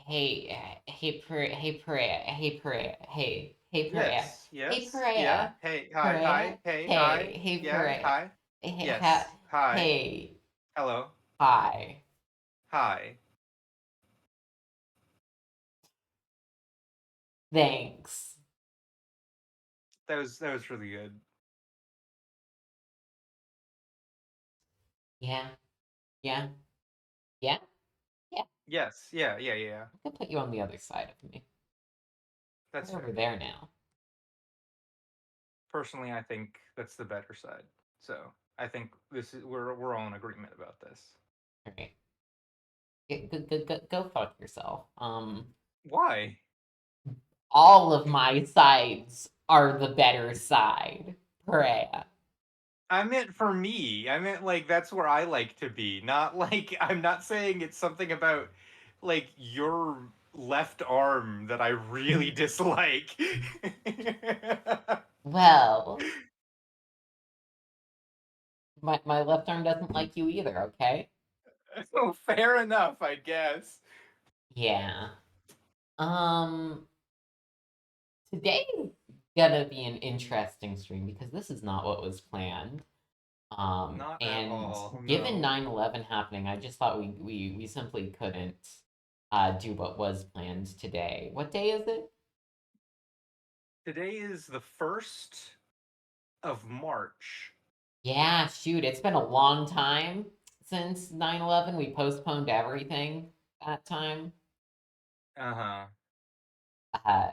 Perea, Yes, yes, yeah. Hey, hi, hi, hey, hi, hey, yeah, Perea, hi, hey, yes, hi, hey, hello, hi. hi. Thanks. That was really good. Yeah, yeah, yeah, yeah. Yes, yeah, yeah, yeah. I can put you on the other side of me. That's We're over fair. there now. Personally, I think that's the better side. So I think this is we're all in agreement about this. All right. Go fuck yourself. Why? All of my sides are the better side. Perea. I meant for me. I meant like that's where I like to be. Not like I'm not saying it's something about like your left arm that I really dislike. Well, my left arm doesn't like you either, okay? Oh, fair enough, I guess. Yeah. Um, Today is gonna be an interesting stream because this is not what was planned. Not at And all. given No. 9/11 happening, I just thought we simply couldn't do what was planned today. What day is it? Today is the 1st of March. Yeah, shoot, it's been a long time since 9/11. We postponed everything that time. Uh-huh. Uh,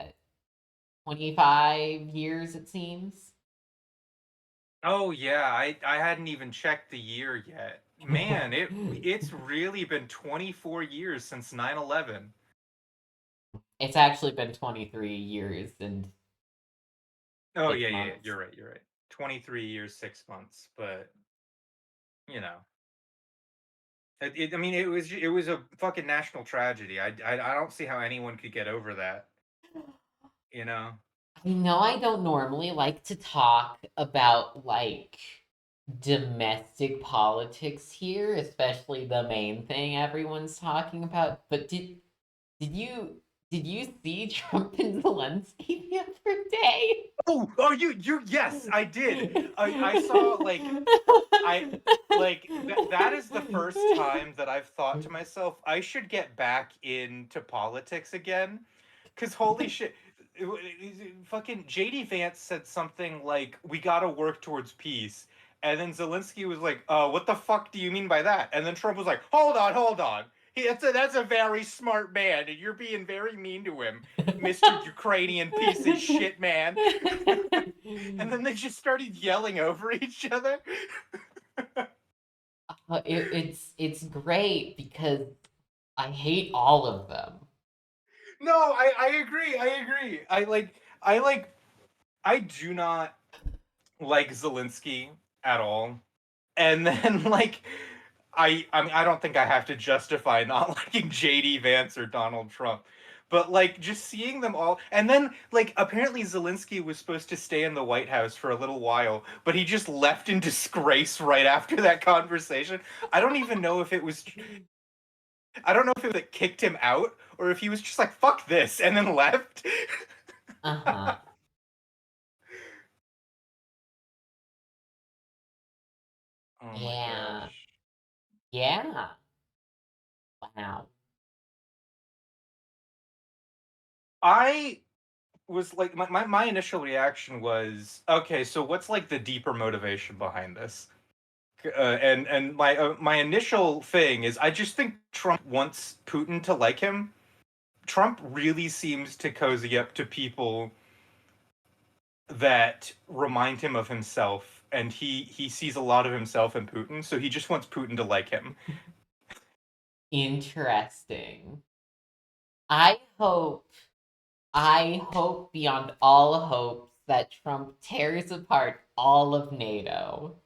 25 years, it seems. Oh yeah, I hadn't even checked the year yet. Man, it's really been 24 years since 9/11. It's actually been 23 years and Oh six yeah, yeah, yeah, months. you're right, you're right. 23 years, 6 months, but you know. I mean it was a fucking national tragedy. I don't see how anyone could get over that, you know. I know I don't normally like to talk about like domestic politics here, especially the main thing everyone's talking about, but did you did you see Trump and Zelensky the other day? Oh, you yes, I did. I saw I that is the first time that I've thought to myself, I should get back into politics again. Cause holy shit, fucking JD Vance said something like, "We gotta work towards peace," and then Zelensky was like, what the fuck do you mean by that?" And then Trump was like, hold on. That's a very smart man, and you're being very mean to him, Mister Ukrainian piece of shit man." And then they just started yelling over each other. It's great because I hate all of them. No, I agree. I agree. I do not like Zelensky at all. And then I mean I don't think I have to justify not liking JD Vance or Donald Trump. But like just seeing them all, and then like apparently Zelensky was supposed to stay in the White House for a little while, but he just left in disgrace right after that conversation. I don't even know if it was I don't know if it was like kicked him out or if he was just like fuck this and then left. Uh-huh. Oh my Yeah. gosh. Yeah. Wow. I was like my initial reaction was okay, so what's like the deeper motivation behind this? And my initial thing is I just think Trump wants Putin to like him. Trump really seems to cozy up to people that remind him of himself, and he sees a lot of himself in Putin, so he just wants Putin to like him. Interesting. I hope I hope beyond all hopes that Trump tears apart all of NATO.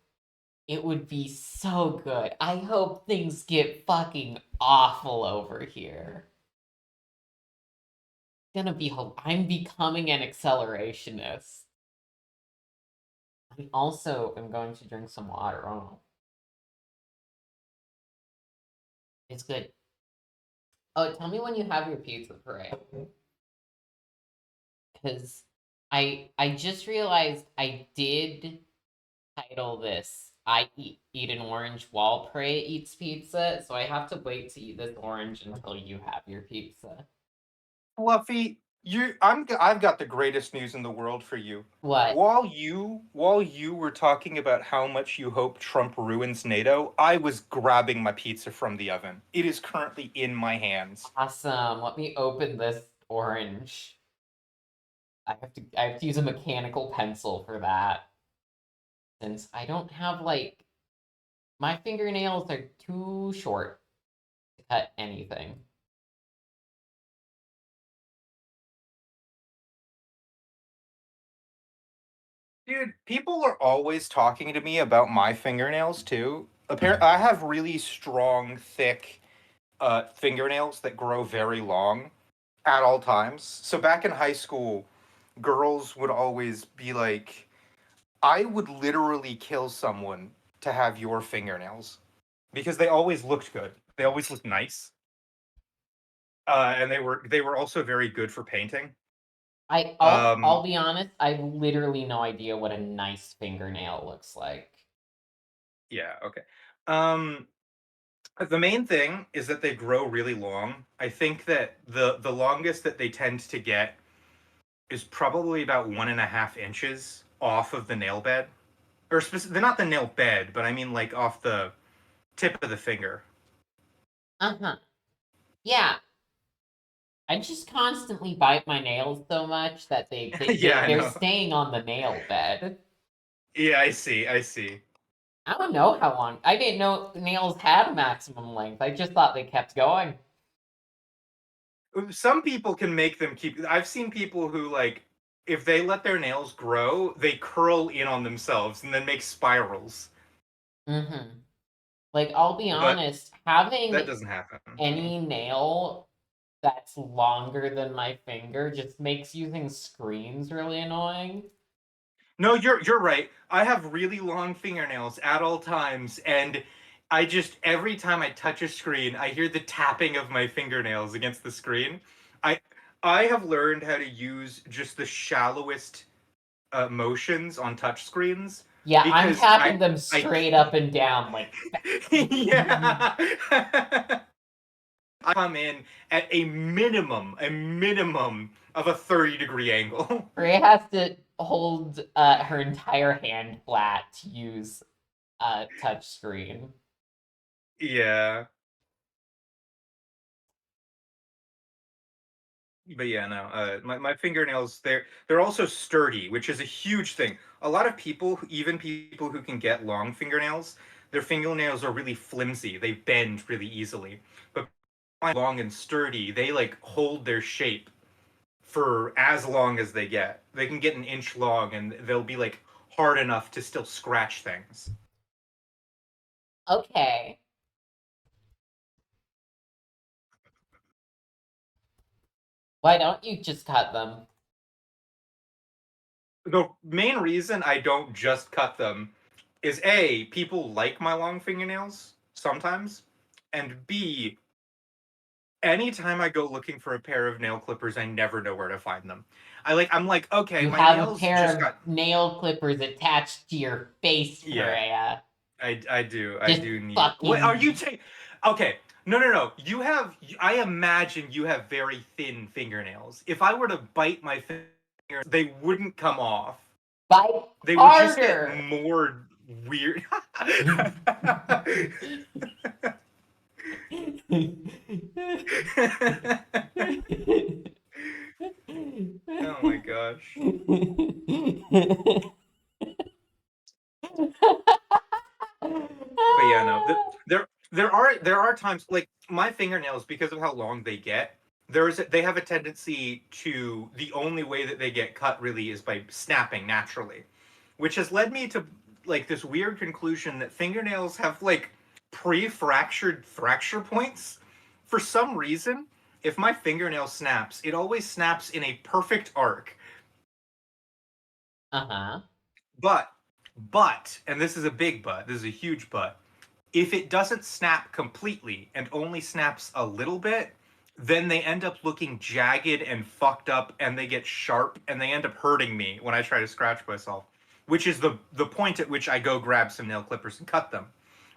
It would be so good. I hope things get fucking awful over here. I'm becoming an accelerationist. I also am going to drink some water. Oh, it's good. Oh, tell me when you have your pizza parade. Because I just realized I did title this "Eat an orange while Prey eats pizza," so I have to wait to eat this orange until you have your pizza. Fluffy, I've got the greatest news in the world for you. What? While you were talking about how much you hope Trump ruins NATO, I was grabbing my pizza from the oven. It is currently in my hands. Awesome. Let me open this orange. I have to use a mechanical pencil for that since I don't have like my fingernails are too short to cut anything. Dude, people are always talking to me about my fingernails too. Apparently, I have really strong, thick fingernails that grow very long at all times. So back in high school, girls would always be like, I would literally kill someone to have your fingernails because they always looked good. They always looked nice, and they were also very good for painting. I'll Um, be honest, I have literally no idea what a nice fingernail looks like. yeah, okay. Um, the main thing is that they grow really long. I think that the longest that they tend to get is probably about 1.5 inches off of the nail bed, or they're not the nail bed, but I mean like off the tip of the finger. Uh-huh. Yeah, I just constantly bite my nails so much that Yeah, I they're know. staying on the nail bed. Yeah, I see. I see. I don't know how long. I didn't know nails had a maximum length. I just thought they kept going. Some people can make them keep. I've seen people who like if they let their nails grow, they curl in on themselves and then make spirals. Mm-hmm. Like, I'll be But honest, that having doesn't happen. any nail that's longer than my finger just makes using screens really annoying. No, you're right. I have really long fingernails at all times, and I just every time I touch a screen, I hear the tapping of my fingernails against the screen. I I have learned how to use just the shallowest motions on touch screens Yeah, I'm because tapping them I straight up and down, like. yeah. I come in at a minimum of a 30-degree angle. Rhea has to hold her entire hand flat to use a touch screen. Yeah. But yeah, no. My fingernails they're also sturdy, which is a huge thing. A lot of people, even people who can get long fingernails, their fingernails are really flimsy. They bend really easily. But long and sturdy, they like hold their shape for as long as they get. They can get an inch long and they'll be like hard enough to still scratch things. Okay. Why don't you just cut them? The main reason I don't just cut them is A, people like my long fingernails sometimes, and B, anytime I go looking for a pair of nail clippers, I never know where to find them. I'm like, okay, You my have a nails pair just of got nail clippers attached to your face, yeah, Freya. I Just do need. What are you fucking. taking? Okay, no. You have. I imagine you have very thin fingernails. If I were to bite my fingers, they wouldn't come off. Bite They would just get harder! more weird. Oh my gosh. But yeah, no. There are times like my fingernails because of how long they get. They have a tendency to the only way that they get cut really is by snapping naturally, which has led me to like this weird conclusion that fingernails have like pre-fractured fracture points. For some reason, if my fingernail snaps, it always snaps in a perfect arc. Uh-huh. But, and this is a big but, this is a huge but, if it doesn't snap completely and only snaps a little bit, then they end up looking jagged and fucked up, and they get sharp, and they end up hurting me when I try to scratch myself, which is the point at which I go grab some nail clippers and cut them.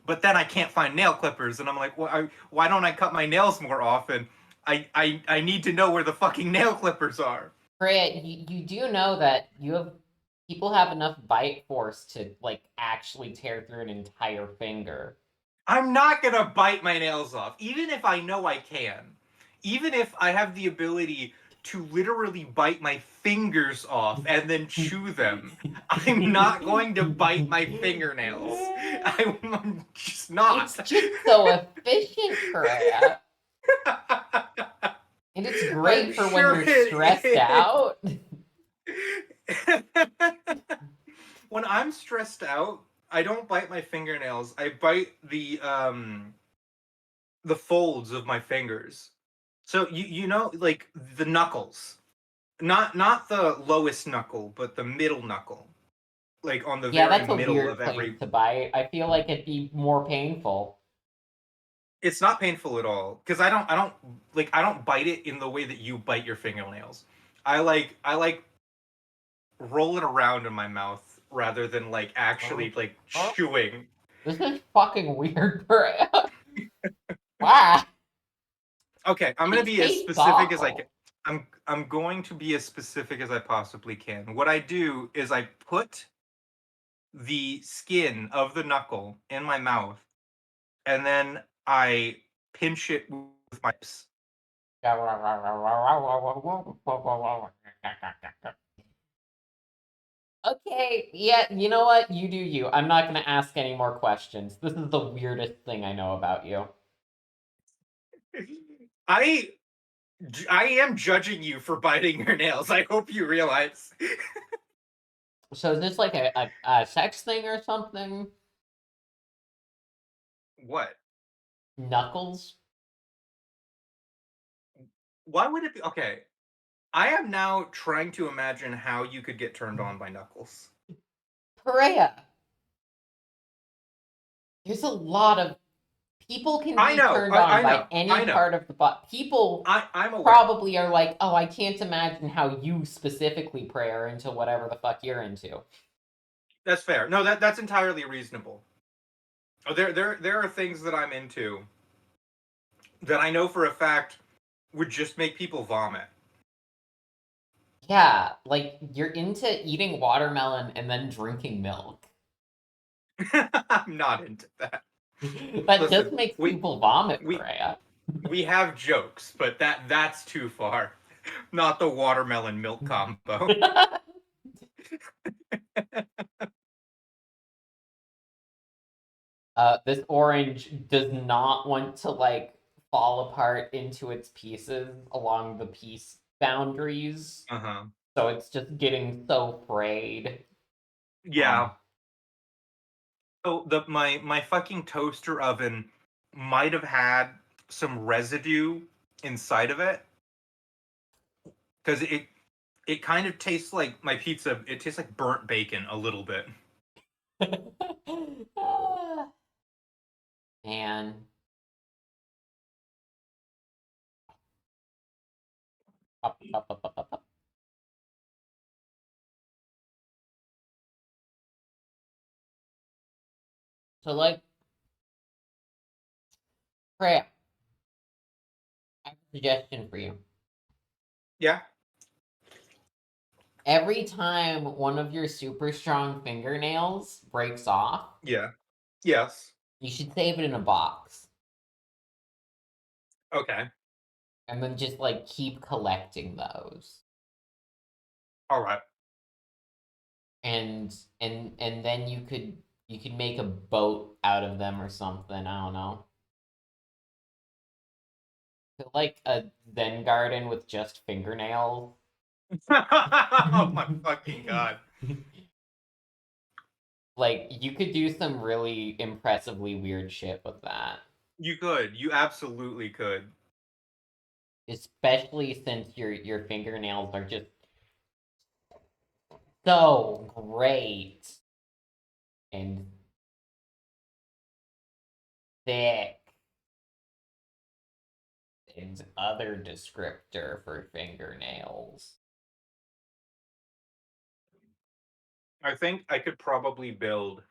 But then I can't find nail clippers, and I'm like, why don't I cut my nails more often? I need to know where the fucking nail clippers are. Freya, you do know that people have enough bite force to like actually tear through an entire finger. I'm not gonna bite my nails off, even if I know I can. Even if I have the ability to literally bite my fingers off and then chew them, I'm not going to bite my fingernails. I'm just It's not. just so efficient, Freya. And it's I'm great for when sure you're it stressed out. is. When I'm stressed out, I don't bite my fingernails. I bite the folds of my fingers. So you know, like the knuckles, not the lowest knuckle, but the middle knuckle, like on the Yeah, very that's a middle weird of place every. to bite. I feel like it'd be more painful. It's not painful at all because I don't bite it in the way that you bite your fingernails. I like roll it around in my mouth rather than like actually like chewing. This is fucking weird, Freya. Wow. Okay, I'm gonna It be as tastes specific as I can. awful. I'm going to be as specific as I possibly can. What I do is I put the skin of the knuckle in my mouth, and then I pinch it with my lips. Okay, yeah, you know what? You do you. I'm not going to ask any more questions. This is the weirdest thing I know about you. I I am judging you for biting your nails. I hope you realize. So is this like a sex thing or something? What? Knuckles? Why would it be okay? I am now trying to imagine how you could get turned on by Knuckles. Perea. There's a lot of people can I be know. turned I, on I by know. I any know. part of the body. People I'm aware. probably are like, oh, I can't imagine how you specifically pray are into whatever the fuck you're into. That's fair. No, that's entirely reasonable. There are things that I'm into that I know for a fact would just make people vomit. Yeah, like you're into eating watermelon and then drinking milk. I'm not into that. That Listen, just makes we people vomit, we Freya. we have jokes, but that's too far. Not the watermelon milk combo. This orange does not want to like fall apart into its pieces along the piece boundaries, Uh-huh. so it's just getting so frayed. Yeah. So my fucking toaster oven might have had some residue inside of it because it kind of tastes like my pizza. It tastes like burnt bacon a little bit. Ah, man. Up, up, up, up, up, up. So like, Freya, I have a suggestion for you. Yeah. Every time one of your super strong fingernails breaks off, Yeah. Yes. you should save it in a box Okay. and then just like keep collecting those. All right. And then you could make a boat out of them or something. I don't know. Like a Zen garden with just fingernails. Oh my fucking god. Like you could do some really impressively weird shit with that. You could. You absolutely could. Especially since your fingernails are just so great and thick. other descriptor for fingernails. I think I could probably build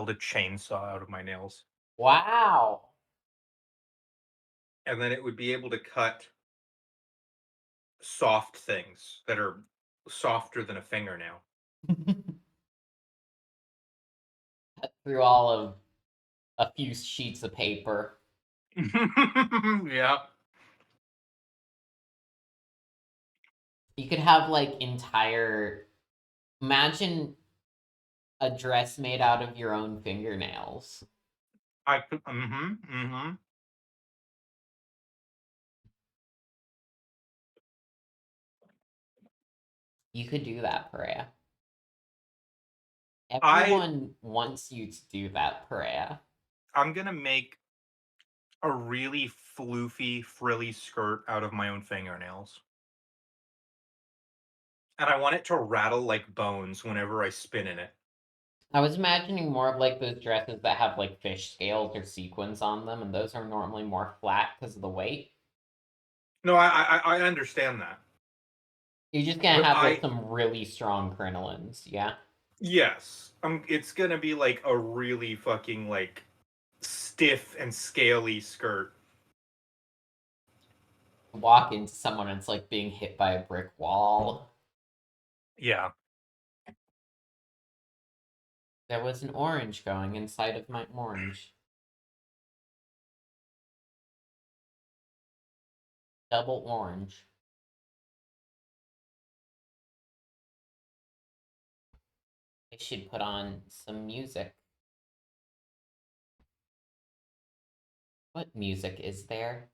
a chainsaw out of my nails. Wow. And then it would be able to cut soft things that are softer than a fingernail. Through all of a few sheets of paper. Yeah. You could have like entire. Imagine a dress made out of your own fingernails. I could. Mm-hmm. You could do that, Perea. I Everyone wants you to do that, Perea. I'm gonna make a really floofy, frilly skirt out of my own fingernails. And I want it to rattle like bones whenever I spin in it. I was imagining more of like those dresses that have like fish scales or sequins on them, and those are normally more flat because of the weight. No, I understand that. You're just gonna But have like some really strong crinolines, yeah? yes, it's gonna be like a really fucking like stiff and scaly skirt. Walk into someone and it's like being hit by a brick wall. Yeah. There was an orange going inside of my orange. Double orange. I should put on some music. What music is there?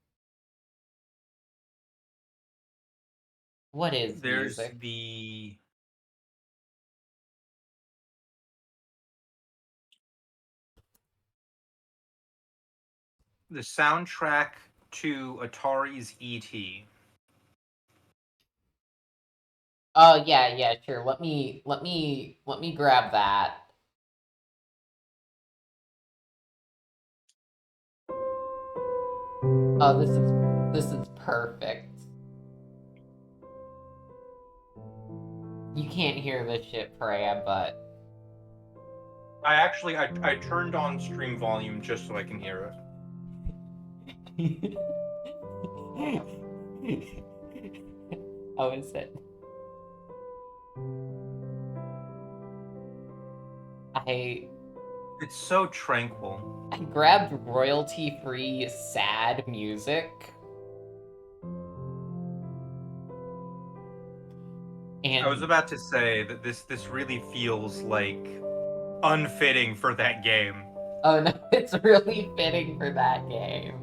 What is There's music? the soundtrack to Atari's E.T. Oh yeah, sure. Let me grab that. Oh, this is perfect. You can't hear this shit, Freya, but I turned on stream volume just so I can hear it. How is it? It's so tranquil. I grabbed royalty-free sad music. And I was about to say that this really feels like unfitting for that game. Oh no, it's really fitting for that game.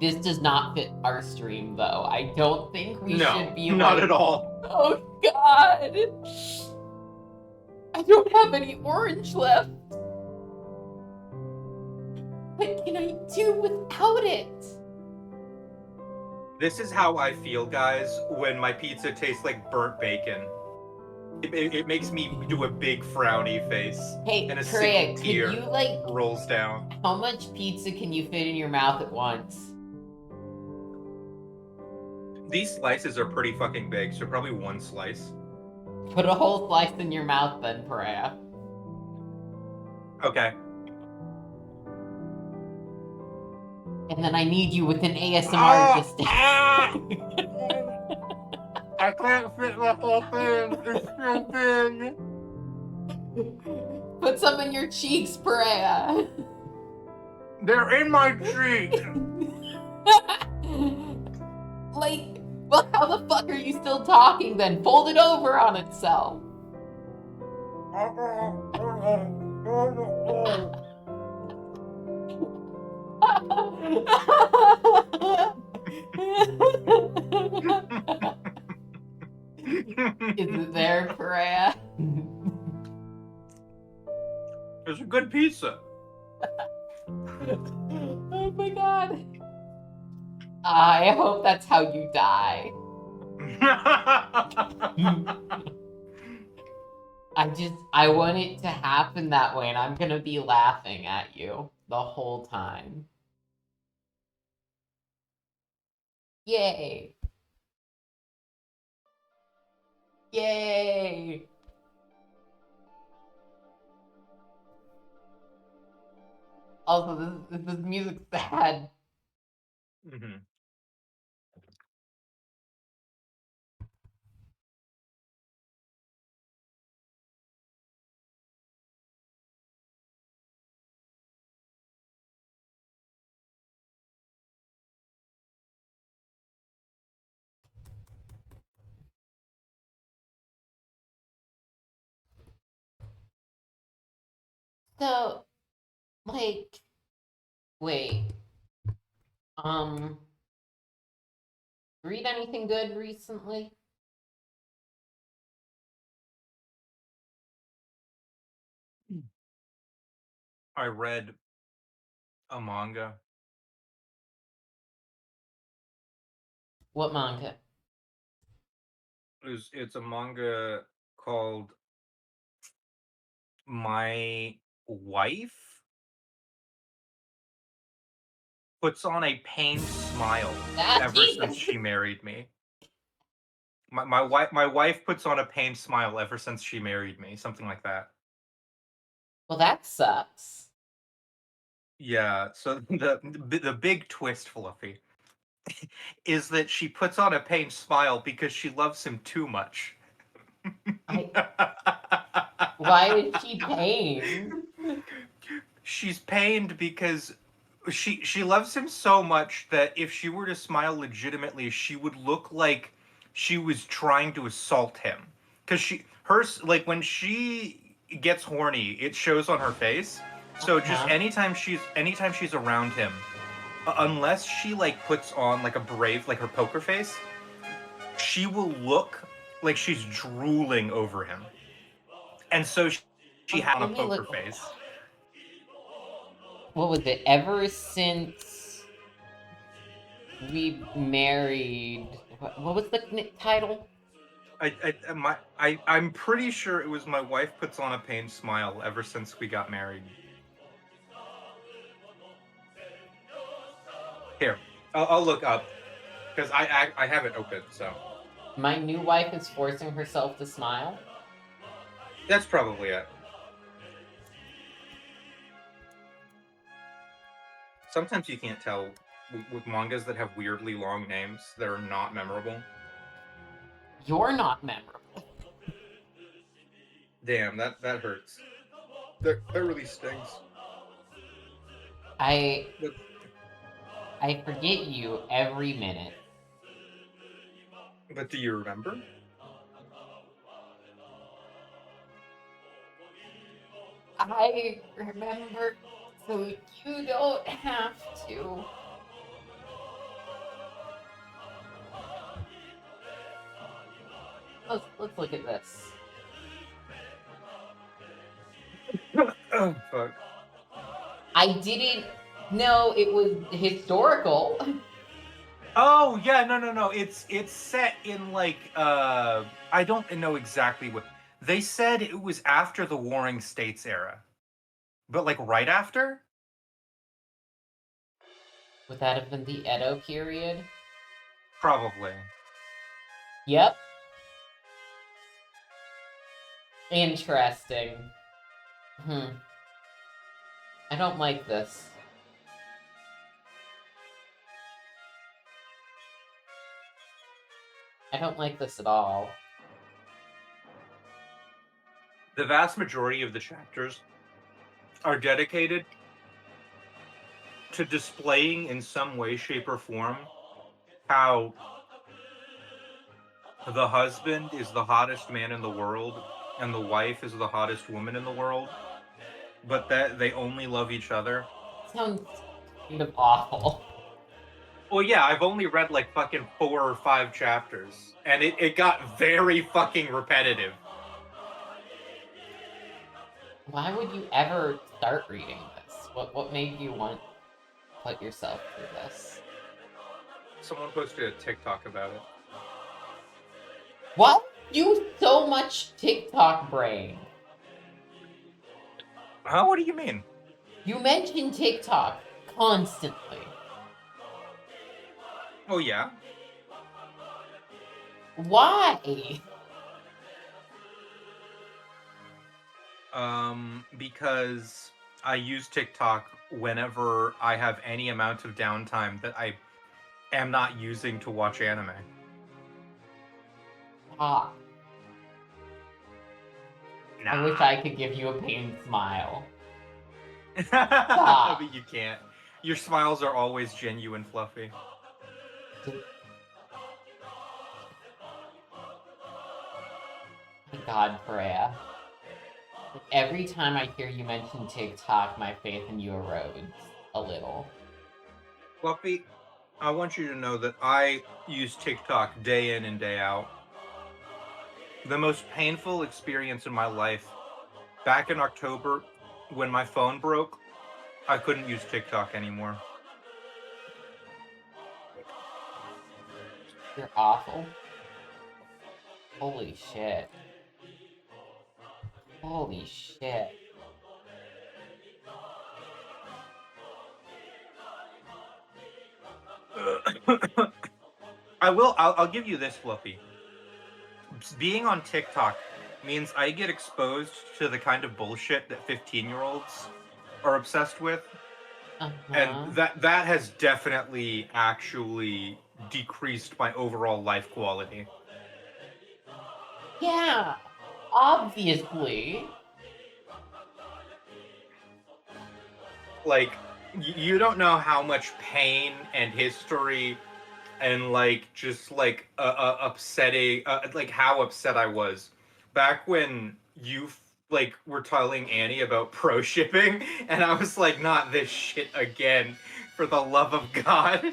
This does not fit our stream, though. I don't think we should be not like, at all. Oh god! I don't have any orange left. What can I do without it? This is how I feel, guys, when my pizza tastes like burnt bacon. It makes me do a big frowny face. Hey, and a Freya, single tear can you like rolls down. How much pizza can you fit in your mouth at once? These slices are pretty fucking big, so probably one slice. Put a whole slice in your mouth then, Freya. Okay. And then I need you with an ASMR just I can't fit the whole thing. It's so big. Put some in your cheeks, Freya. They're in my cheek. Like, well, how the fuck are you still talking then? Fold it over on itself. Is it there, Freya? It's a good pizza. Oh my god. I hope that's how you die. I want it to happen that way, and I'm gonna be laughing at you the whole time. Yay! Yay! Also, this music's sad. Mhm. So, like, wait, um, read anything good recently? I read a manga. What manga? It's a manga called My Wife Puts on a Pained Smile Ah, Ever Since Jesus! She Married Me. My wife puts on a pained smile ever since she married me, something like that. Well, that sucks. Yeah, so the big twist, Fluffy, is that she puts on a pained smile because she loves him too much. I. Why is she pained? She's pained because she loves him so much that if she were to smile legitimately, she would look like she was trying to assault him. Cause like when she gets horny, it shows on her face. So just Huh? anytime she's around him, unless she like puts on like a brave like her poker face, she will look like she's drooling over him. And so she had on a Let me poker look. face. What was it? Ever since we married. What was the title? I'm pretty sure it was My Wife Puts on a Pained Smile Ever Since We Got Married. Here, I'll look up because I have it open. So My new wife is forcing herself to smile. that's probably it. Sometimes you can't tell with mangas that have weirdly long names that are not memorable. You're not memorable. Damn, that hurts. That really stings. I But I forget you every minute. do you remember? I remember, so you don't have to. Let's look at this. Oh fuck. I didn't know it was historical. Oh yeah, no. It's set in like I don't know exactly what they said it was after the Warring States era. But like right after? Would that have been the Edo period? Probably. Yep. Interesting. Hmm. I don't like this. I don't like this at all. The vast majority of the chapters are dedicated to displaying in some way, shape, or form how the husband is the hottest man in the world and the wife is the hottest woman in the world, but that they only love each other. Sounds kind of awful. Well, yeah, I've only read like fucking 4 or 5 chapters, and it got very fucking repetitive. Why would you ever start reading this? What made you want to put yourself through this? Someone posted a TikTok about it. Why you so much TikTok brain? Huh? What do you mean? You mention TikTok constantly. Oh yeah. Why? Because I use TikTok whenever I have any amount of downtime that I am not using to watch anime. Ah, I wish Nah. I could give you a pained smile. Stop. But you can't. Your smiles are always genuine, Fluffy. My God, Freya. Like, every time I hear you mention TikTok, my faith in you erodes a little. Fluffy, I want you to know that I use TikTok day in and day out. The most painful experience in my life, back in October, when my phone broke, I couldn't use TikTok anymore. You're awful. Holy shit. Holy shit. I'll give you this, Fluffy. Being on TikTok means I get exposed to the kind of bullshit that 15-year-olds are obsessed with. And Uh-huh. that has definitely actually decreased my overall life quality. Yeah, obviously. Like you don't know how much pain and history and like just like upsetting like how upset I was back when you like were telling Annie about pro shipping, and I was like, not this shit again, for the love of God.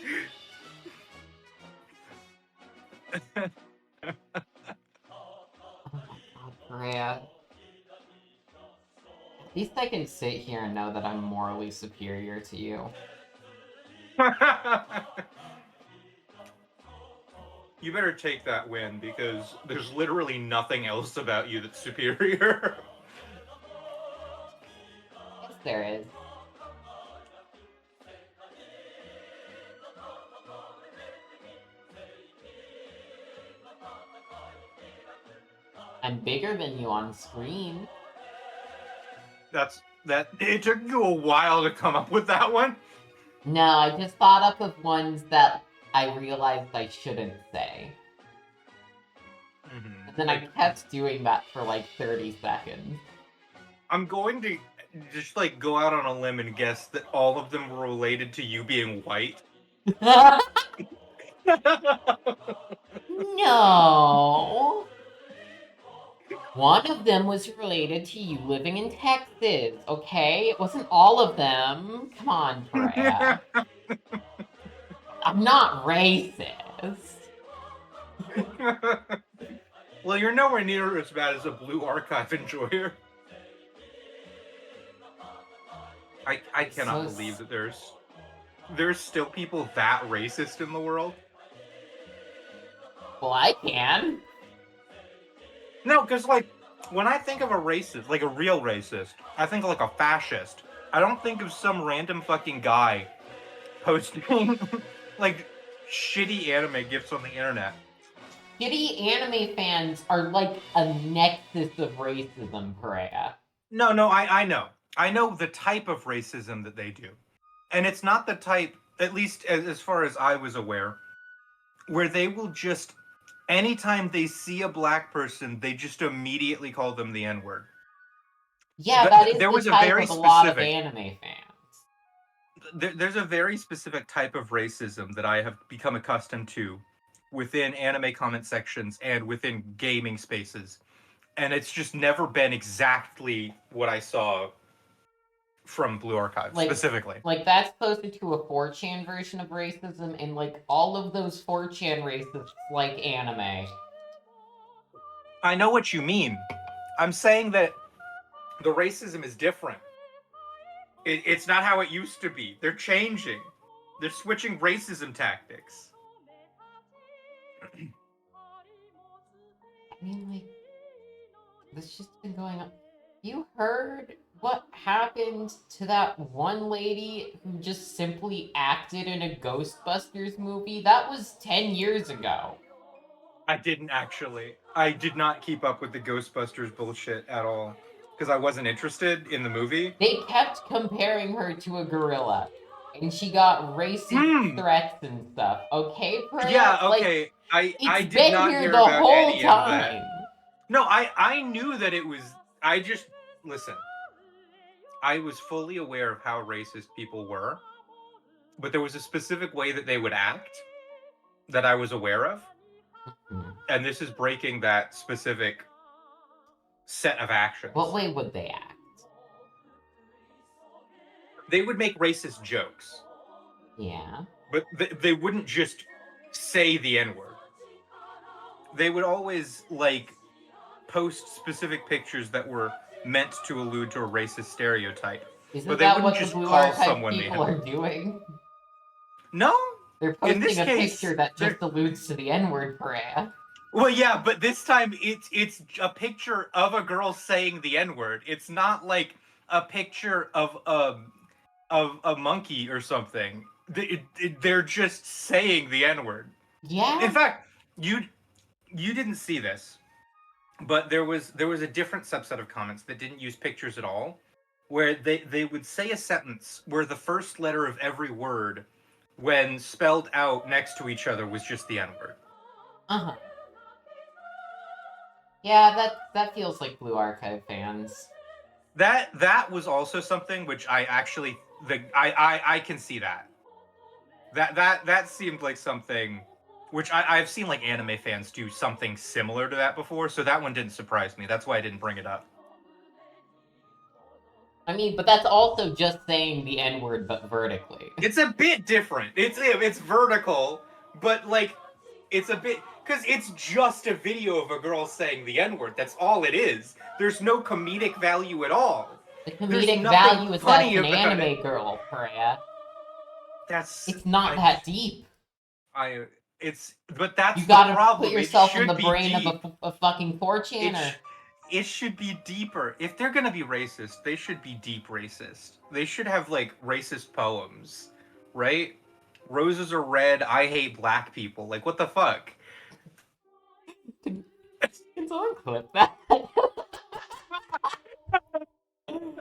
Oh my God, Freya. At least I can sit here and know that I'm morally superior to you. You better take that win, because there's literally nothing else about you that's superior. Yes, there is. I'm bigger than you on screen. That it took you a while to come up with that one. No, I just thought up of ones that I realized I shouldn't say. And then I Like, kept doing that for like 30 seconds. I'm going to just like go out on a limb and guess that all of them were related to you being white. No. One of them was related to you living in Texas, okay? It wasn't all of them. Come on, Freya. I'm not racist. Well, you're nowhere near as bad as a Blue Archive enjoyer. I cannot So, believe that there's still people that racist in the world. well, I can. No, because like when I think of a racist, like a real racist, I think of like a fascist. I don't think of some random fucking guy posting like shitty anime gifs on the internet. Shitty anime fans are like a nexus of racism, Freya. No, I know the type of racism that they do, and it's not the type, at least as far as I was aware, where they will just anytime they see a black person, they just immediately call them the N word. Yeah, that is There the was a type very of a lot of specific anime fans. there's a very specific type of racism that I have become accustomed to within anime comment sections and within gaming spaces. And it's just never been exactly what I saw from Blue Archive Like, specifically. that's closer to a 4chan version of racism, and like all of those 4chan racists like anime. I know what you mean. I'm saying that the racism is different. It's not how it used to be. They're changing. They're switching racism tactics. I mean, like, this just been going on. You heard what happened to that one lady who just simply acted in a Ghostbusters movie? That was 10 years ago. I didn't actually. I did not keep up with the Ghostbusters bullshit at all because I wasn't interested in the movie. They kept comparing her to a gorilla, and she got racist threats and stuff. Okay, Freya? Yeah, Like, okay. I it's did been not here hear the about whole any of that. time. No, I knew that it was. I just listen. I was fully aware of how racist people were, but there was a specific way that they would act that I was aware of, and this is breaking that specific set of actions. What way would they act? They would make racist jokes, Yeah. but they wouldn't just say the N-word. They would always like post specific pictures that were meant to allude to a racist stereotype. Isn't But they that wouldn't what the just Blue call Archive someone the people are N-word. doing? No. They're In this posting a case, picture that just alludes to the N-word, Freya. well, yeah, but this time it's a picture of a girl saying the N-word. It's not like a picture of a monkey or something. They're just saying the N-word. Yeah? In fact, you didn't see this, but there was a different subset of comments that didn't use pictures at all, where they would say a sentence where the first letter of every word, when spelled out next to each other, was just the N-word. Uh-huh. Yeah, that feels like Blue Archive fans. That was also something which I actually I can see that. That seemed like something which I've seen like anime fans do something similar to that before, so that one didn't surprise me. That's why I didn't bring it up. I mean, but that's also just saying the N-word, but vertically. It's a bit different. It's vertical, but like it's a bit because it's just a video of a girl saying the N-word. That's all it is. There's no comedic value at all. The There's comedic nothing value is that funny it's an about anime it. girl, Freya. That's It's not that deep. But that's You the gotta put problem. It yourself in the should be brain of deep. a fucking 4chaner. It should be deeper. If they're gonna be racist, they should be deep racist. They should have like racist poems, right? Roses are red. I hate black people. Like what the fuck? Can someone clip that?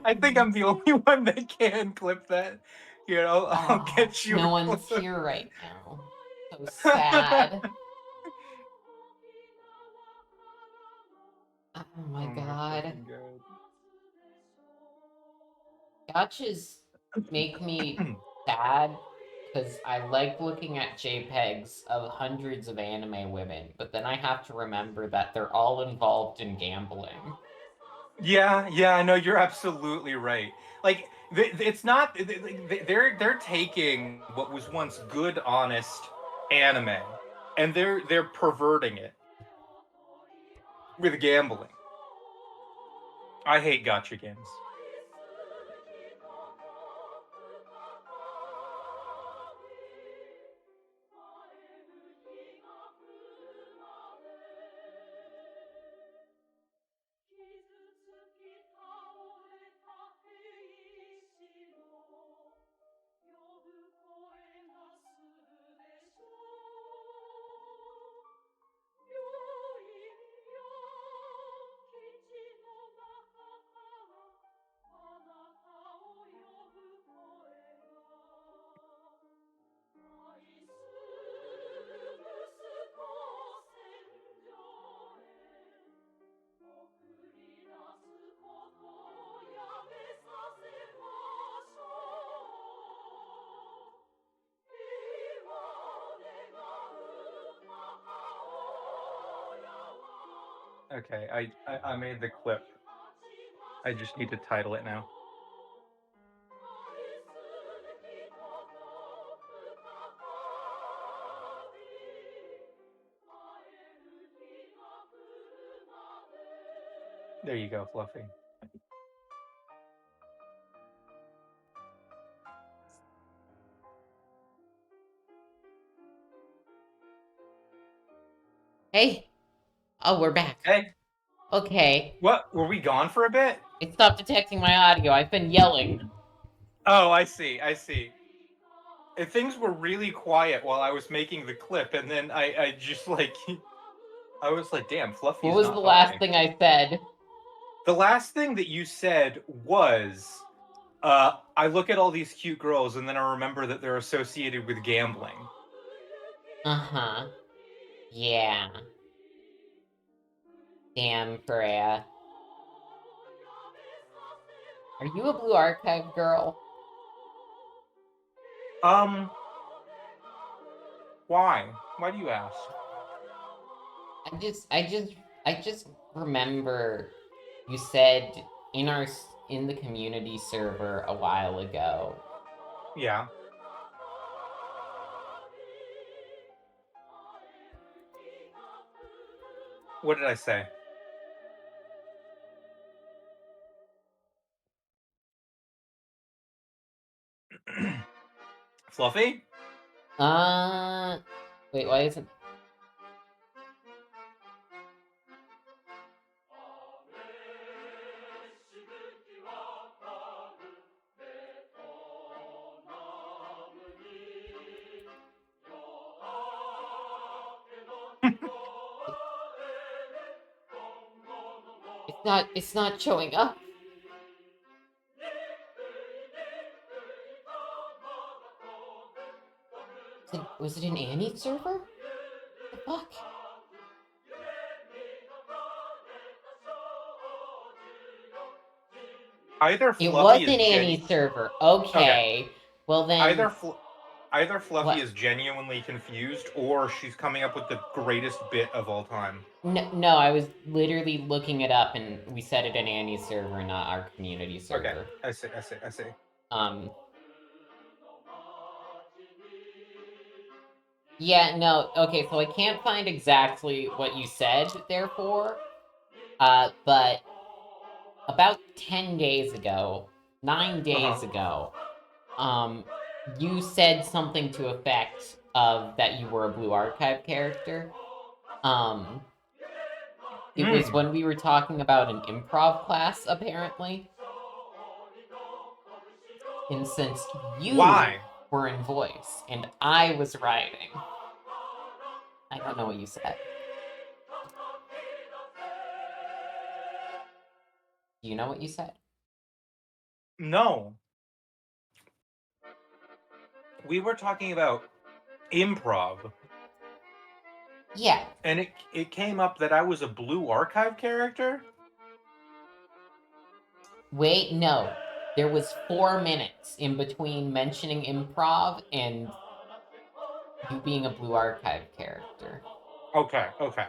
I think I'm the only one that can clip that. You know, I'll Oh, get you. no one's here right now. So sad. Oh my Oh my god. fucking god. Gotchas make me sad because I like looking at JPEGs of hundreds of anime women, but then I have to remember that they're all involved in gambling. Yeah, no, you're absolutely right. Like, it's not. They're taking what was once good, honest anime, and they're perverting it with gambling. I hate gotcha games. Okay, I made the clip. I just need to title it now. There you go, Fluffy. Hey. Oh, we're back. Hey, Okay. what? Were we gone for a bit? It stopped detecting my audio. I've been yelling. Oh, I see. I see. And things were really quiet while I was making the clip, and then I just like, I was like, damn, What Fluffy's was not the last talking. thing I said? The last thing that you said was, I look at all these cute girls, and then I remember that they're associated with gambling. Uh-huh. Yeah. Damn, Freya. Are you a Blue Archive girl? Why? Why do you ask? I just remember you said in the community server a while ago. Yeah. What did I say? Fluffy? Wait, why isn't... It's not showing up. Was it an Annie server? The fuck? Either It was Fluffy is an Annie server. Okay. Well Either then, either Fluffy what? is genuinely confused, or she's coming up with the greatest bit of all time. No, I was literally looking it up, and we said it in Annie's server, not our community Okay, server. I see. I see. I see. Um. Yeah, no. Okay, so I can't find exactly what you said, therefore. But about 10 days ago, 9 Uh days huh. ago, you said something to effect of that you were a Blue Archive character. Um, it was Mm. when we were talking about an improv class, apparently. And since you Why? were in voice and I was writing, I don't know what you said. Do you know what you said? No. We were talking about improv, Yeah. and it came up that I was a Blue Archive character. Wait, no. There was 4 minutes in between mentioning improv and you being a Blue Archive character. Okay. Okay.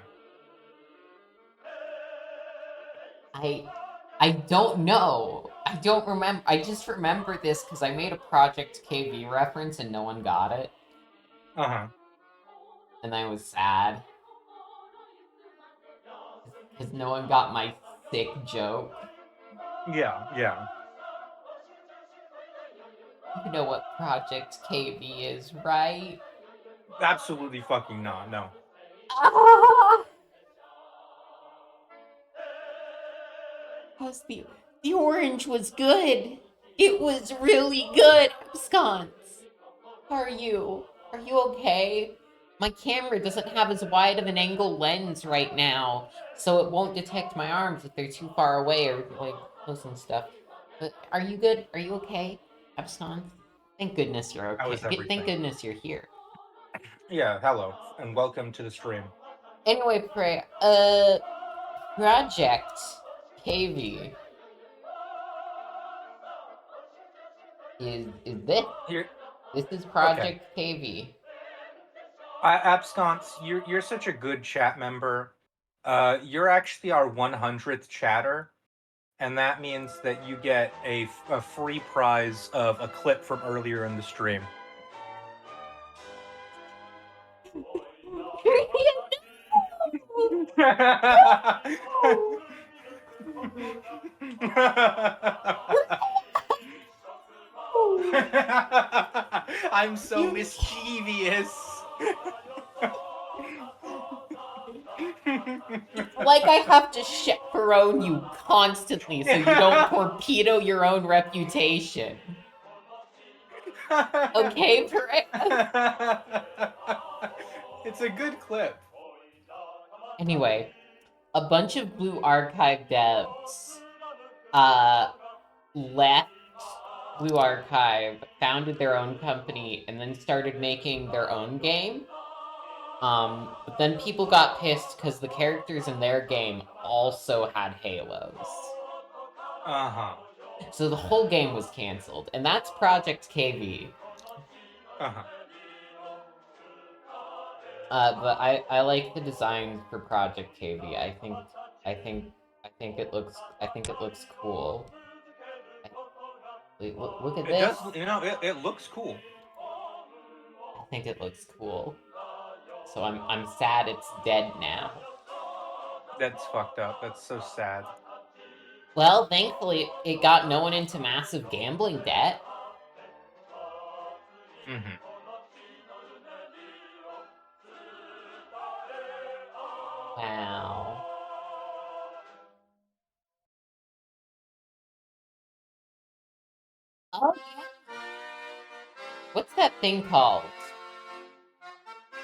I don't know. I don't remember. I just remember this because I made a Project KV reference and no one got it. Uh huh. And I was sad. Because no one got my sick joke. Yeah. Yeah. You know what Project KV is, right? Absolutely fucking not. No. Ah! How's the orange was good. It was really good, Sconce. How are you? Are you okay? My camera doesn't have as wide of an angle lens right now, so it won't detect my arms if they're too far away or like close and stuff. But are you good? Are you okay, Abscon? Thank goodness you're How okay. is Thank everything? goodness you're here. Yeah. Hello, and welcome to the stream. Anyway, pray. Project KV is this? Here. This is Okay. Project KV. Absconce, you're such a good chat member. You're actually our 100th chatter, and that means that you get a free prize of a clip from earlier in the stream. I'm so You mischievous. It's like I have to chaperone you constantly so you don't torpedo your own reputation. Okay, It's a good clip. Anyway, a bunch of Blue Archive devs uh left Blue Archive, founded their own company, and then started making their own game. But then people got pissed because the characters in their game also had halos. Uh-huh. So the whole game was canceled, and that's Project KV. Uh-huh. But I like the design for Project KV. I think I think it looks cool. Wait, look at It does, this. it looks cool. I think it looks cool. So I'm sad it's dead now. That's fucked up. That's so sad. Well, thankfully it got no one into massive gambling debt. Mm-hmm. Wow. Oh yeah. What's that thing called?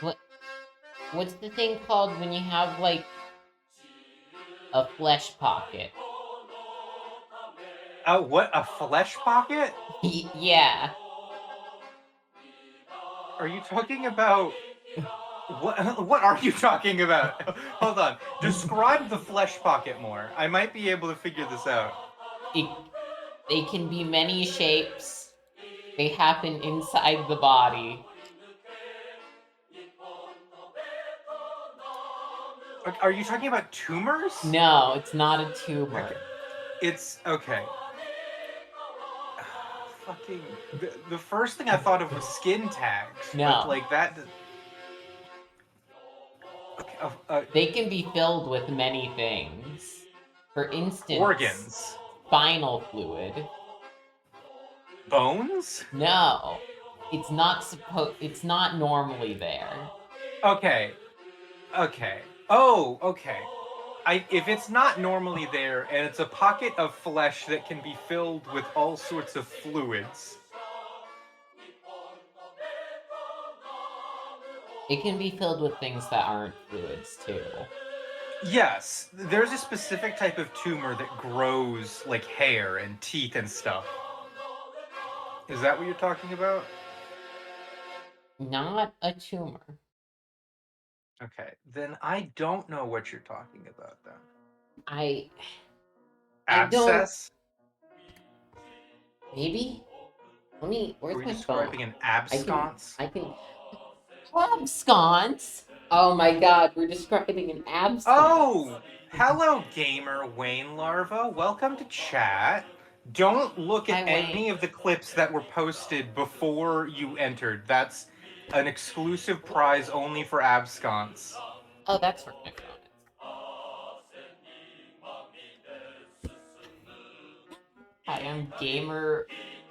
What what's the thing called when you have like a flesh pocket? What, a flesh pocket? Yeah. Are you talking about what are you talking about? Hold on. Describe the flesh pocket more. I might be able to figure this out. It, they can be many shapes. They happen inside the body. Are you talking about tumors? No, it's not a tumor. Okay. It's okay. Fucking the first thing I thought of was skin tags. No. But like that. They can be filled with many things. For instance, Organs. spinal fluid. Bones? No. It's not normally there. Okay. Okay. Oh, okay. If it's not normally there and it's a pocket of flesh that can be filled with all sorts of fluids. It can be filled with things that aren't fluids too. Yes, there's a specific type of tumor that grows like hair and teeth and stuff. Is that what you're talking about? Not a tumor. Okay, then I don't know what you're talking about then. I don't. Abscess? Maybe? Are Where's we my describing phone? an absconce? I can. Absconce? Oh my god, we're describing an absconce. Oh! Hello, gamer Wayne Larva. Welcome to chat. Don't look at Hi, Wayne. any of the clips that were posted before you entered. That's an exclusive prize only for absconce. Oh, that's where my phone is. Hi, I'm gamer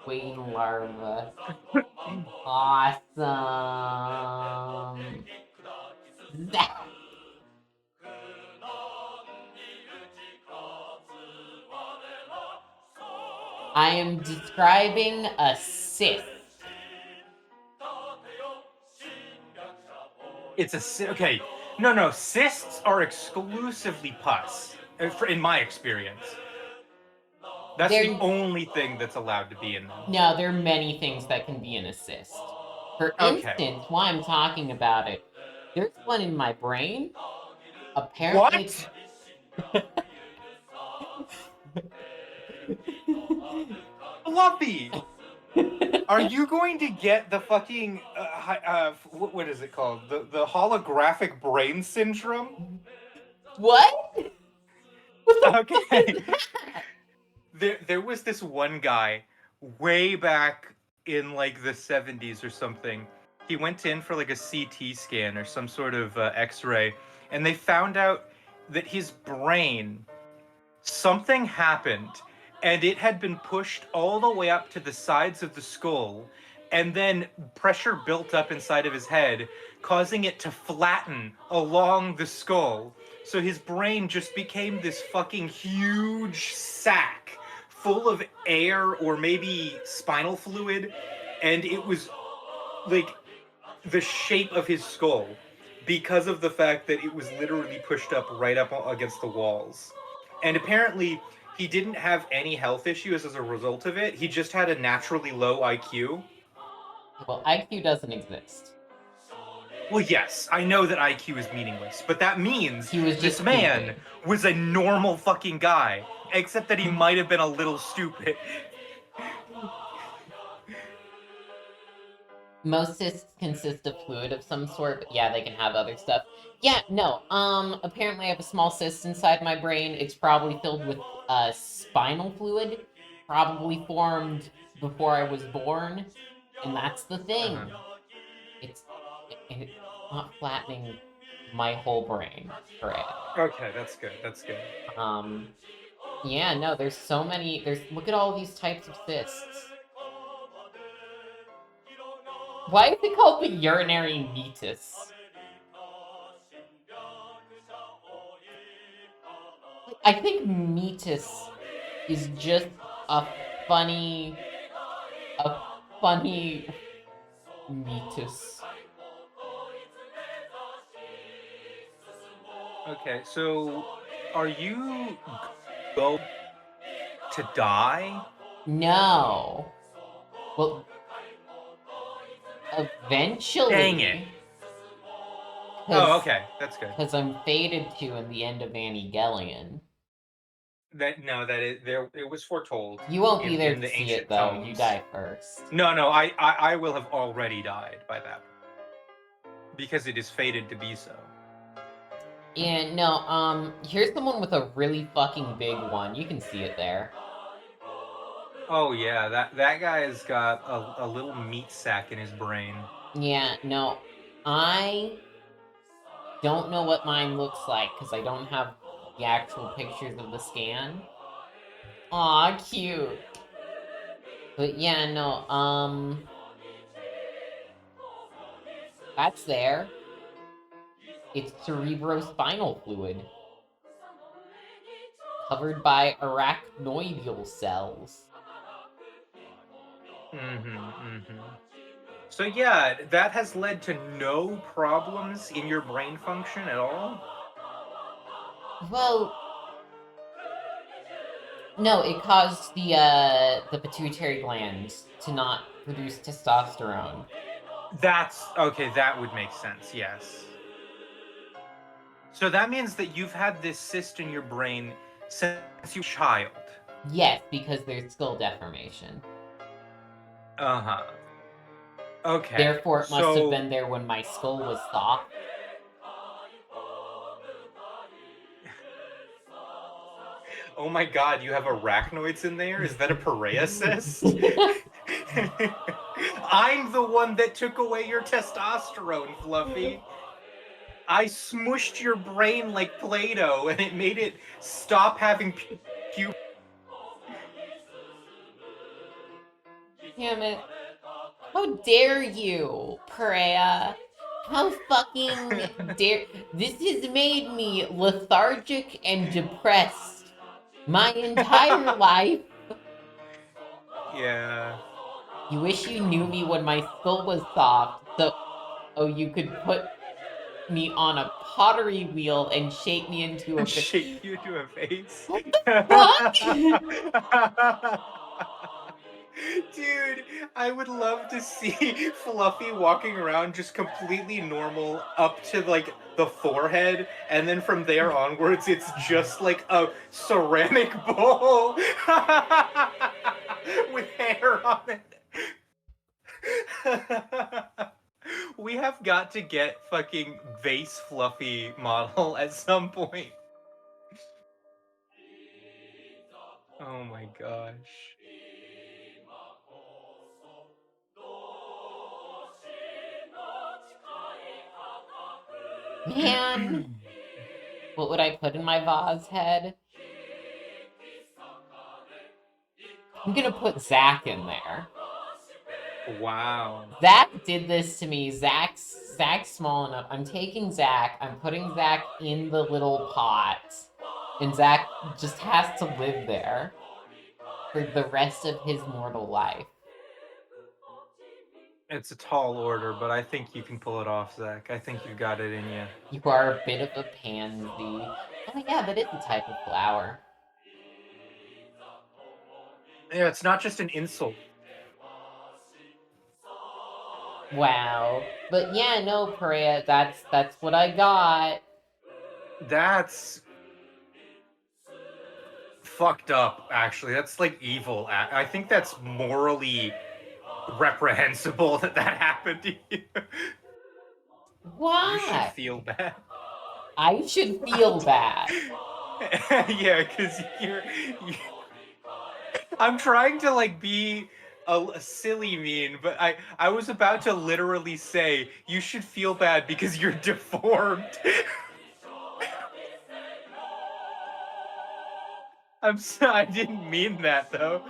Wayne Larva. Awesome. I am describing a cyst. It's a okay. No. Cysts are exclusively pus, in my experience. That's the only thing that's allowed to be in them. No, there are many things that can be an cyst. For instance, while I'm talking about it, there's one in my brain. Apparently. What? Fluffy! Are you going to get the fucking what is it called? The holographic brain syndrome? What? Okay. There was this one guy way back in like the 70s or something. He went in for like a CT scan or some sort of X-ray, and they found out that his brain, something happened, and it had been pushed all the way up to the sides of the skull, and then pressure built up inside of his head, causing it to flatten along the skull. So his brain just became this fucking huge sack full of air or maybe spinal fluid, and it was like the shape of his skull because of the fact that it was literally pushed up right up against the walls. And apparently, he didn't have any health issues as a result of it. He just had a naturally low IQ. Well, IQ doesn't exist. Well, yes, I know that IQ is meaningless, but that means He was just this man stupid. was a normal fucking guy, except that he might have been a little stupid. Most cysts consist of fluid of some sort, but yeah, they can have other stuff. Yeah, no. Apparently I have a small cyst inside my brain. It's probably filled with spinal fluid, probably formed before I was born, and that's the thing. It's not flattening my whole brain. Correct. Okay, that's good. That's good. Yeah, no, there's so many. Look at all these types of cysts. Why is it called the urinary meatus? I think meatus is just a funny meatus. Okay, so are you going to die? No. Well, eventually. Dang it. Oh, okay, that's good. Because I'm fated to in the end of Evangelion. It was foretold. You won't be there in to the see ancient it, though. tomes. You die first. No, I will have already died by that, because it is fated to be so. And no, here's someone with a really fucking big one. You can see it there. Oh yeah, that guy has got a little meat sack in his brain. Yeah, no, I don't know what mine looks like because I don't have the actual pictures of the scan. Aw, cute. But yeah, no, that's there. It's cerebrospinal fluid. Covered by arachnoidal cells. So yeah, that has led to no problems in your brain function at all? Well, no, it caused the pituitary glands to not produce testosterone. That's okay, that would make sense, yes. So that means that you've had this cyst in your brain since you were a child. Yes, because there's skull deformation. Uh-huh. Okay. Therefore, it must have been there when my skull was soft. Oh my god, you have arachnoids in there? Is that a Perea cyst? I'm the one that took away your testosterone, Fluffy. I smushed your brain like Play-Doh, and it made it stop having puberty. Damn it. How dare you, Perea? How fucking dare... This has made me lethargic and depressed my entire life. Yeah. You wish you knew me when my skull was soft, so you could put me on a pottery wheel and shape me into a shape you into a face. What the fuck? Dude, I would love to see Fluffy walking around just completely normal up to like the forehead, and then from there onwards it's just like a ceramic bowl with hair on it. We have got to get fucking vase Fluffy model at some point. Oh my gosh. Man, what would I put in my vase head? I'm gonna put Zach in there. Wow. Zach did this to me. Zach's small enough. I'm taking Zach. I'm putting Zach in the little pot, and Zach just has to live there for the rest of his mortal life. It's a tall order, but I think you can pull it off, Zach. I think you've got it in you. You are a bit of a pansy. Oh yeah, that is a type of flower. Yeah, it's not just an insult. Wow. But yeah, no, Perea, that's what I got. That's fucked up, actually. That's like evil. I think that's morally reprehensible that that happened to you. You should Why? feel bad. I should feel bad. Yeah, because you. I'm trying to like be a silly mean, but I was about to literally say you should feel bad because you're deformed. I didn't mean that though.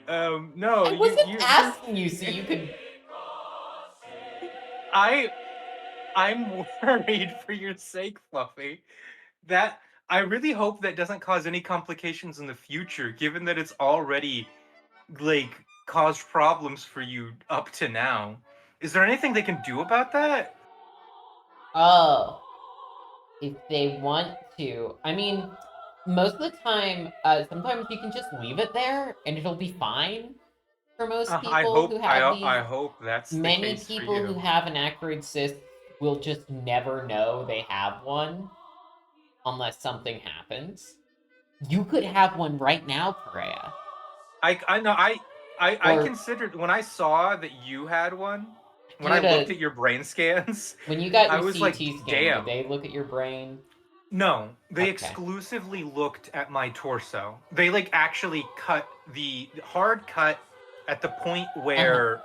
No, I wasn't you're. asking you so you could. I I'm worried for your sake, Fluffy. That I really hope that doesn't cause any complications in the future, given that it's already like caused problems for you up to now. Is there anything they can do about that? Oh, if they want to. I mean, most of the time, sometimes you can just leave it there and it'll be fine for most I people who hope have these. I hope that's the Many case for people who you. have an acrid cyst will just never know they have one unless something happens. You could have one right now, Perea. I know I Or considered when I saw that you had one, when I did looked a at your brain scans, when you got I your was like, CT scan, did damn. they look at your brain? No, they Okay. exclusively looked at my torso. They like actually cut the hard cut at the point Uh-huh. where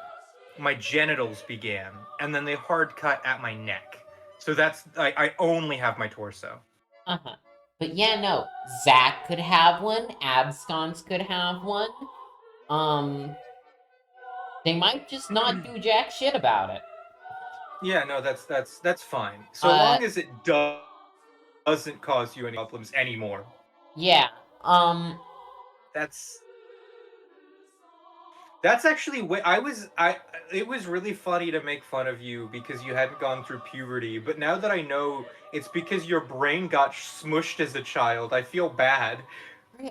my genitals began, and then they hard cut at my neck. So that's I only have my torso. Uh-huh. But yeah, no. Zach could have one. Absconce could have one. Um, they might just not do jack shit about it. Yeah, no, that's fine. So Uh, long as it doesn't cause you any problems anymore. yeah. Um, That's That's actually what I was. I It was really funny to make fun of you because you hadn't gone through puberty. But now that I know it's because your brain got smushed as a child, I feel bad.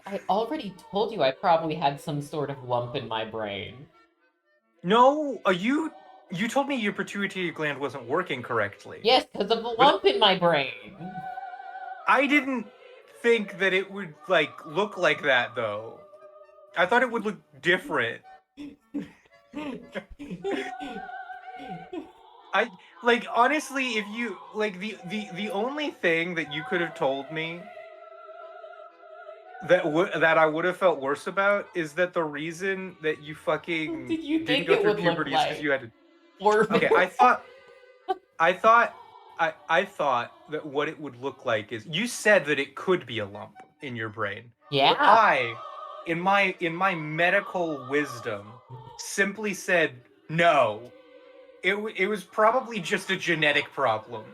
I already told you I probably had some sort of lump in my brain. No, you told me your pituitary gland wasn't working correctly, Yes, because of a but lump in my brain. I didn't think that it would like look like that though. I thought it would look different. I like honestly, if you like the only thing that you could have told me that I would have felt worse about is that the reason that you What fucking did you didn't think go it through would look puberty is because like? you had to. Okay, Orphan. I thought I thought that what it would look like is you said that it could be a lump in your brain, but Yeah. I, in my medical wisdom, simply said no. It was probably just a genetic problem.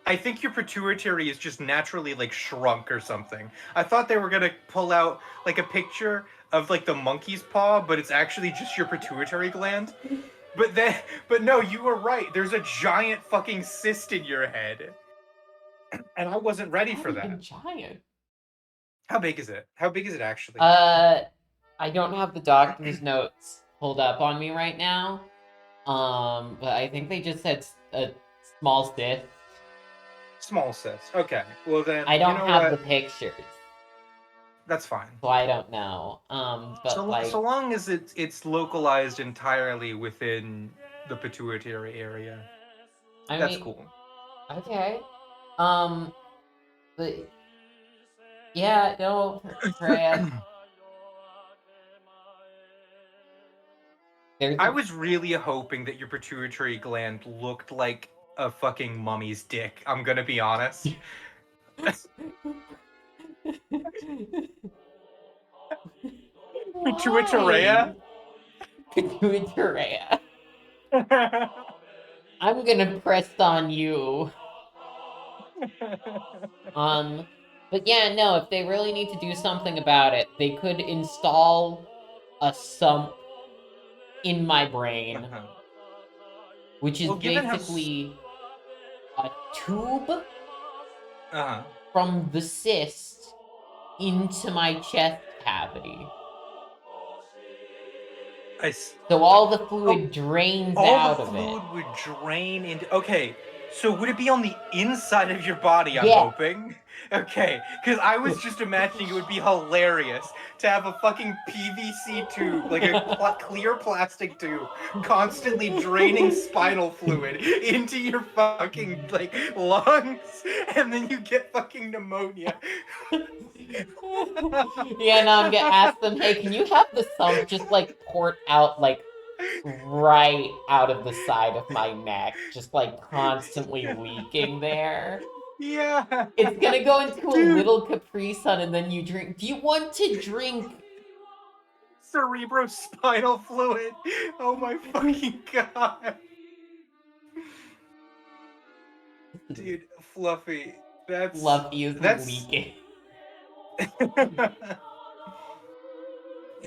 I think your pituitary is just naturally like shrunk or something. I thought they were gonna pull out like a picture of like the monkey's paw, but it's actually just your pituitary gland. But then, but no, you were right. There's a giant fucking cyst in your head, and I wasn't ready Not for even that. giant. How big is it? How big is it actually? Uh, I don't have the doctor's notes pulled up on me right now. But I think they just said a small cyst. Small cyst. Okay. Well then, I you don't know have the what? pictures, That's fine. so I don't know. But So like, long as it's localized entirely within the pituitary area, I that's mean, cool. okay. Um, but yeah, no, Freya. There's I a. was really hoping that your pituitary gland looked like a fucking mummy's dick. I'm gonna be honest. Pituitaria? Pituitaria. I'm gonna press on you. But yeah, no, if they really need to do something about it, they could install a sump in my brain, Uh-huh. which is Well, given how basically a tube uh-huh. from the cyst into my chest cavity. I s- So all the oh, fluid drains all the out of it. fluid would drain into. Okay, so would it be on the inside of your body? I'm Yeah. hoping. Okay, because I was just imagining it would be hilarious to have a fucking PVC tube, like a clear plastic tube, constantly draining spinal fluid into your fucking like lungs, and then you get fucking pneumonia. Yeah, no, I'm gonna ask them, hey, can you have the sump just like port out like right out of the side of my neck, just like constantly leaking there? Yeah, It's gonna go into a dude. little Capri Sun and then you drink. Do you want to drink? Cerebrospinal fluid. Oh my fucking god. Dude, Fluffy. Fluffy is That's leaking.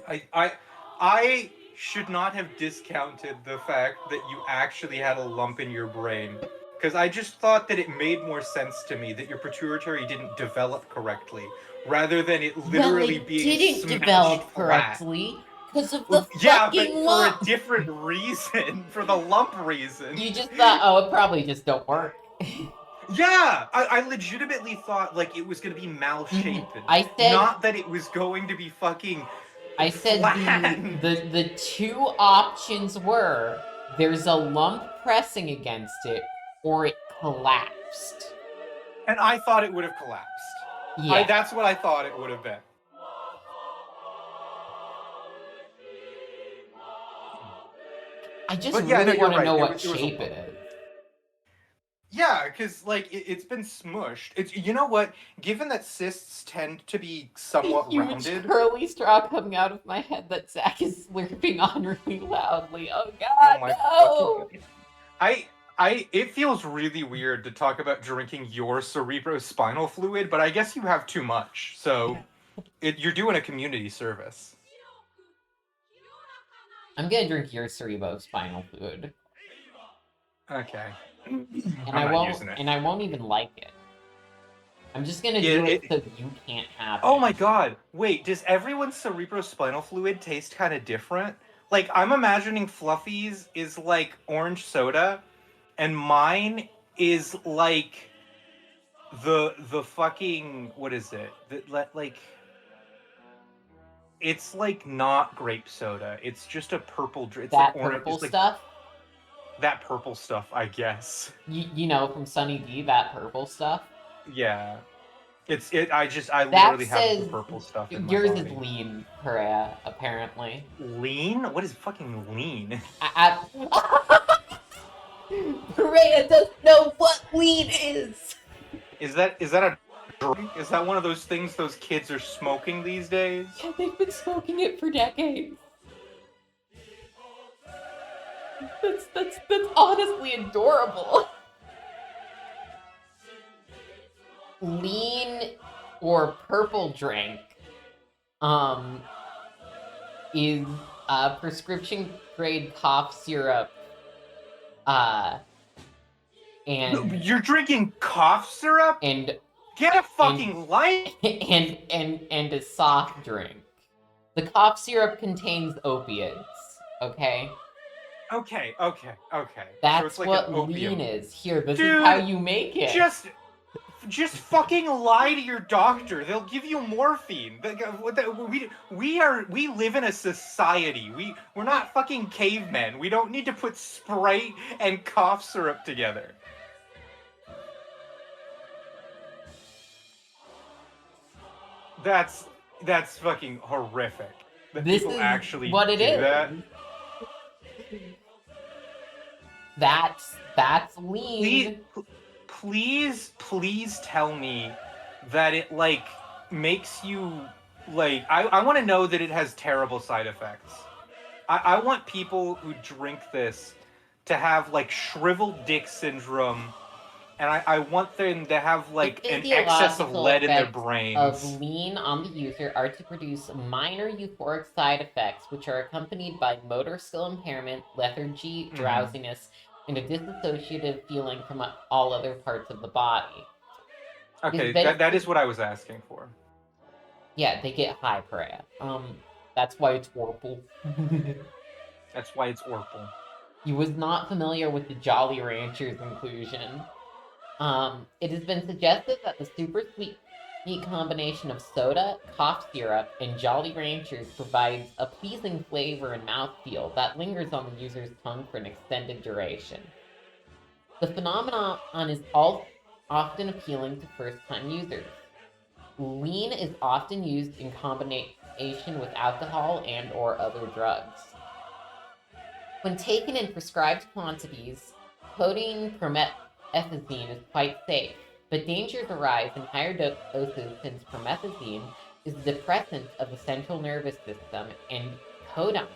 I I should not have discounted the fact that you actually had a lump in your brain. Because I just thought that it made more sense to me that your pituitary didn't develop correctly, rather than it Well, literally it being didn't smashed develop flat. correctly because of the Well, yeah, but fucking for a lump. different reason, for the lump reason. You just thought, oh, it probably just don't work. Yeah, I legitimately thought like it was gonna be malshapen, I said not that it was going to be fucking I said flattened. the two options were there's a lump pressing against it or it collapsed. And I thought it would have collapsed. Yeah. That's what I thought it would have been. I just But yeah, no, really you're want to right. know It what was a shape lump. it is. Yeah, because like it's been smushed. It's you know what? Given that cysts tend to be somewhat Huge rounded. curly straw coming out of my head that Zach is slurping on really loudly. Oh Oh god, my fucking no! god. It feels really weird to talk about drinking your cerebrospinal fluid, but I guess you have too much. So you're doing a community service. I'm gonna drink your cerebrospinal fluid. Okay. And I'm not using it. I won't even like it. I'm just gonna It, do it it so you can't have Oh it. my god. Wait, does everyone's cerebrospinal fluid taste kind of different? Like I'm imagining Fluffy's is like orange soda and mine is like the fucking what is it? Like it's like not grape soda. It's just a purple drink. It's like That orange. purple It's like stuff, that purple stuff, I guess. you know from Sunny D, that purple stuff. Yeah. I That literally have the says purple stuff in my yours is body. lean, Perea, apparently. Lean? What is fucking lean? Perea doesn't know what lean is! Is that a drink? Is that one of those things those kids are smoking these days? Yeah, they've been smoking it for decades. That's honestly adorable. Lean or purple drink is prescription grade cough syrup and You're drinking cough syrup? and Get a fucking life! and a soft drink. The cough syrup contains opiates, okay? Okay. So That's it's like what an lean opium. is. Here, this is Dude, how you make it. just fucking lie to your doctor. They'll give you morphine. We live in a society. We're not fucking cavemen. We don't need to put Sprite and cough syrup together. That's fucking horrific. That This people is actually what it do is. that. That's lean. Please tell me that it like makes you Like, I want to know that it has terrible side effects. I want people who drink this to have like shriveled dick syndrome, and I want them to have The like an excess of physiological lead in their effects of brains. lean on the user are to produce minor euphoric side effects, which are accompanied by motor skill impairment, lethargy, Hmm. drowsiness, and a disassociative feeling from all other parts of the body. Is Okay, that is basically, what I was asking for. yeah, they get high, Perea. That's why it's Warple. That's why it's Orpal. You was not familiar with the Jolly Ranchers inclusion. It has been suggested that the super sweet neat combination of soda, cough syrup, and Jolly Ranchers provides a pleasing flavor and mouthfeel that lingers on the user's tongue for an extended duration. The phenomenon is often appealing to first-time users. Lean is often used in combination with alcohol and or other drugs. When taken in prescribed quantities, codeine promethazine is quite safe, but dangers arise in higher doses since promethazine is a depressant of the central nervous system and codeine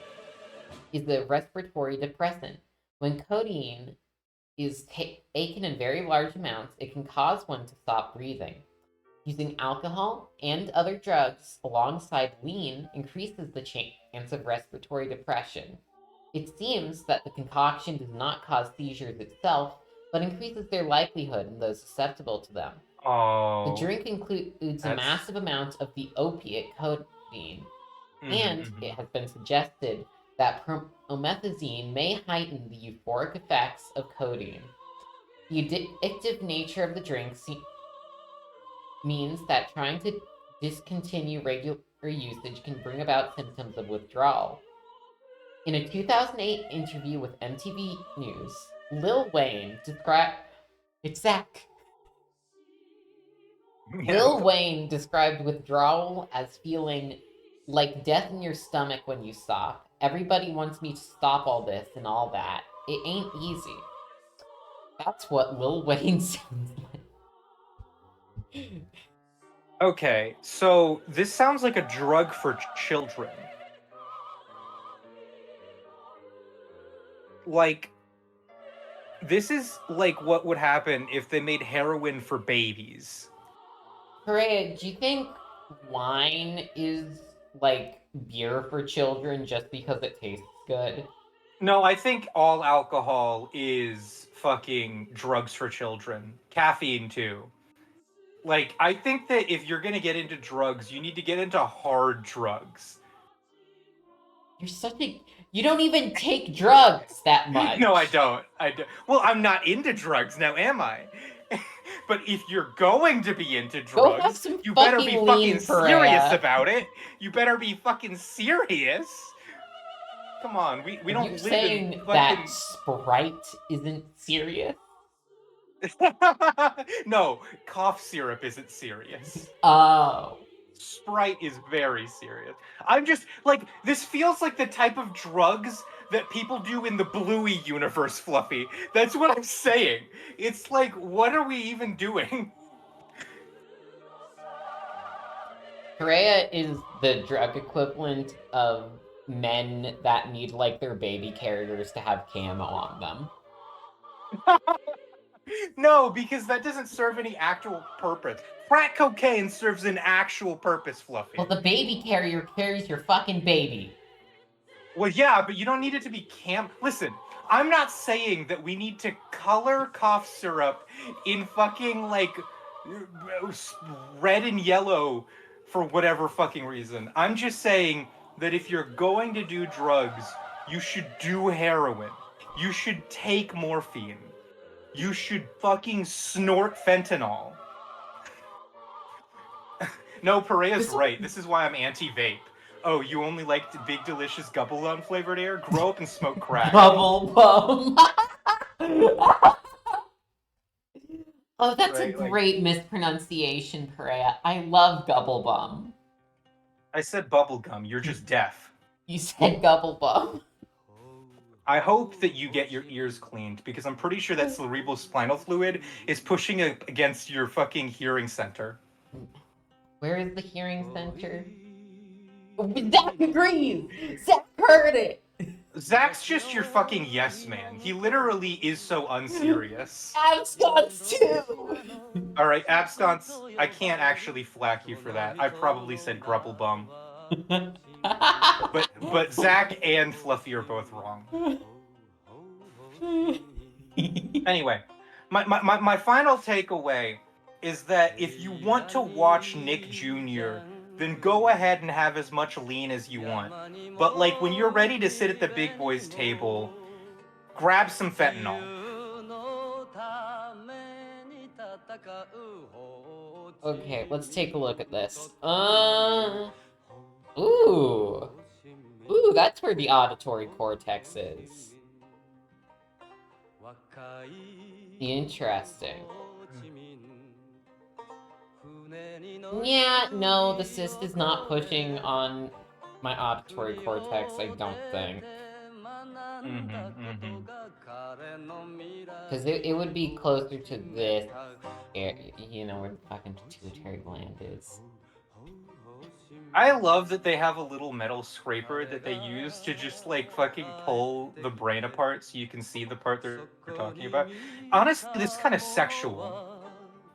is a respiratory depressant. When codeine is taken in very large amounts, it can cause one to stop breathing. Using alcohol and other drugs alongside lean increases the chance of respiratory depression. It seems that the concoction does not cause seizures itself, but increases their likelihood in those susceptible to them. The Oh, drink includes a that's. massive amount of the opiate codeine, Hmm, and hmm. it has been suggested that promethazine may heighten the euphoric effects of codeine. The addictive nature of the drink means that trying to discontinue regular usage can bring about symptoms of withdrawal. In a 2008 interview with MTV News, Lil Wayne described it's Zach. Yeah. Lil Wayne described withdrawal as feeling like death in your stomach when you stop. Everybody wants me to stop all this and all that. It ain't easy. That's what Lil Wayne sounds like. Okay, so this sounds like a drug for children. Like, this is like what would happen if they made heroin for babies. Hooray, do you think wine is like beer for children just because it tastes good? No, I think all alcohol is fucking drugs for children. Caffeine, too. Like, I think that if you're gonna get into drugs, you need to get into hard drugs. You're such a. You don't even take drugs that No, I much. don't. I don't. Well, I'm not into drugs now, am I? But if you're going to be into Go have drugs, some you better be fucking fucking lean, serious Perea. about it. You better be fucking serious. Come on, we Are you don't live in saying that fucking. Sprite isn't serious? No, cough syrup isn't serious. Oh. Sprite is very serious. I'm just like, this feels like the type of drugs that people do in the Bluey universe, Fluffy. That's what I'm saying. It's like, what are we even doing? Perea is the drug equivalent of men that need like their baby carriers to have camo on them. No, because that doesn't serve any actual purpose. Crack cocaine serves an actual purpose, Well, Fluffy. the baby carrier carries your fucking baby. Well, yeah, but you don't need it to be Listen, I'm not saying that we need to color cough syrup in fucking like red and yellow for whatever fucking reason. I'm just saying that if you're going to do drugs, you should do heroin. You should take morphine. You should fucking snort fentanyl. No, Perea's This right. This is why I'm anti-vape. Oh, you only liked Big Delicious Gubble flavored air? Grow up and smoke crack. bubble bum. Oh, that's a Right? Like, great mispronunciation, Perea. I love gubble bum. I said bubblegum, you're just deaf. You said gubble bum. I hope that you get your ears cleaned because I'm pretty sure that cerebral spinal fluid is pushing against your fucking hearing center. Where is the hearing center? Zach agrees. Zach heard it. Zach's just your fucking yes man. He literally is so unserious. Absconce too. All right, Absconce, I can't actually flack you for that. I probably said Grubblebum. But Zach and Fluffy are both wrong. Anyway, my final takeaway is that if you want to watch Nick Jr., then go ahead and have as much lean as you want. But like when you're ready to sit at the big boys table, grab some fentanyl. Okay, let's take a look at this. Ooh, that's where the auditory cortex is. Interesting. Yeah, no, the cyst is not pushing on my auditory cortex, I don't think. Because it would be closer to this area, you know, where the fucking pituitary gland is. I love that they have a little metal scraper that they use to just like fucking pull the brain apart so you can see the part they're talking about. Honestly, this is kind of sexual.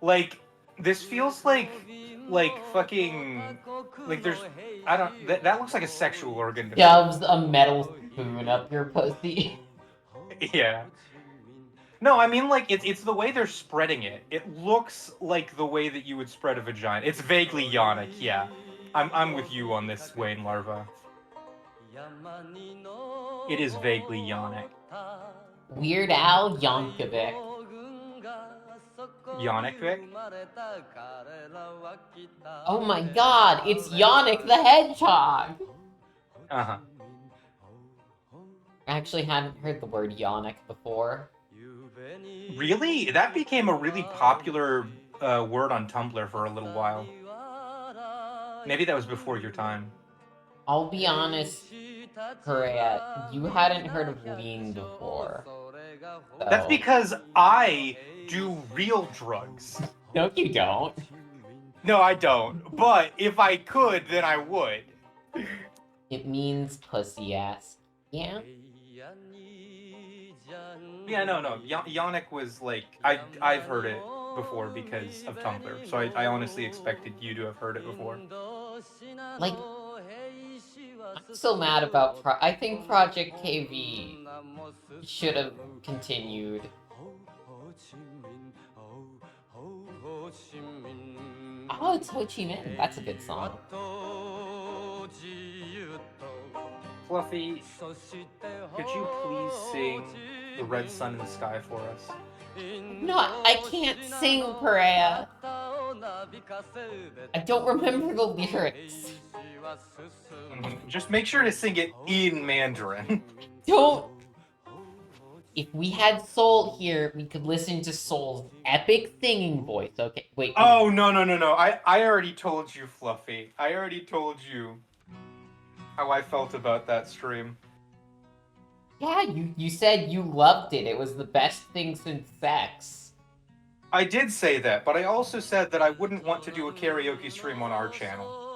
Like, this feels like fucking like there's I don't that looks like a sexual organ to me. Shoves a metal spoon up your pussy. Yeah. No, I mean like it's the way they're spreading it. It looks like the way that you would spread a vagina. It's vaguely yonic, yeah. I'm with you on this, Wayne Larva. It is vaguely yonic. Weird Al Yankovic. Yannick? Oh my god, it's Yannick the Hedgehog! Uh-huh. I actually hadn't heard the word Yannick before. Really? That became a really popular word on Tumblr for a little while. Maybe that was before your time. I'll be honest, Korea, you hadn't heard of lean before. So... That's because I do real drugs. No, you don't. No, I don't. But if I could, then I would. It means pussy ass. Yeah? Yeah, no. Yannick was like... I've heard it before because of Tumblr. So I honestly expected you to have heard it before. Like... I'm so mad about I think Project KV should have continued. Oh, it's Ho Chi Minh. That's a good song. Fluffy, could you please sing The Red Sun in the Sky for us? No, I can't sing, Perea. I don't remember the lyrics. Just make sure to sing it in Mandarin. Don't. If we had Soul here, we could listen to Soul's epic singing voice. Okay, wait. Oh, no. I already told you, Fluffy. I already told you how I felt about that stream. Yeah, you said you loved it. It was the best thing since sex. I did say that, but I also said that I wouldn't want to do a karaoke stream on our channel.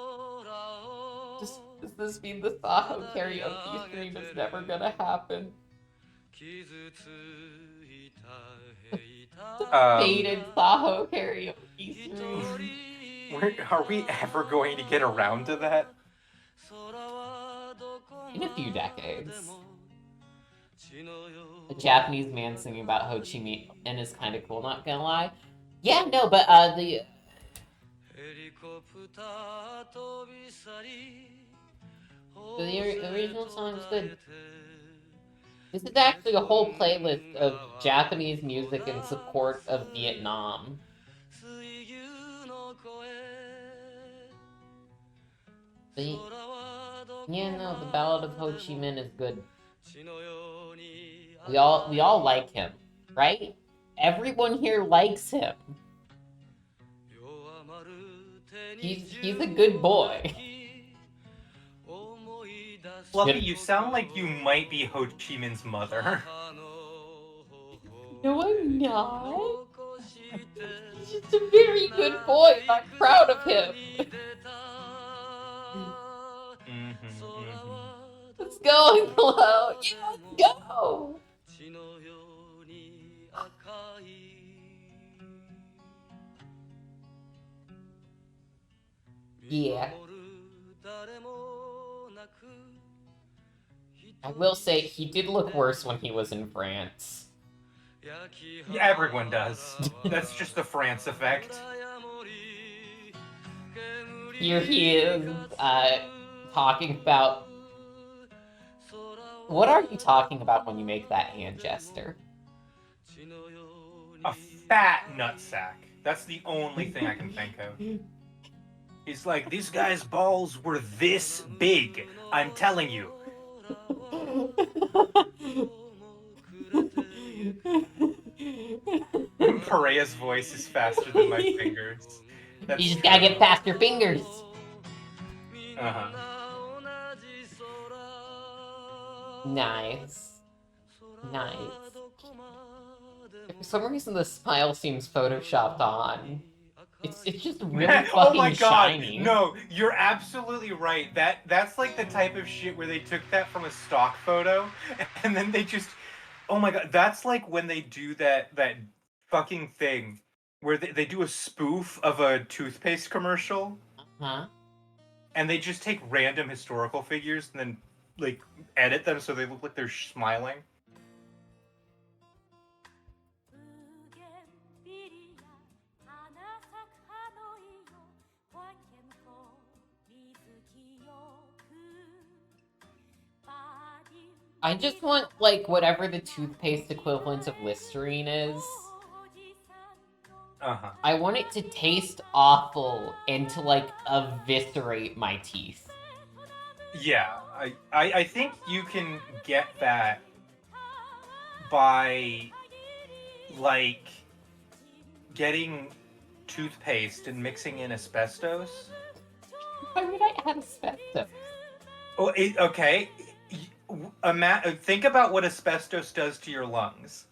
Does this mean the Saho karaoke stream is never gonna happen? Faded Saho karaoke stream. Are we ever going to get around to that? In a few decades. A Japanese man singing about Ho Chi Minh and is kind of cool, not gonna lie. Yeah, no, but the original song is good. This is actually a whole playlist of Japanese music in support of Vietnam. Yeah, no, the Ballad of Ho Chi Minh is good. We all like him, right? Everyone here likes him. He's a good boy. Fluffy, you sound like you might be Ho Chi Minh's mother. No, I'm not. He's just a very good boy. I'm proud of him. going, Chloe. Yes, go. Yeah. I will say he did look worse when he was in France. Yeah, everyone does. That's just the France effect. Here he is, talking about. What are you talking about when you make that hand gesture? A fat nutsack. That's the only thing I can think of. He's like, these guys' balls were this big. I'm telling you. Perea's voice is faster than my fingers. That's You just true. gotta get faster fingers. Uh-huh. Nice. Nice. For some reason, the smile seems photoshopped on. It's just really fucking oh my god! shiny. No, you're absolutely right. That's like the type of shit where they took that from a stock photo and then they just, oh my god, that's like when they do that fucking thing where they do a spoof of a toothpaste commercial. Huh? And they just take random historical figures and then like edit them so they look like they're smiling. I just want, like, whatever the toothpaste equivalent of Listerine is. Uh-huh. I want it to taste awful and to, like, eviscerate my teeth. Yeah, I think you can get that by, like, getting toothpaste and mixing in asbestos. Why would I add asbestos? Oh, okay. Think about what asbestos does to your lungs.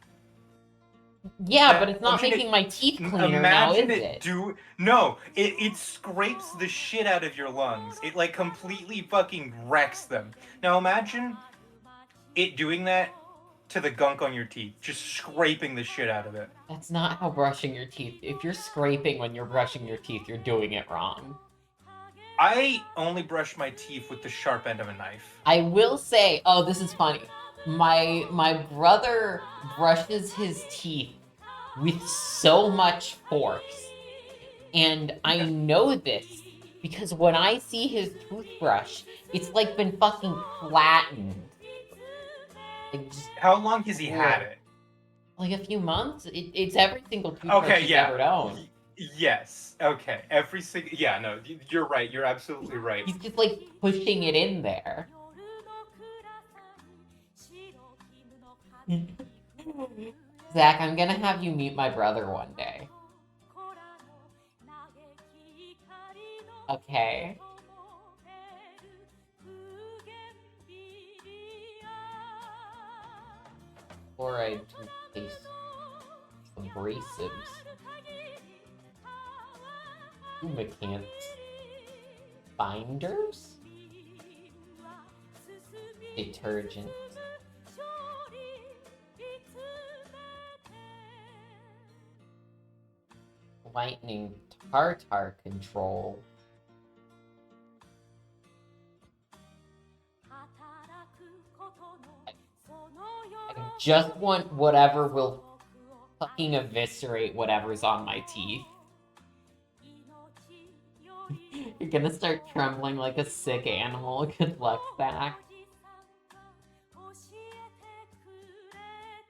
Yeah, but it's not making my teeth cleaner now, is it? No, it scrapes the shit out of your lungs. It, like, completely fucking wrecks them. Now imagine it doing that to the gunk on your teeth, just scraping the shit out of it. That's not how brushing your teeth. If you're scraping when you're brushing your teeth, you're doing it wrong. I only brush my teeth with the sharp end of a knife. I will say, oh, this is funny. My brother brushes his teeth with so much force. And I know this because when I see his toothbrush, it's like been fucking flattened. Like, just, how long has he had it? Like a few months. It's every single toothbrush he's ever owned. Yes. Okay. Every single. Yeah. No. You're right. You're absolutely right. He's just like pushing it in there. Zach, I'm gonna have you meet my brother one day. Okay. Fluoride toothpaste abrasives. Fumicants. Binders? Detergent. Lightning tartar control. I just want whatever will fucking eviscerate whatever's on my teeth. You're gonna start trembling like a sick animal. Good luck, Zach.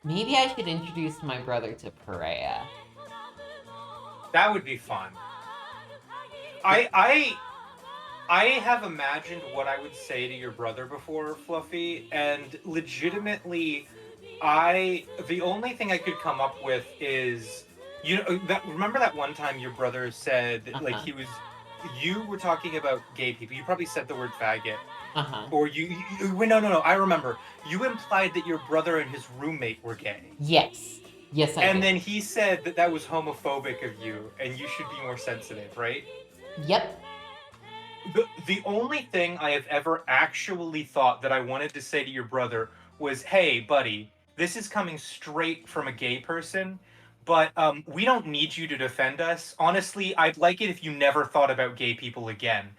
Maybe I should introduce my brother to Perea. That would be fun. I have imagined what I would say to your brother before, Fluffy, and legitimately, the only thing I could come up with is, remember that one time your brother said, like, you were talking about gay people. You probably said the word faggot. Or no, I remember. You implied that your brother and his roommate were gay. Yes, I did. And then he said that was homophobic of you, and you should be more sensitive, right? Yep. The only thing I have ever actually thought that I wanted to say to your brother was, "Hey, buddy, this is coming straight from a gay person, but we don't need you to defend us. Honestly, I'd like it if you never thought about gay people again.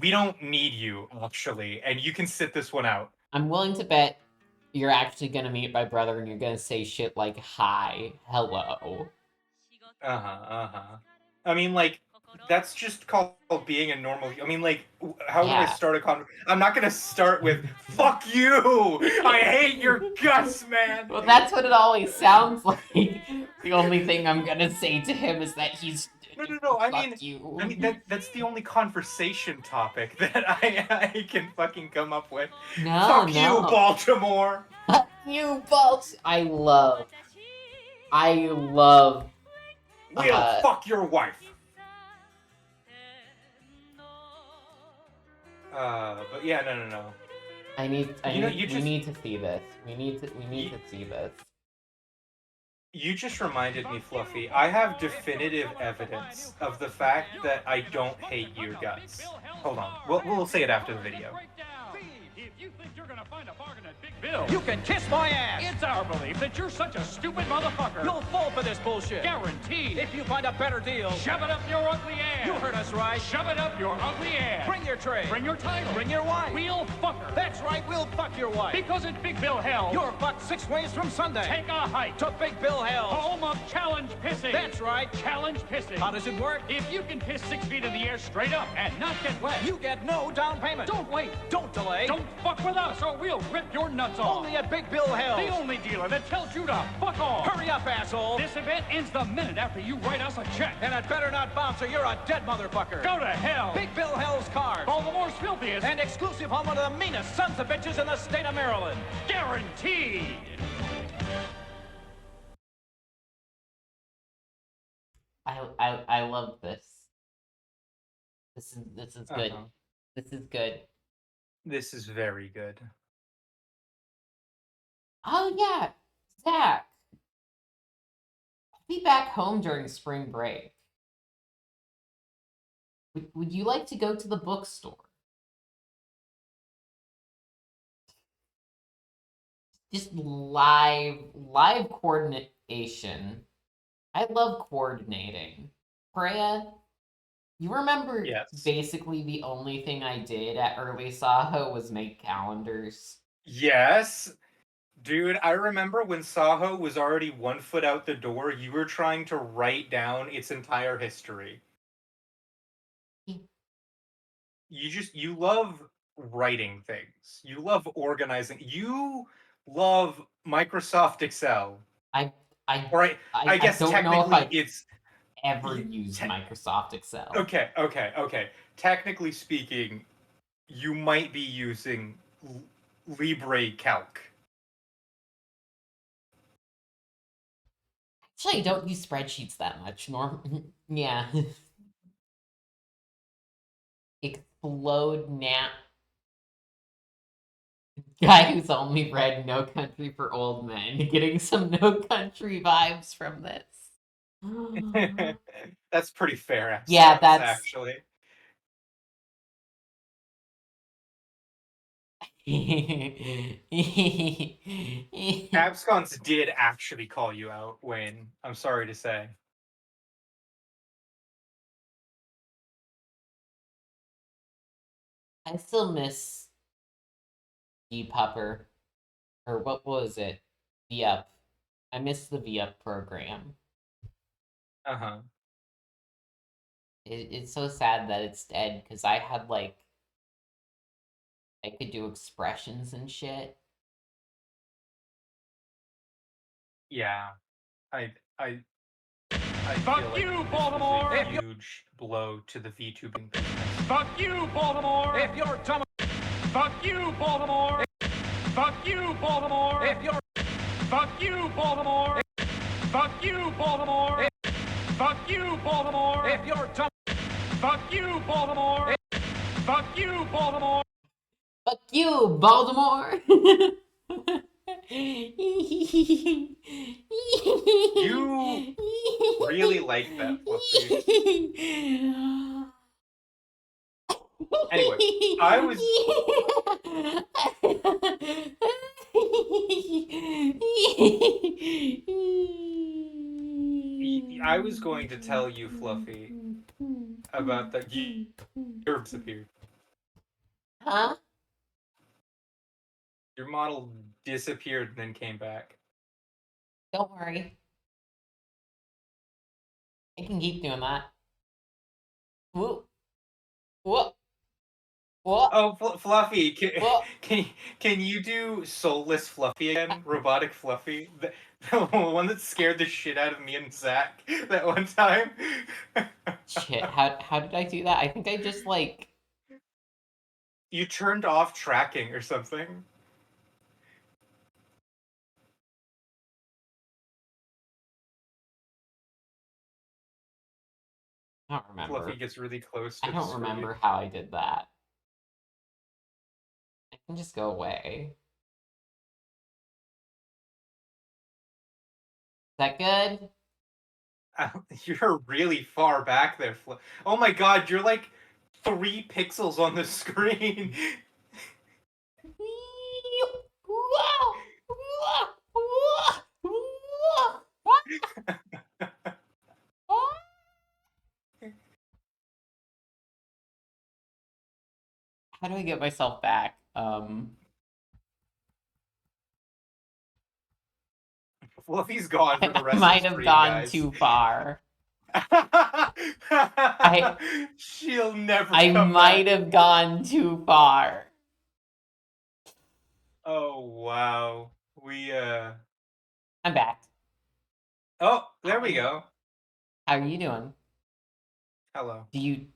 We don't need you, actually, and you can sit this one out." I'm willing to bet you're actually gonna meet my brother and you're gonna say shit like hi, hello. Uh huh. Uh huh. I mean, like, that's just called being a normal. I mean, like, how do I Yeah. start a conversation? I'm not gonna start with "fuck you." I hate your guts, man. Well, that's what it always sounds like. The only thing I'm gonna say to him is that he's No, no, no. fuck you. I mean that's the only conversation topic that I can fucking come up with. No, Fuck you, no. Baltimore. Fuck you, Bolt. I love. We'll fuck your wife. But yeah, no, no, no. We just need to see this. We need to see this. You just reminded me, Fluffy. I have definitive evidence of the fact that I don't hate your guts. Hold on. We'll say it after the video. If you think you're gonna find a bargain at Big Bill, you can kiss my ass! It's our belief that you're such a stupid motherfucker. You'll fall for this bullshit. Guaranteed. If you find a better deal, shove it up your ugly ass. You heard us right. Shove it up your ugly ass. Bring your tray. Bring your title. Bring your wife. We'll fuck her. That's right, we'll fuck your wife. Because at Big Bill Hell, you're fucked 6 ways from Sunday. Take a hike to Big Bill Hell, home of challenge pissing. That's right, challenge pissing. How does it work? If you can piss 6 feet in the air straight up and not get wet, you get no down payment. Don't wait. Don't delay. Don't fuck with us or we'll rip your nuts off. Only at Big Bill Hell. The only dealer that tells you to fuck off. Hurry up, asshole. This event ends the minute after you write us a check. And it better not bounce or you're a dead motherfucker. Go to hell. Big Bill Hell's cars. Baltimore's filthiest. And exclusive home of the meanest sons of bitches in the state of Maryland. Guaranteed. I love this. This is good. Uh-huh. This is good. This is very good. Oh yeah, Zach. I'll be back home during spring break. Would you like to go to the bookstore? Just live coordination. I love coordinating. Freya, you remember Yes. basically the only thing I did at early Saho was make calendars. Yes. Dude, I remember when Saho was already 1 foot out the door, you were trying to write down its entire history. You love writing things. You love organizing. You love Microsoft Excel. I guess don't technically know if it's ever used Microsoft Excel. Okay. Technically speaking, you might be using Libre Calc. Actually, I don't use spreadsheets that much. Yeah. Explode now. Guy who's only read No Country for Old Men, getting some No Country vibes from this. That's pretty fair. Yeah, that's actually. Abscons did actually call you out, Wayne. I'm sorry to say. I still miss V-Pupper. Or what was it? V-Up. I miss the V-Up program. Uh-huh. It's so sad that it's dead, because I had, like... I could do expressions and shit. Yeah. I Fuck feel you, like this Baltimore! was a huge blow to the VTubing business. Fuck you, Baltimore! If you're dumb... Fuck you, Baltimore! Fuck you, Baltimore! If you're... Fuck you, Baltimore! Fuck you, Baltimore! Fuck you, Baltimore! If you're dumb... Fuck you, Baltimore! Fuck you, Baltimore! Fuck you, Baltimore! You really like that, Fluffy. I was I was going to tell you, Fluffy, about that your disappeared. Huh? Your model disappeared and then came back. Don't worry. I can keep doing that. Whoop. Whoop. Whoop. Oh, Fluffy, Whoop. can you do soulless Fluffy again? Robotic Fluffy, the one that scared the shit out of me and Zach that one time. Shit, how did I do that? I think I just like You turned off tracking or something. I don't remember. Fluffy gets really close to I the don't screen. remember how I did that. I can just go away. Is that good? You're really far back there, Oh my god, you're like 3 pixels on the screen. How do I get myself back? Fluffy's gone for the I rest might of the have stream, gone guys. too far. She'll never I come might back. have gone too far. Oh wow. I'm back. Oh, there we go. How are you doing? Hello. Do you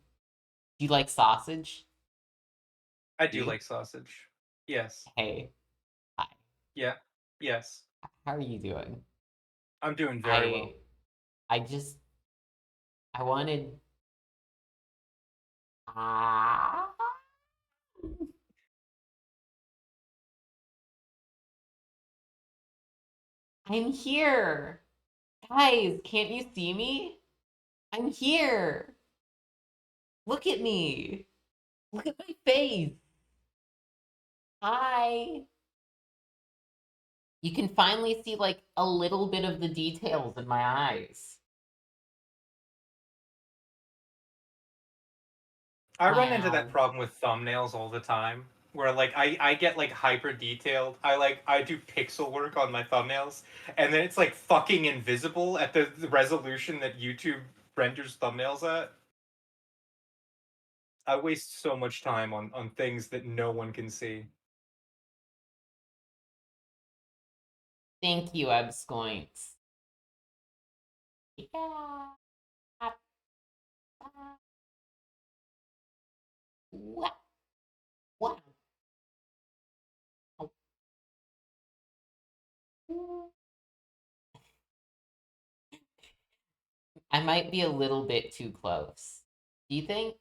like sausage? I do like sausage. Yes. Hey, hi. Yeah. Yes. How are you doing? I'm doing very well. I just I wanted ah I'm here. Guys, can't you see me? I'm here. Look at me. Look at my face. Hi. You can finally see like a little bit of the details in my eyes. I run into that Wow. problem with thumbnails all the time. Where like I get like hyper detailed. I do pixel work on my thumbnails, and then it's like fucking invisible at the resolution that YouTube renders thumbnails at. I waste so much time on things that no one can see. Thank you, Ebscoints. Yeah. What? What? I might be a little bit too close. Do you think?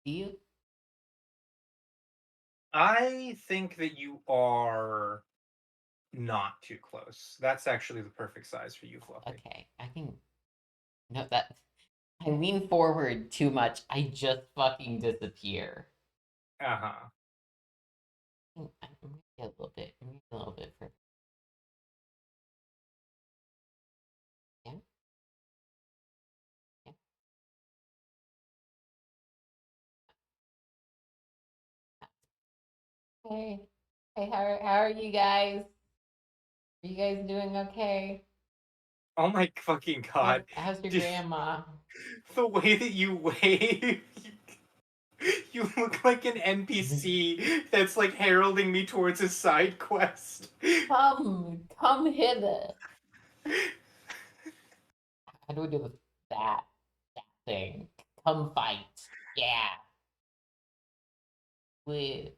Do you? I think that you are not too close. That's actually the perfect size for you, Fluffy. Okay, I can. No, that. I lean forward too much. I just fucking disappear. Uh-huh. I'm gonna get a little bit. I'm gonna get a little bit further. Yeah. Yeah. Hey, hey, how are you guys? Are you guys doing okay? Oh my fucking god. How's your Dude, grandma? the way that you wave, you look like an NPC that's like heralding me towards a side quest. Come hither. How do we do that thing? Come fight. Yeah.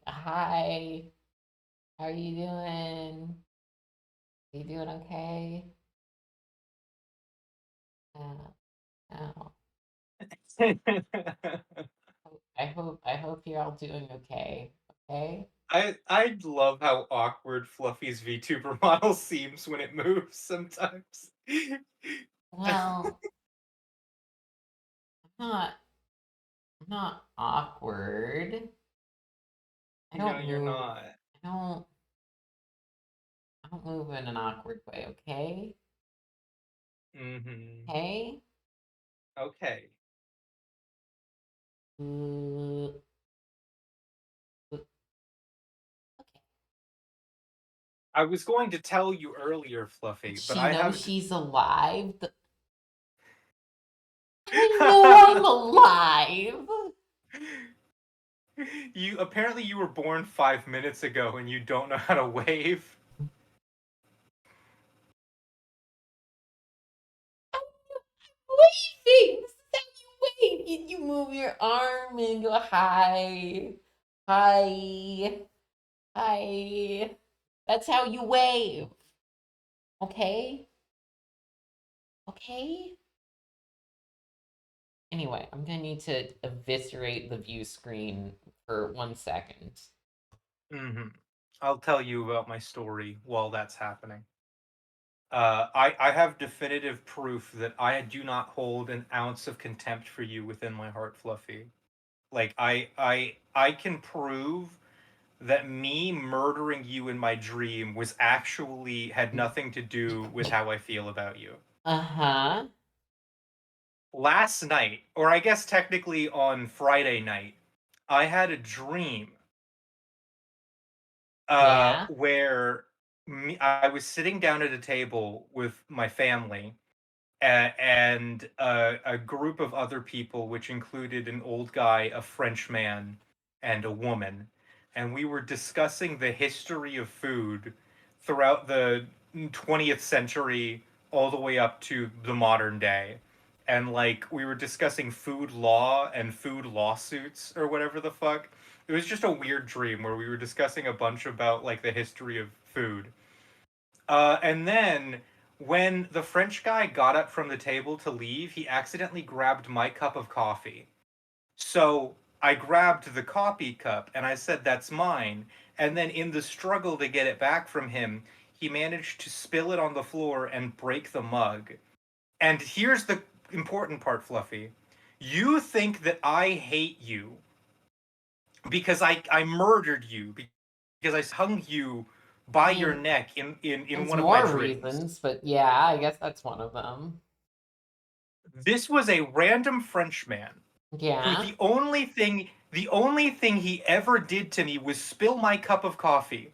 Hi. How are you doing? Are you doing okay? Uh, oh. I hope you're all doing okay. Okay? I love how awkward Fluffy's VTuber model seems when it moves sometimes. Well, I'm not awkward. I No, don't you're move. not. I don't. I don't move in an awkward way. Okay. Mm-hmm. Okay. Okay. Uh, okay. I was going to tell you earlier, Fluffy, but She I knows have. she's alive. I know I'm alive. Apparently you were born 5 minutes ago and you don't know how to wave. Waving. This is how you wave. You move your arm and go hi, hi, hi. That's how you wave. Okay. Okay. Anyway, I'm gonna need to eviscerate the view screen for 1 second. Mm-hmm. I'll tell you about my story while that's happening. I have definitive proof that I do not hold an ounce of contempt for you within my heart, Fluffy. Like I can prove that me murdering you in my dream was actually had nothing to do with how I feel about you. Uh-huh. Last night, or I guess technically on Friday night, I had a dream Yeah. where I was sitting down at a table with my family and a group of other people, which included an old guy, a French man, and a woman. And we were discussing the history of food throughout the 20th century all the way up to the modern day. And like we were discussing food law and food lawsuits or whatever the fuck. It was just a weird dream where we were discussing a bunch about like the history of food. And then when the French guy got up from the table to leave, he accidentally grabbed my cup of coffee. So I grabbed the coffee cup and I said, "That's mine." And then in the struggle to get it back from him, he managed to spill it on the floor and break the mug. And here's the important part, Fluffy. You think that I hate you because I murdered you, because I hung you I by your mean, neck in there's one of my more dreams. reasons, but yeah, I guess that's one of them. This was a random Frenchman who Yeah. the only thing he ever did to me was spill my cup of coffee.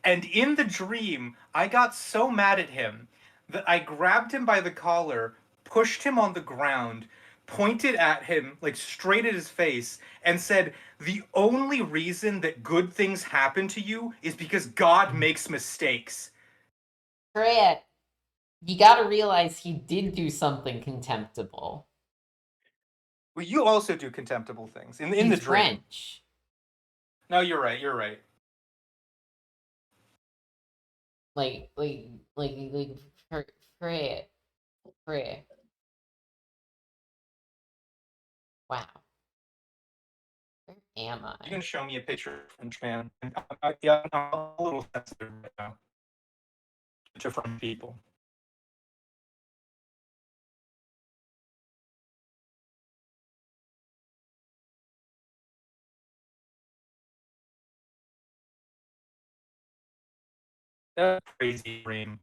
And in the dream, I got so mad at him that I grabbed him by the collar, pushed him on the ground, pointed at him, like straight at his face, and said, "The only reason that good things happen to you is because God makes mistakes." Fred, you gotta realize he did do something contemptible. Well, you also do contemptible things in the He's dream. French. No, you're right. You're right. Like, like, like, Fred, Fred. Wow. Where am You I? can show me a picture of French man. Yeah, I'm a little sensitive right now to French people. That's a crazy dream.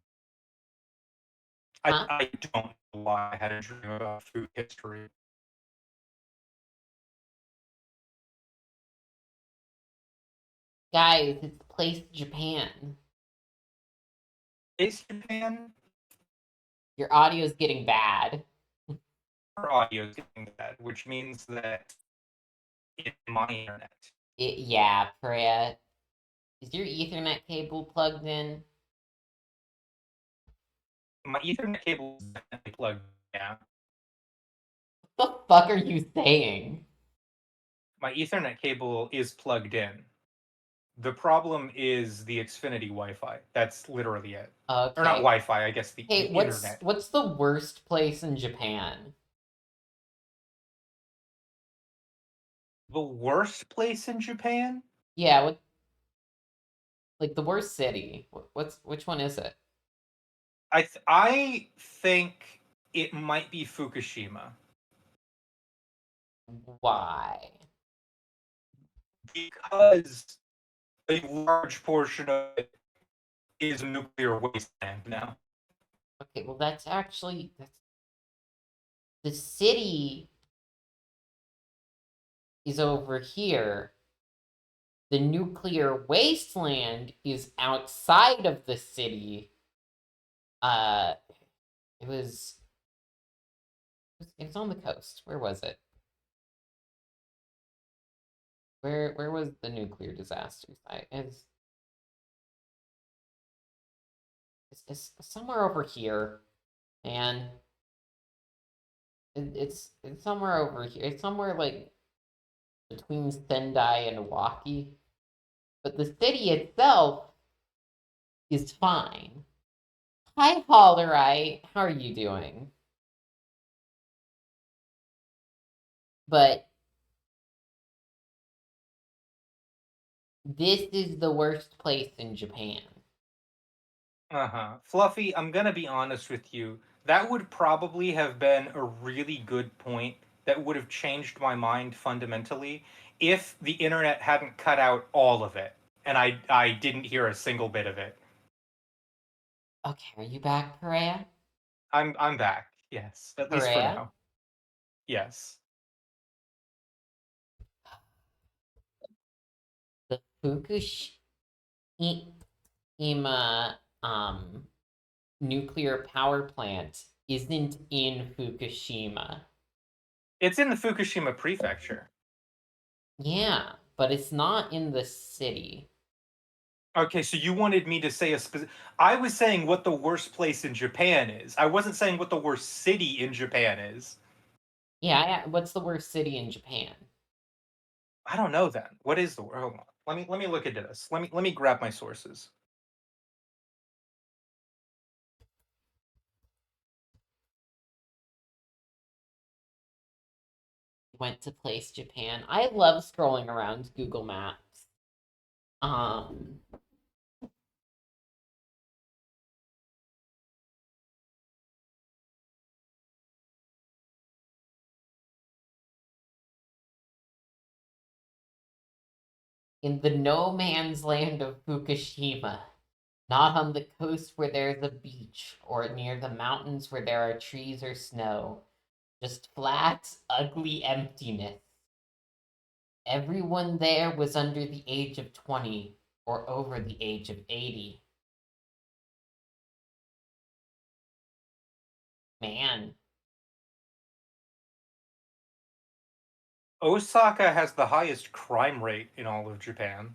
Huh? I don't know why I had a dream about food history. Guys, it's Place Japan. Is Japan? Your audio's getting bad. Our audio is getting bad, which means that it's my internet. Yeah, Fred. Is your Ethernet cable plugged in? My Ethernet cable is definitely plugged. Yeah, What the fuck are you saying? my Ethernet cable is plugged in. The problem is the Xfinity Wi-Fi. That's literally it. Or not Okay. Wi-Fi, I guess the Hey, what's internet. what's the worst place in Japan? The worst place in Japan? Yeah, what like the worst city? Which one is it? I think it might be Fukushima. Why? Because a large portion of it is a nuclear wasteland now. Okay, well that's the city is over here. The nuclear wasteland is outside of the city. Uh, it was on the coast. Where was it? Where was the nuclear disaster site? It's somewhere over here, and it's somewhere over here. It's somewhere like between Sendai and Iwaki. But the city itself is fine. Hi, Hollerite. How are you doing? But this is the worst place in Japan. Fluffy, I'm gonna be honest with you. That would probably have been a really good point that would have changed my mind fundamentally if the internet hadn't cut out all of it and I didn't hear a single bit of it. Okay, are you back, Perea? I'm back. Yes, at least for Perea? now. Yes. The Fukushima nuclear power plant isn't in Fukushima. It's in the Fukushima prefecture. Yeah, but it's not in the city. Okay, so you wanted me to say a specific. I was saying what the worst place in Japan is. I wasn't saying what the worst city in Japan is. Yeah, what's the worst city in Japan? I don't know then. What is the hold on. Let me look into this. Let me grab my sources. Went to place Japan. I love scrolling around Google Maps. Um in the no man's land of Fukushima, not on the coast where there's a beach or near the mountains where there are trees or snow, just flat, ugly emptiness. Everyone there was under the age of 20 or over the age of 80. Man. Osaka has the highest crime rate in all of Japan.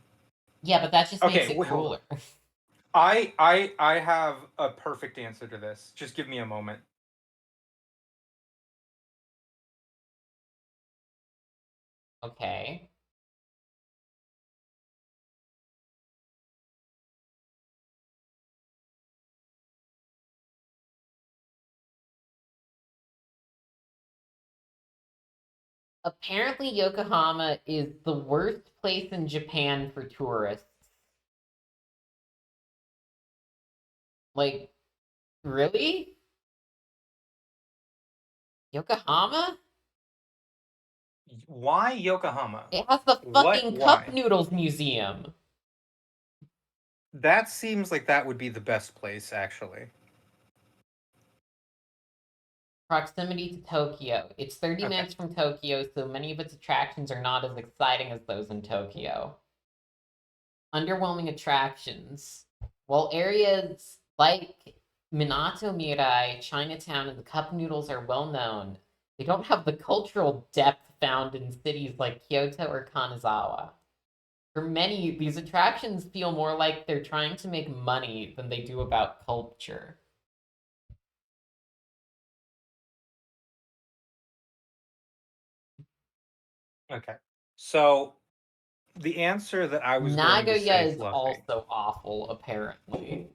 Yeah, but that just makes Okay, it wait, hold cooler. on. I have a perfect answer to this. Just give me a moment. Okay. Apparently, Yokohama is the worst place in Japan for tourists. Like, really? Yokohama? Why Yokohama? It has the What? fucking Cup Why? Noodles Museum. That seems like that would be the best place, actually. Proximity to Tokyo. It's 30 Okay. minutes from Tokyo, so many of its attractions are not as exciting as those in Tokyo. Underwhelming attractions. While areas like Minato Mirai, Chinatown, and the Cup Noodles are well known, they don't have the cultural depth found in cities like Kyoto or Kanazawa. For many, these attractions feel more like they're trying to make money than they do about culture. Okay. So the answer that I was going to Nagoya say, is Fluffy, also awful, apparently.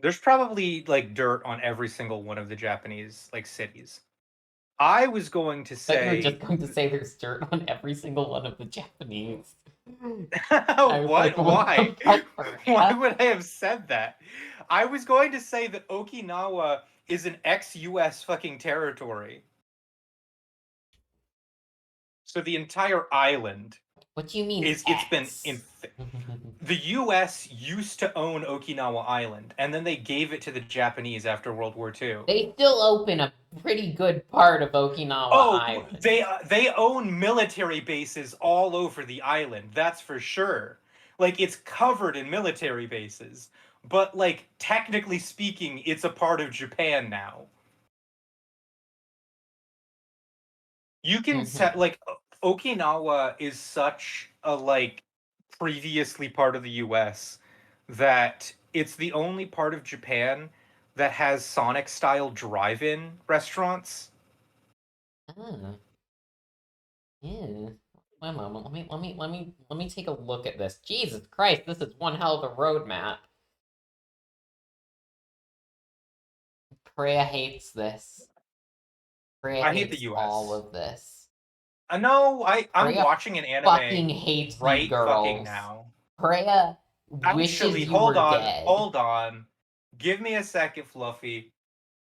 there's probably like dirt on every single one of the Japanese like cities. I was going to But you were say just going to say there's dirt on every single one of the Japanese. I was like, what? Why? what the fuck? Why would I have said that? I was going to say that Okinawa is an ex-US fucking territory. So the entire island What do you mean it's been X? the US used to own Okinawa Island, and then they gave it to the Japanese after World War II. They still open a pretty good part of Okinawa Oh, Island. they own military bases all over the island. That's for sure. Like it's covered in military bases, but like technically speaking, it's a part of Japan now. You can set like Okinawa is such a like previously part of the US that it's the only part of Japan that has Sonic style drive-in restaurants. Ah, yeah. One moment. Let me take a look at this. Jesus Christ, this is one hell of a roadmap. Freya hates this. Freya I hate the hates US. all of this. No, I'm Freya watching an anime fucking hates you right fucking girls. now. Freya wishes Actually, you were hold dead. on. Give me a second, Fluffy.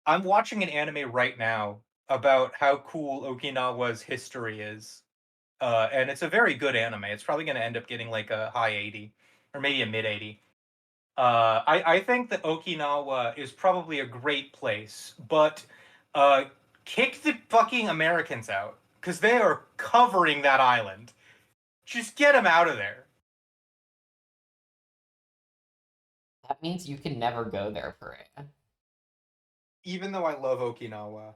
I'm watching an anime right now about how cool Okinawa's history is. And it's a very good anime. It's probably going to end up getting like a high 80 or maybe a mid 80. I think that Okinawa is probably a great place, but kick the fucking Americans out because they are covering that island. Just get them out of there. That means you can never go there, Freya. Even though I love Okinawa,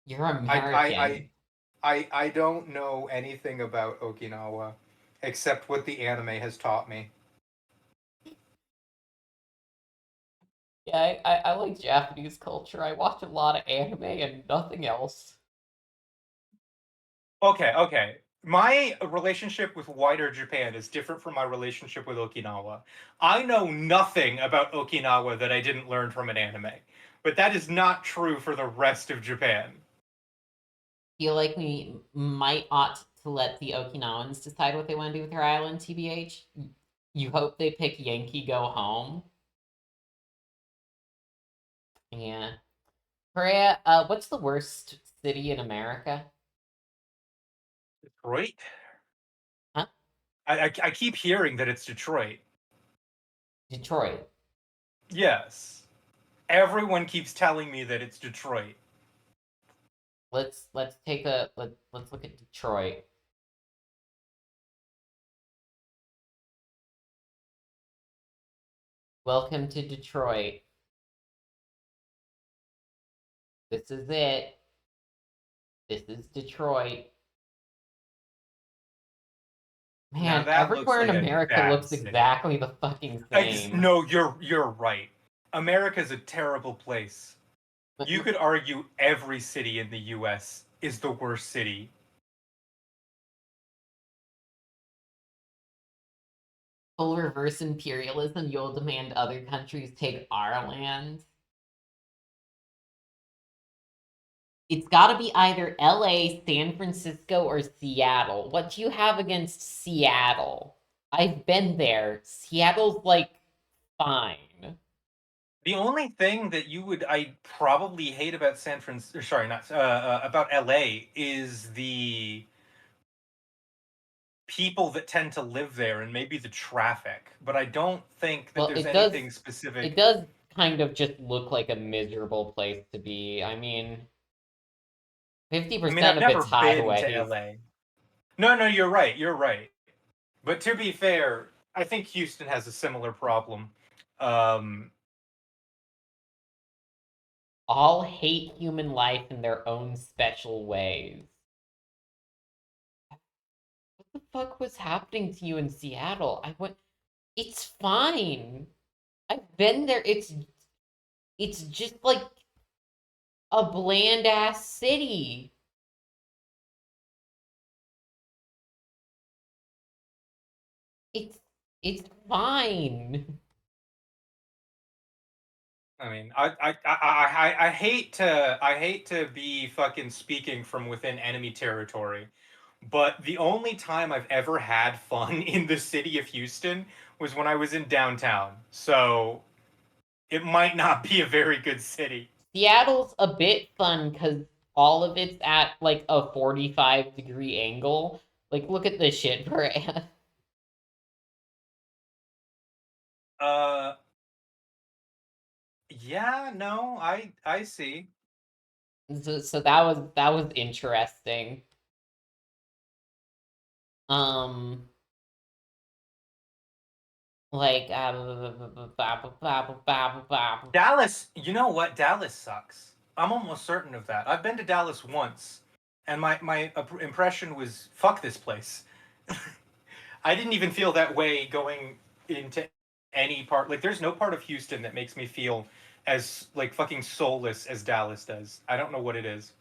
You're American. I don't know anything about Okinawa except what the anime has taught me. Yeah, I like Japanese culture. I watch a lot of anime and nothing else. Okay. My relationship with wider Japan is different from my relationship with Okinawa. I know nothing about Okinawa that I didn't learn from an anime, but that is not true for the rest of Japan. Feel like we might ought to let the Okinawans decide what they want to do with their island, TBH. You hope they pick Yankee Go Home. Yeah. Freya, what's the worst city in America? Detroit? Huh? I keep hearing that it's Detroit. Detroit. Yes. Everyone keeps telling me that it's Detroit. Let's let's look at Detroit. Welcome to Detroit. This is it. This is Detroit. Man, everywhere in America looks exactly the fucking same. No, you're right. America's a terrible place. You could argue every city in the US is the worst city. Full reverse imperialism, you'll demand other countries take our land. It's got to be either LA, San Francisco, or Seattle. What do you have against Seattle? I've been there. Seattle's like fine. The only thing that I probably hate about San Francisco, sorry, not about LA, is the people that tend to live there and maybe the traffic. But I don't think that there's anything specific. It does kind of just look like a miserable place to be. I mean, 50% of its highway. Been to LA. No, you're right. You're right. But to be fair, I think Houston has a similar problem. All hate human life in their own special ways. What the fuck was happening to you in Seattle? It's fine. I've been there. It's just like a bland ass city. It's fine. I mean, I hate to be fucking speaking from within enemy territory, but the only time I've ever had fun in the city of Houston was when I was in downtown. So it might not be a very good city. Seattle's a bit fun because all of it's at like a 45-degree angle. Like, look at this shit, Brea. Uh, yeah, no, I see. So that was interesting. Um, like Dallas, you know what? Dallas sucks. I'm almost certain of that. I've been to Dallas once, and my impression was fuck this place. I didn't even feel that way going into any part. Like, there's no part of Houston that makes me feel as like fucking soulless as Dallas does. I don't know what it is.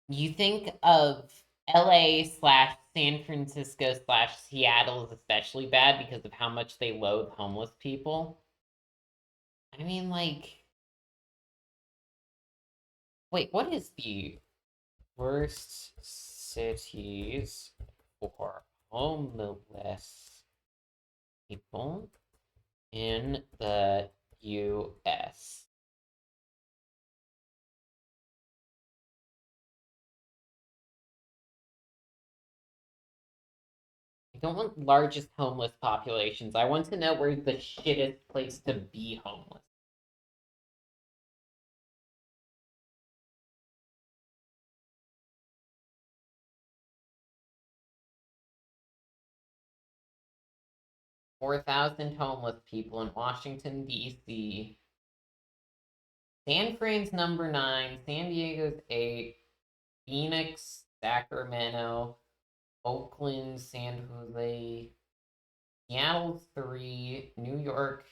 you think of LA slash San Francisco slash Seattle is especially bad because of how much they loathe homeless people. I mean, like, wait, what is the worst cities for homeless people in the US? I don't want largest homeless populations. I want to know where's the shittest place to be homeless. 4,000 homeless people in Washington, D.C. San Fran's number 9, San Diego's 8, Phoenix, Sacramento, Oakland, San Jose, Seattle's 3, New York.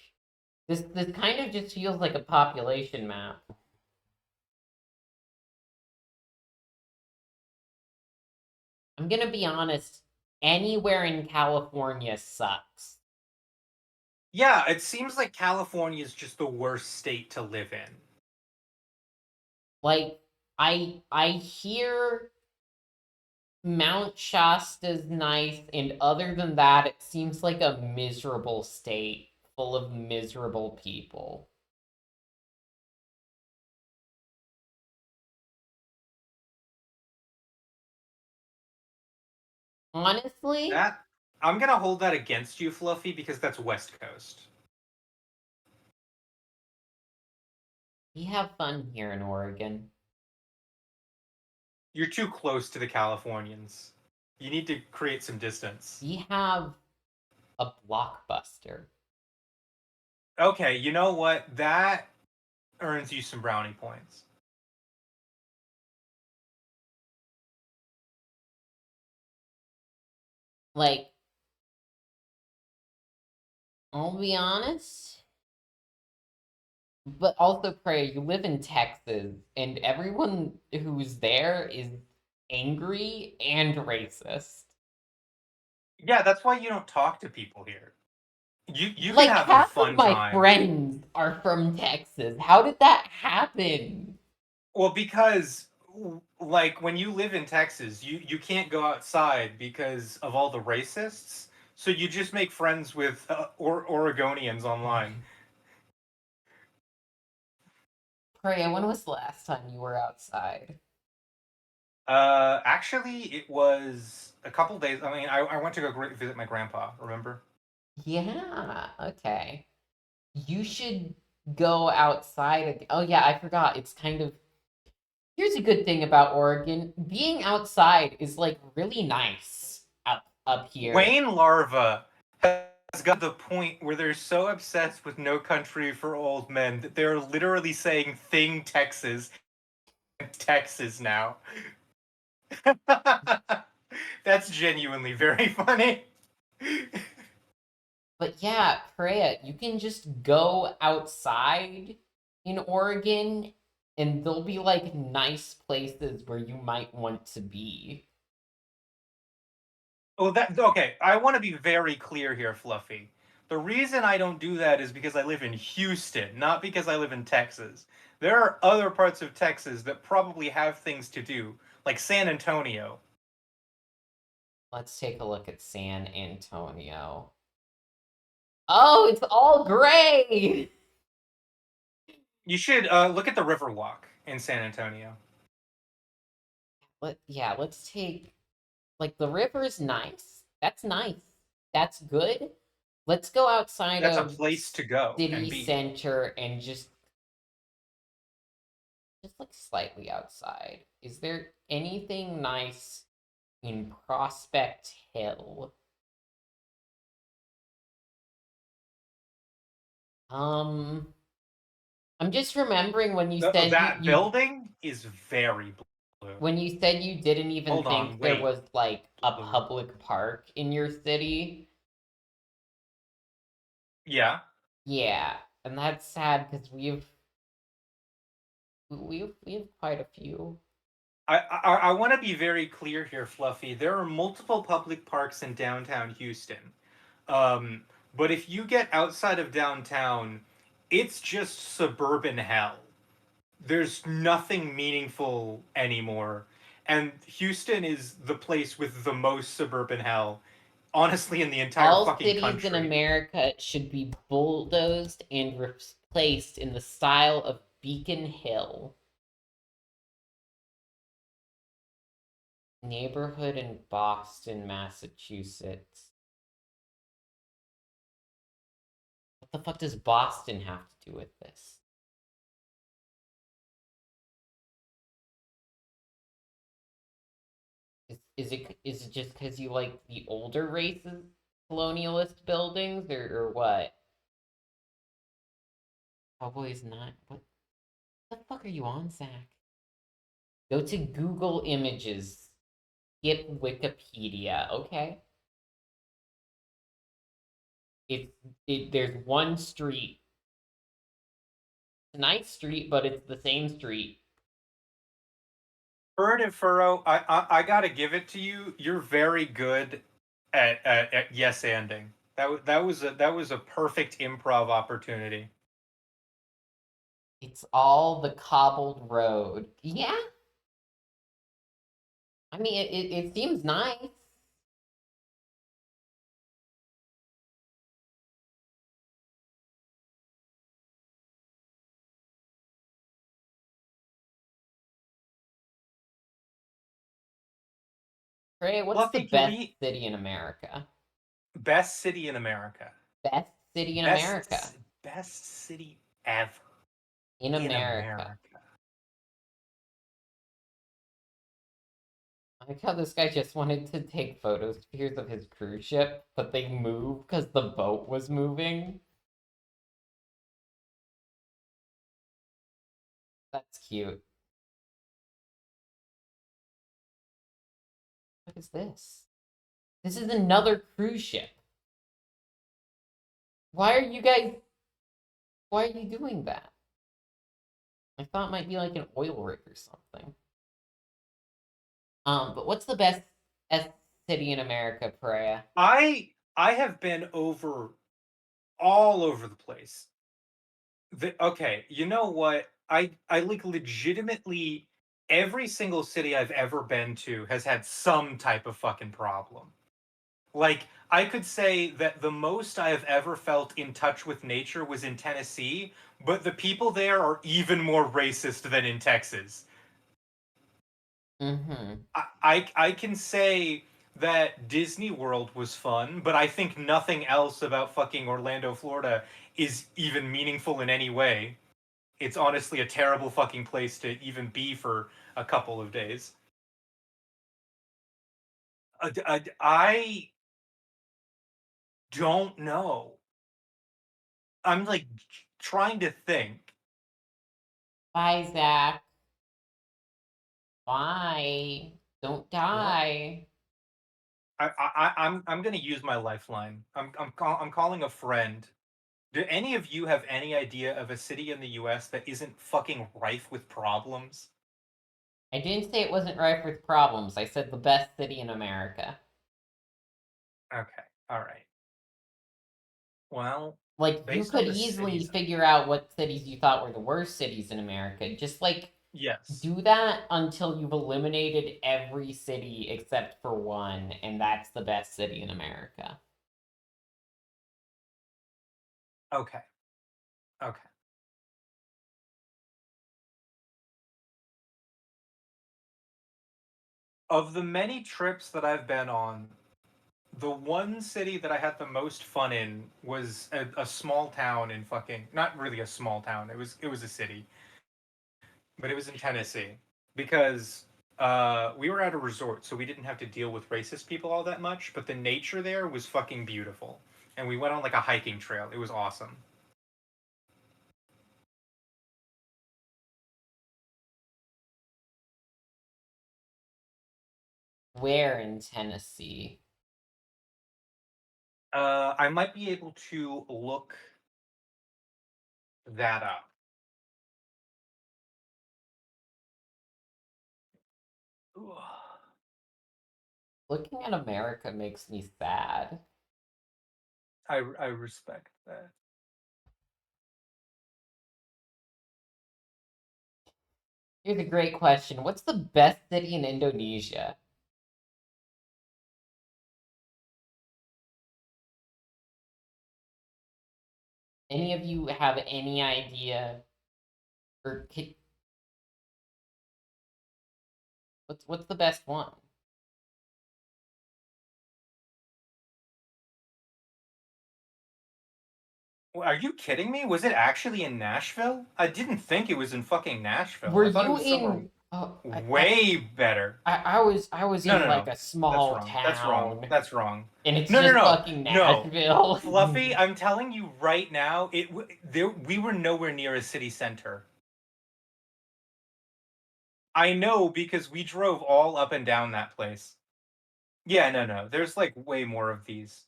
This kind of just feels like a population map. I'm gonna be honest, anywhere in California sucks. Yeah, it seems like California is just the worst state to live in. Like, I hear Mount Shasta's nice, and other than that, it seems like a miserable state full of miserable people. Honestly, That I'm gonna hold that against you, Fluffy, because that's West Coast. we have fun here in Oregon. You're too close to the Californians. You need to create some distance. We have a blockbuster. Okay, you know what? That earns you some brownie points. Like, I'll be honest, but also pray you live in Texas, and everyone who's there is angry and racist. Yeah, that's why you don't talk to people here. You can Like, have a half of fun my time. friends are from Texas. How did that happen? Well, because like when you live in Texas, you can't go outside because of all the racists. So you just make friends with Oregonians online. Pray, when was the last time you were outside? Actually, it was a couple days. I mean, I went to go visit my grandpa. Remember? Yeah, okay. You should go outside. Oh, yeah, I forgot. It's kind of. Here's a good thing about Oregon. Being outside is like really nice up here. Wayne Larva has got the point where they're so obsessed with No Country for Old Men that they're literally saying "Thing Texas" Texas now. That's genuinely very funny. But yeah, Freya, you can just go outside in Oregon and there'll be like nice places where you might want to be. Oh, that okay. I want to be very clear here, Fluffy. The reason I don't do that is because I live in Houston, not because I live in Texas. There are other parts of Texas that probably have things to do, like San Antonio. Let's take a look at San Antonio. Oh, it's all gray! You should look at the Riverwalk in San Antonio. Yeah, let's take like the river's nice. That's nice. That's good. Let's go outside That's a of place to go and city be. center and just like slightly outside. Is there anything nice in Prospect Hill? I'm just remembering when you said That building is very blue. when you said you didn't even Hold on, think there wait. was like a Blue. public park in your city. Yeah. Yeah, and that's sad because we have quite a few. I want to be very clear here, Fluffy. There are multiple public parks in downtown Houston. Um, but if you get outside of downtown, it's just suburban hell. There's nothing meaningful anymore. And Houston is the place with the most suburban hell, honestly, in the entire All fucking cities in country. America should be bulldozed and replaced in the style of Beacon Hill. Neighborhood in Boston, Massachusetts. What the fuck does Boston have to do with this? Is it just because you like the older races, colonialist buildings, or what? Cowboys not. What the fuck are you on, Zach? Go to Google Images. Skip Wikipedia, okay? There's one street. It's a nice street, but it's the same street. Bird and Furrow, I gotta give it to you. You're very good at yes anding. That was a perfect improv opportunity. It's all the cobbled road. Yeah. I mean, it seems nice. Trey, what's the Fluffy, can best we city in America? best city in America? Best city in Best America. best city ever In in America. America. I like how this guy just wanted to take photos of his cruise ship, but they moved because the boat was moving. That's cute. What is this? This is another cruise ship. Why are you doing that? I thought it might be like an oil rig or something. But what's the best city in America, Perea? I have been all over the place. Okay, you know what? I like legitimately every single city I've ever been to has had some type of fucking problem. Like I could say that the most I have ever felt in touch with nature was in Tennessee, but the people there are even more racist than in Texas. Mm-hmm. I can say that Disney World was fun, but I think nothing else about fucking Orlando, Florida is even meaningful in any way. It's honestly a terrible fucking place to even be for a couple of days. I don't know. I'm like trying to think. Bye, Zach. Bye. Don't die. I'm gonna use my lifeline. I'm calling a friend. Do any of you have any idea of a city in the U.S. that isn't fucking rife with problems? I didn't say it wasn't rife with problems. I said the best city in America. Okay, all right. Well, Like, you based could on the easily cities, figure out what cities you thought were the worst cities in America. Just like Yes. Do that until you've eliminated every city except for one, and that's the best city in America. Okay. Okay. Of the many trips that I've been on, the one city that I had the most fun in was a small town in fucking, not really a small town. It was a city, but it was in Tennessee because we were at a resort, so we didn't have to deal with racist people all that much. But the nature there was fucking beautiful, and we went on like a hiking trail. It was awesome. Where in Tennessee? I might be able to look that up. Looking at America makes me sad. I respect that. Here's a great question. What's the best city in Indonesia? Any of you have any idea? Or what's the best one? Are you kidding me? Was it actually in Nashville? I didn't think it was in fucking Nashville. Were I thought it you was somewhere in? Oh, way better. I was No, in no, like no. a That's small wrong. That's wrong. town, That's wrong. and it's No, no, just no, fucking no. Nashville. Fluffy, I'm telling you right now, we were nowhere near a city center. I know because we drove all up and down that place. Yeah, no, no. There's like way more of these.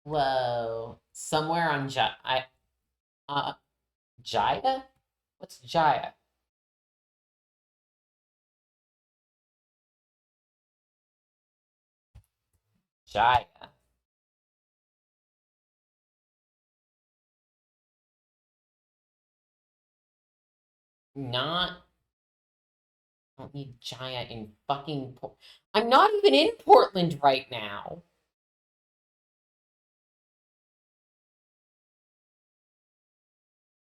Whoa, somewhere on uh Jaya? What's Jaya? Jaya. Not. I don't need Jaya in fucking. I'm not even in Portland right now.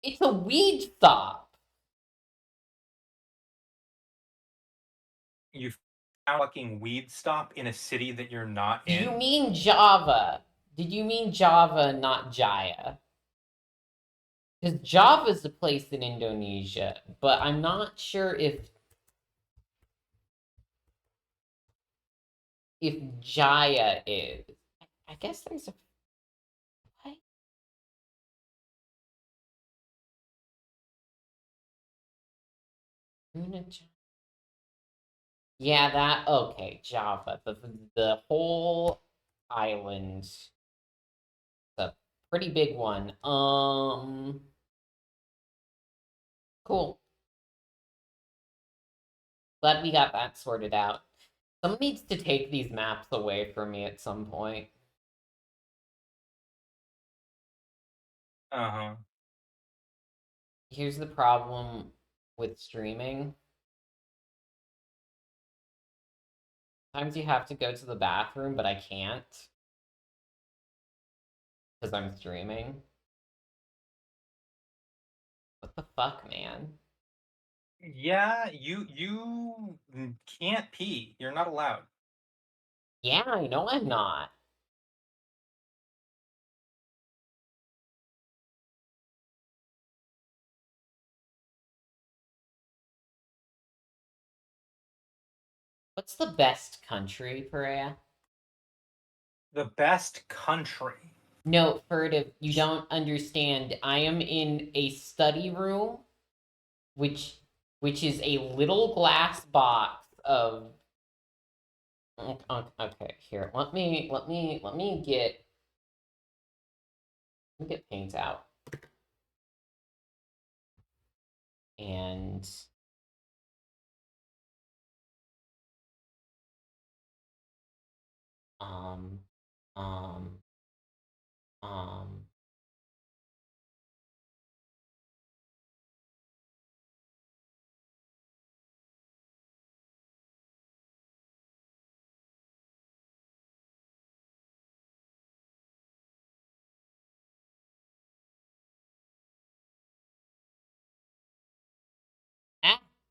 It's a weed stop. You found a fucking weed stop in a city that you're not Do you in. mean Java? Did you mean Java, not Jaya? Because Java is a place in Indonesia, but I'm not sure if Jaya is. I guess there's a what? Yeah, that okay. Java, the whole island, a pretty big one. Cool. Glad we got that sorted out. Someone needs to take these maps away from me at some point. Uh-huh. Here's the problem with streaming. Sometimes you have to go to the bathroom, but I can't because I'm streaming. What the fuck, man? Yeah, you can't pee. You're not allowed. Yeah, I know I'm not. What's the best country, Perea? The best country. No, Furtive, you don't understand. I am in a study room, which which is a little glass box of. Okay, here. Let me get paint out and um um um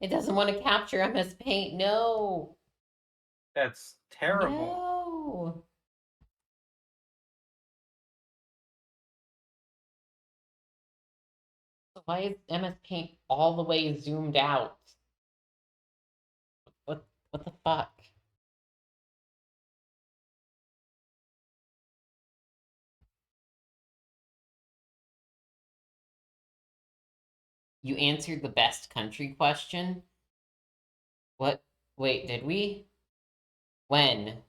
It doesn't want to capture MS Paint. No. That's terrible. No. Why is MS Paint all the way zoomed out? What the fuck? You answered the best country question? What? Wait, did we? When?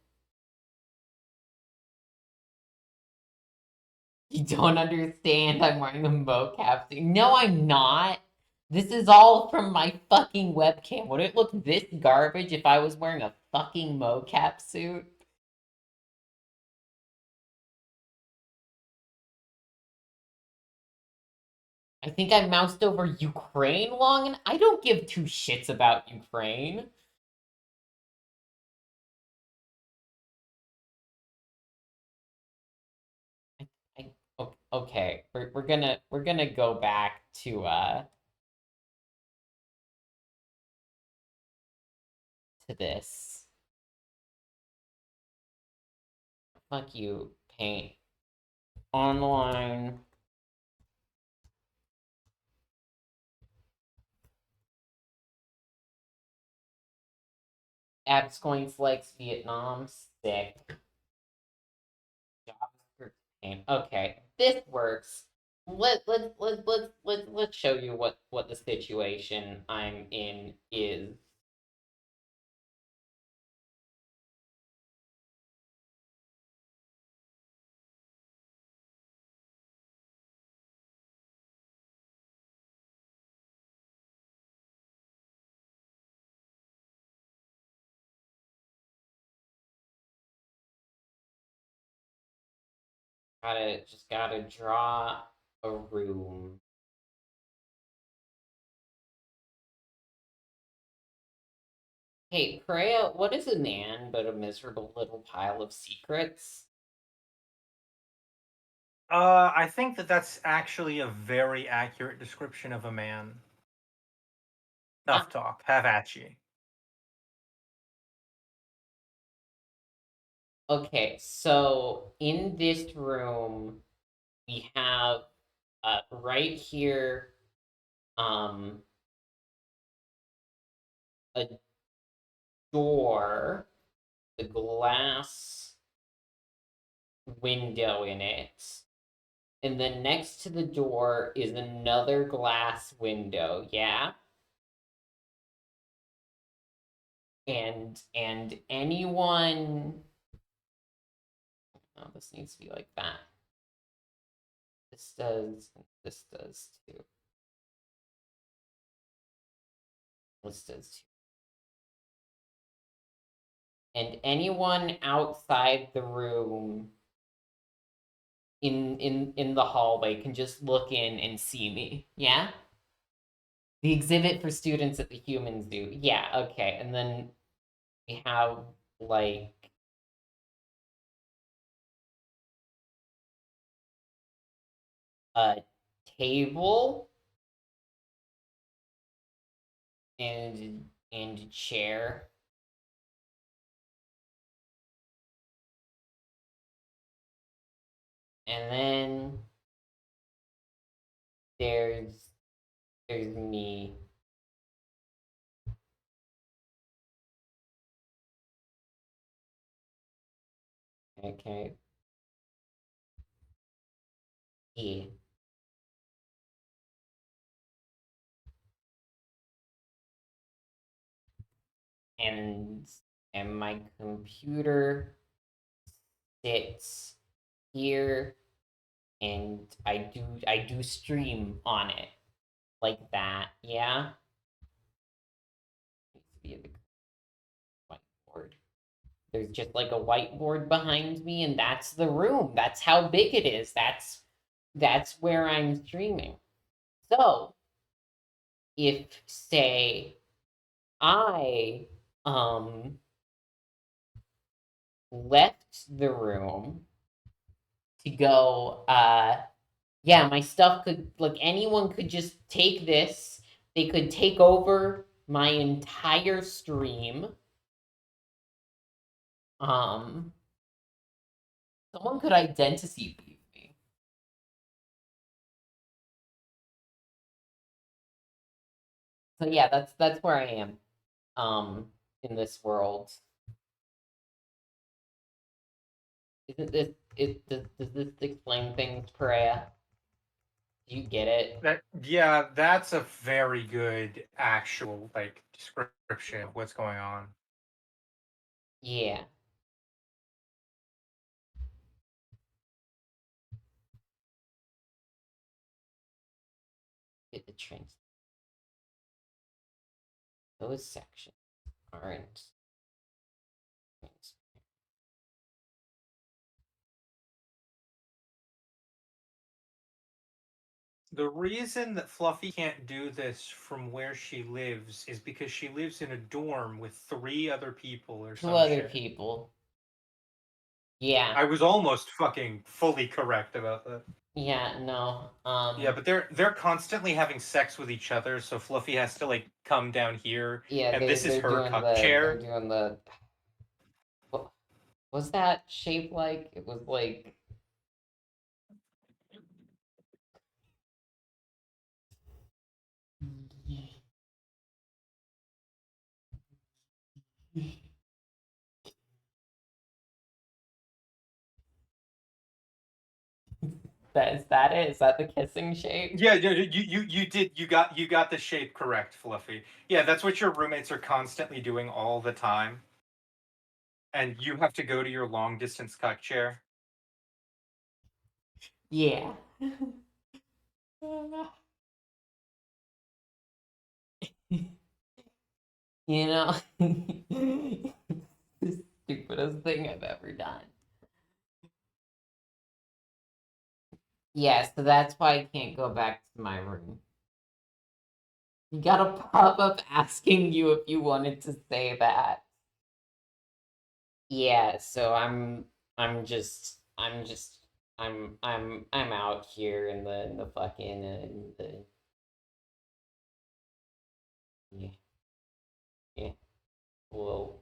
You don't understand. I'm wearing a mocap suit. No, I'm not. This is all from my fucking webcam. Would it look this garbage if I was wearing a fucking mocap suit? I think I moused over Ukraine long, and I don't give two shits about Ukraine. Okay, we're gonna go back to this. Fuck you, Paint. Online. Apps going flex Vietnam. Sick. JavaScript Paint. Okay, this works. Let's show you what the situation I'm in is. Gotta draw a room. Hey, Perea, what is a man but a miserable little pile of secrets? I think that's actually a very accurate description of a man. Enough talk. Have at ye. Okay, so in this room, we have right here a door, the glass window in it. And then next to the door is another glass window, yeah? And anyone, oh, this needs to be like that. This does too. This does too. And anyone outside the room in the hallway can just look in and see me. Yeah? The exhibit for students at the Humans Zoo. Yeah, okay. And then we have like a table and a chair. And then there's me. Okay. Yeah. And my computer sits here, and I do stream on it like that. Yeah. Needs to be a whiteboard. There's just like a whiteboard behind me, and that's the room. That's how big it is. That's where I'm streaming. So if say I left the room to go yeah, my stuff could, like, anyone could just take this, they could take over my entire stream. Someone could identity thief me. So yeah, that's where I am. In this world. Isn't this does this explain things, Perea? Do you get it? Yeah, that's a very good actual like description of what's going on. Yeah. Get the trains. Those sections aren't. The reason that Fluffy can't do this from where she lives is because she lives in a dorm with 3 other people or Two some other shit. people. Yeah. I was almost fucking fully correct about that. Yeah, no. Yeah, but they're constantly having sex with each other, so Fluffy has to like come down here, Yeah, and this is they're her doing cuck they're chair. doing the what was that shape like? It was like that it? Is that the kissing shape? Yeah, you got the shape correct, Fluffy. Yeah, that's what your roommates are constantly doing all the time, and you have to go to your long distance cuck chair. Yeah. You know, the stupidest thing I've ever done. Yeah, so that's why I can't go back to my room. You got a pop up asking you if you wanted to say that. Yeah, so I'm out here in the fucking in the yeah, yeah. Well,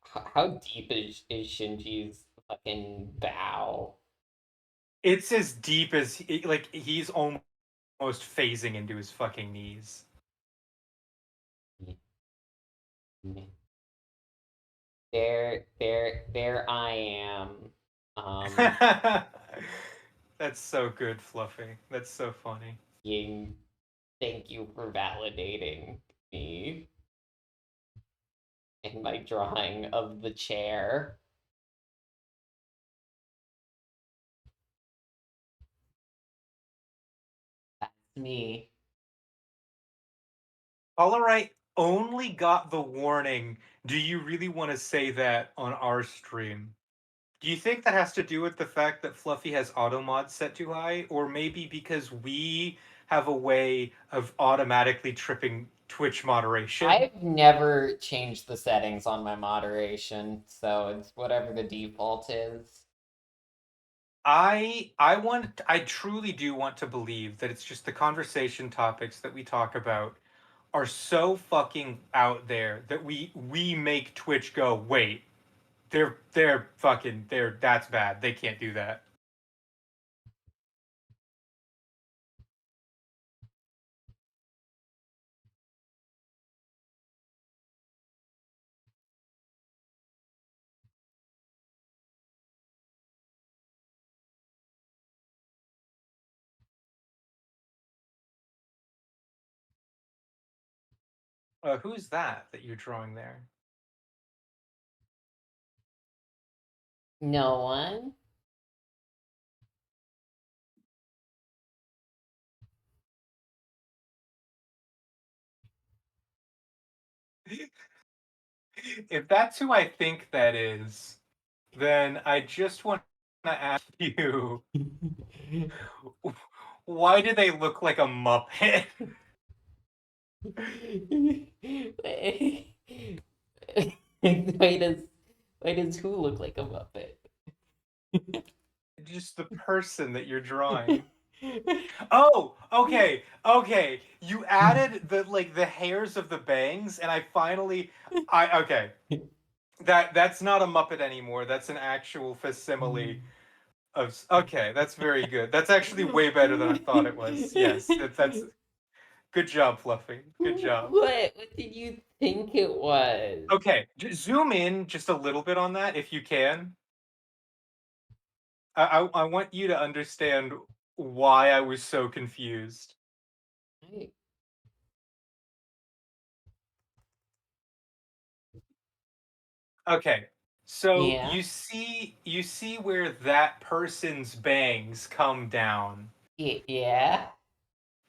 how deep is Shinji's fucking bow? It's as deep as like he's almost phasing into his fucking knees. Yeah, yeah. There I am. Um, That's so good, Fluffy. That's so funny. Ying, thank you for validating me in my drawing of the chair. That's me. Alright only got the warning. Do you really want to say that on our stream? Do you think that has to do with the fact that Fluffy has auto mod set too high, or maybe because we have a way of automatically tripping Twitch moderation? I've never changed the settings on my moderation, so it's whatever the default is. I truly do want to believe that it's just the conversation topics that we talk about are so fucking out there that we make Twitch go, wait, they're fucking they're that's bad. They can't do that. Who's that you're drawing there? No one? If that's who I think that is, then I just want to ask you, why do they look like a Muppet? why does why does who look like a Muppet? Just the person that you're drawing. Oh, okay. You added the hairs of the bangs, and I okay. That's not a Muppet anymore. That's an actual facsimile okay, that's very good. That's actually way better than I thought it was. Yes, that's good job, Fluffy. Good job. What did you think it was? Okay, zoom in just a little bit on that if you can. I want you to understand why I was so confused. Right. Okay. So Yeah. you see where that person's bangs come down. Yeah.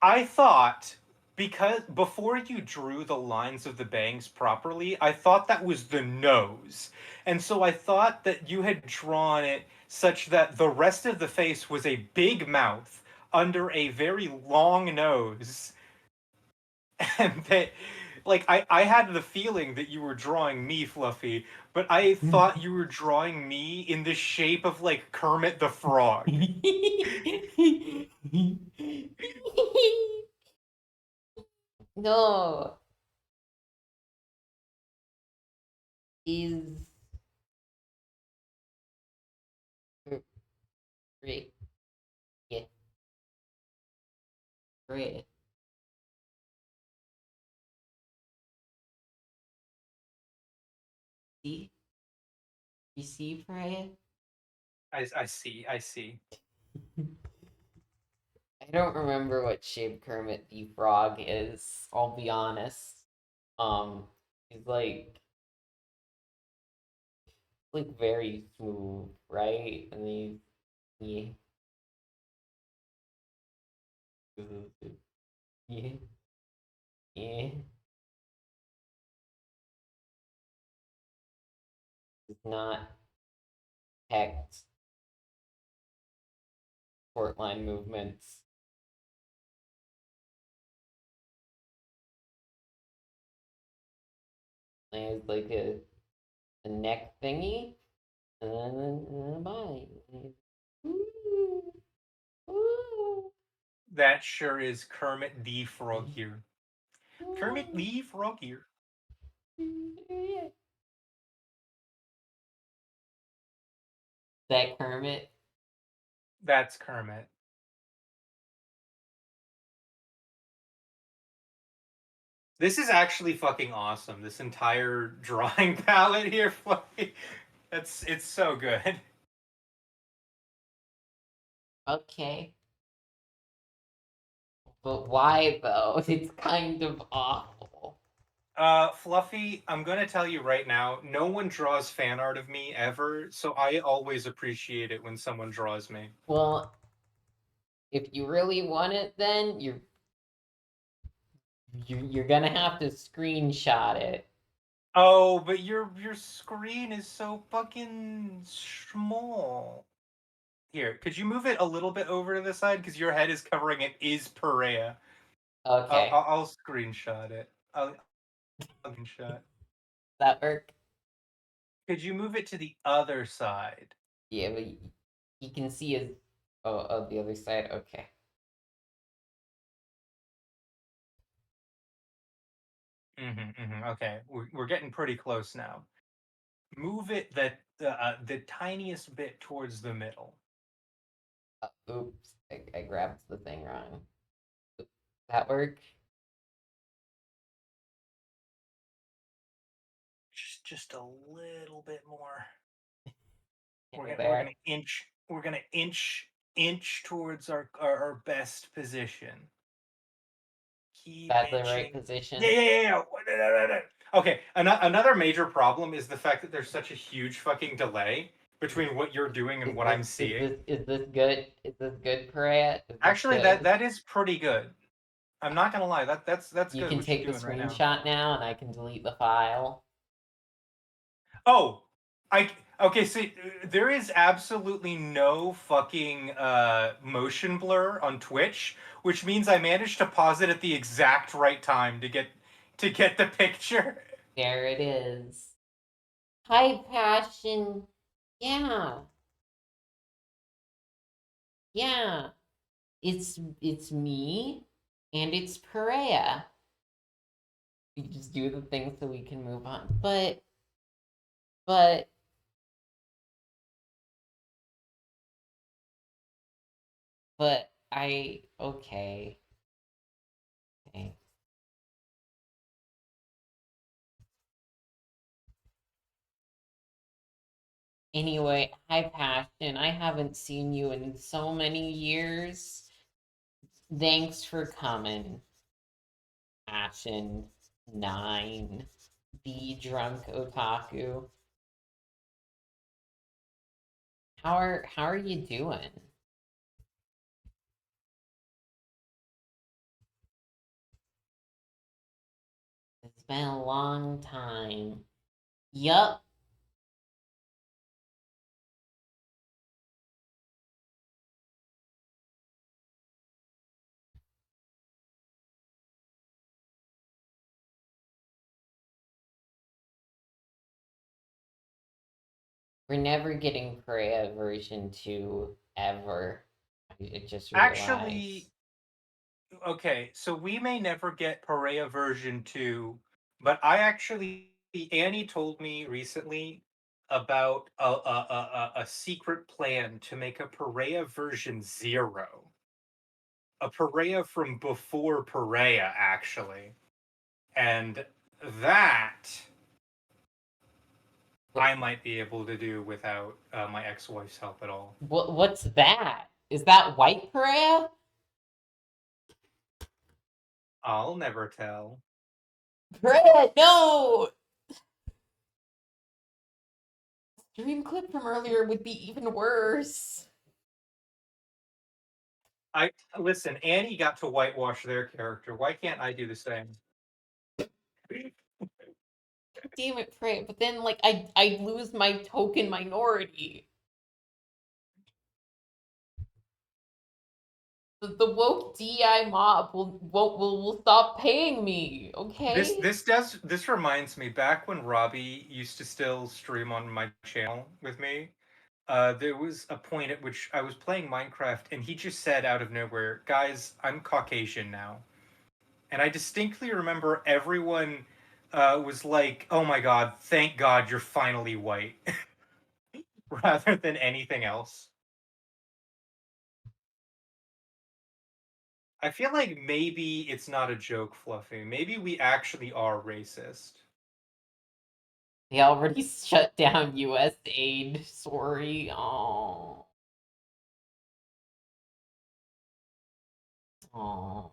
I thought because before you drew the lines of the bangs properly, I thought that was the nose. And so I thought that you had drawn it such that the rest of the face was a big mouth under a very long nose. And that I had the feeling that you were drawing me, Fluffy, but I thought you were drawing me in the shape of like Kermit the Frog. No, is great. Yeah, great. See, you see, Freya? I see. I don't remember what shape Kermit the Frog is. I'll be honest. He's like very smooth, right? And yeah, yeah, yeah. Does not detect short line movements. There's like a neck thingy, and then a body. Ooh, ooh, That sure is Kermit the Frog here. Kermit ooh, the Frog here. yeah. That Kermit. That's Kermit. This is actually fucking awesome. This entire drawing palette here, Fluffy. It's so good. Okay. But why though? It's kind of awful. Fluffy, I'm gonna tell you right now, no one draws fan art of me ever, so I always appreciate it when someone draws me. Well, if you really want it, then you're gonna have to screenshot it. Oh, but your screen is so fucking small. Here, could you move it a little bit over to the side because your head is covering it? Is Perea? Okay, I'll screenshot it. I'll screenshot. that work? Could you move it to the other side? Yeah, but you can see his. Oh, the other side. Okay. Okay, we're getting pretty close now. Move it the tiniest bit towards the middle. Oops, I grabbed the thing wrong. That work? Just a little bit more. Yeah, We're there. gonna inch towards our best position. Keep That's the right inching. position. Yeah. Okay, another major problem is the fact that there's such a huge fucking delay between what you're doing and Is what this I'm is seeing. this is this good? Is this good, Perea? Is this Actually, good? that is pretty good. I'm not gonna lie, that's You good can what you're take the doing right now. screenshot now, and I can delete the file. Oh, I okay. See, there is absolutely no fucking motion blur on Twitch, which means I managed to pause it at the exact right time to get the picture. There it is. High passion. Yeah. Yeah. it's me and it's Perea. We just do the thing so we can move on. But I okay. Okay. Anyway, hi Passion. I haven't seen you in so many years. Thanks for coming. Passion 9. Be drunk otaku. How are you doing? It's been a long time. Yup. We're never getting Korea version 2 ever. I just realized. Actually, okay, so we may never get Perea version 2, but Annie told me recently about a secret plan to make a Perea version 0. A Perea from before Perea, actually. And that I might be able to do without my ex-wife's help at all. What's that? Is that white Perea? I'll never tell. Perea, no! Dream clip from earlier would be even worse. I listen. Annie got to whitewash their character. Why can't I do the same? Damn it, Perea. But then, like, I lose my token minority. The woke DI mob will stop paying me. This Okay. this does this reminds me back when Robbie used to still stream on my channel with me. There was a point at which I was playing Minecraft and he just said out of nowhere, "Guys, I'm Caucasian now." And I distinctly remember everyone was like, "Oh my god, thank God you're finally white," rather than anything else. I feel like maybe it's not a joke, Fluffy. Maybe we actually are racist. They already shut down US aid. Sorry. Oh. Oh.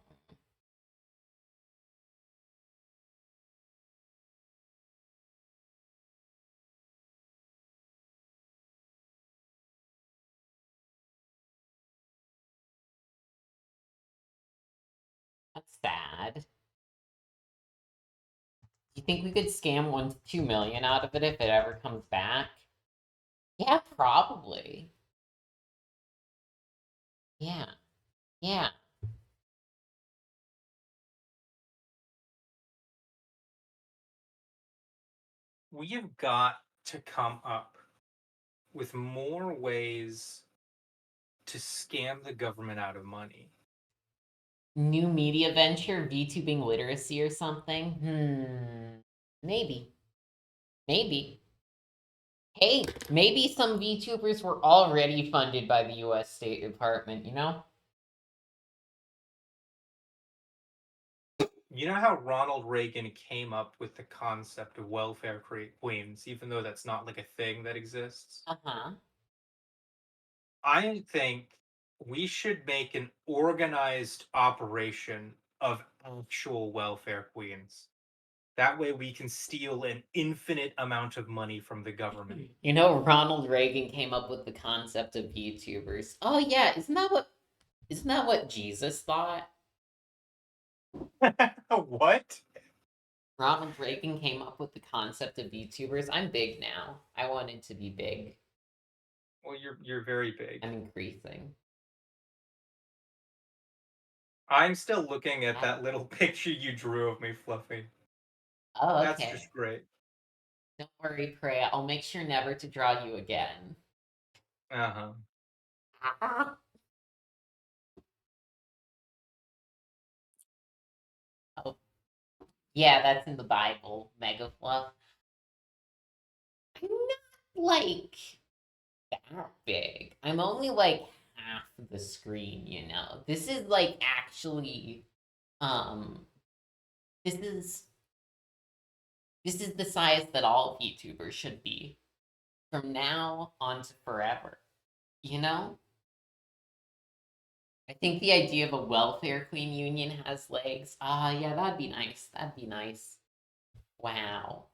That's sad. You think we could scam 1 to 2 million out of it if it ever comes back? Yeah, probably. Yeah. Yeah. We have got to come up with more ways to scam the government out of money. New media venture, VTubing literacy or something? Maybe. Maybe. Hey, maybe some VTubers were already funded by the US State Department, you know? You know how Ronald Reagan came up with the concept of welfare queens, even though that's not like a thing that exists? Uh-huh. I think we should make an organized operation of actual welfare queens. That way we can steal an infinite amount of money from the government. You know, Ronald Reagan came up with the concept of VTubers. Oh yeah, isn't that what Jesus thought? What? Ronald Reagan came up with the concept of VTubers. I'm big now. I wanted to be big. Well, you're very big. I'm increasing. I'm still looking at that little picture you drew of me, Fluffy. Oh, That's okay. just great. Don't worry, Freya. I'll make sure never to draw you again. Uh-huh. Ah. Yeah, that's in the Bible. Mega fluff. I'm not like that big. I'm only like half the screen, you know. This is like actually um this is this is the size that all YouTubers should be from now on to forever. You know? I think the idea of a welfare queen union has legs. Ah, yeah, that'd be nice. That'd be nice. Wow.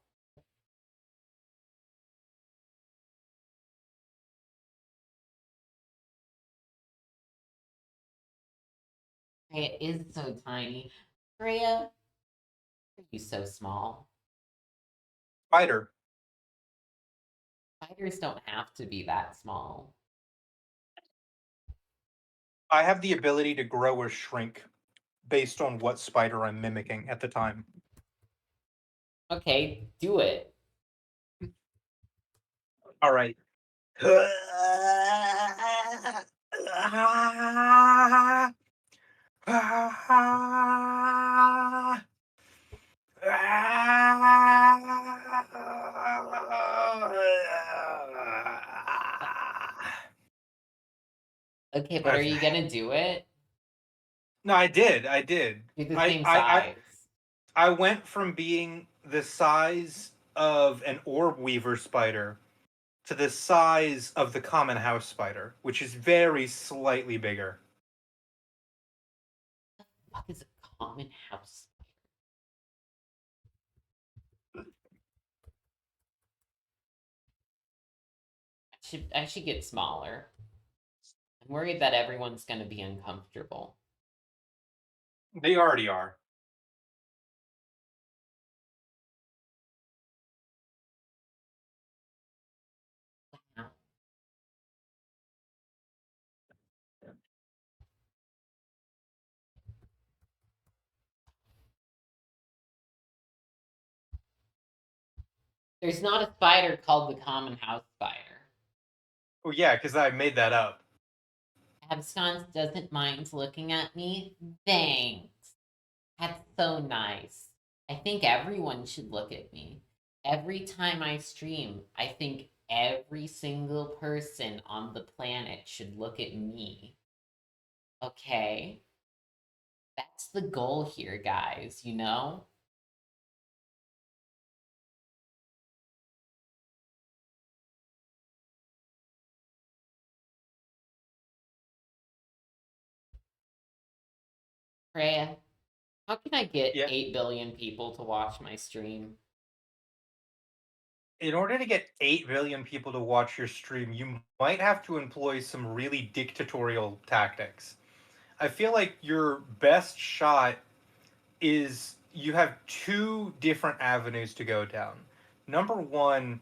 It is so tiny. Freya, are you so small? Spider. Spiders don't have to be that small. I have the ability to grow or shrink based on what spider I'm mimicking at the time. Okay, do it. All right. Okay, but are Okay. you gonna do it? No, I did. I did. You're the I same I I size. I went from being the size of an orb weaver spider to the size of the common house spider, which is very slightly bigger. What is a common house? I should get smaller. I'm worried that everyone's gonna be uncomfortable. They already are. Wow. There's not a spider called the common house spider. Oh yeah, because I made that up. Abscons doesn't mind looking at me. Thanks. That's so nice. I think everyone should look at me. Every time I stream, I think every single person on the planet should look at me. Okay? That's the goal here, guys, you know? Freya, how can I get Yeah. 8 billion people to watch my stream? In order to get 8 billion people to watch your stream, you might have to employ some really dictatorial tactics. I feel like your best shot is you have two different avenues to go down. Number one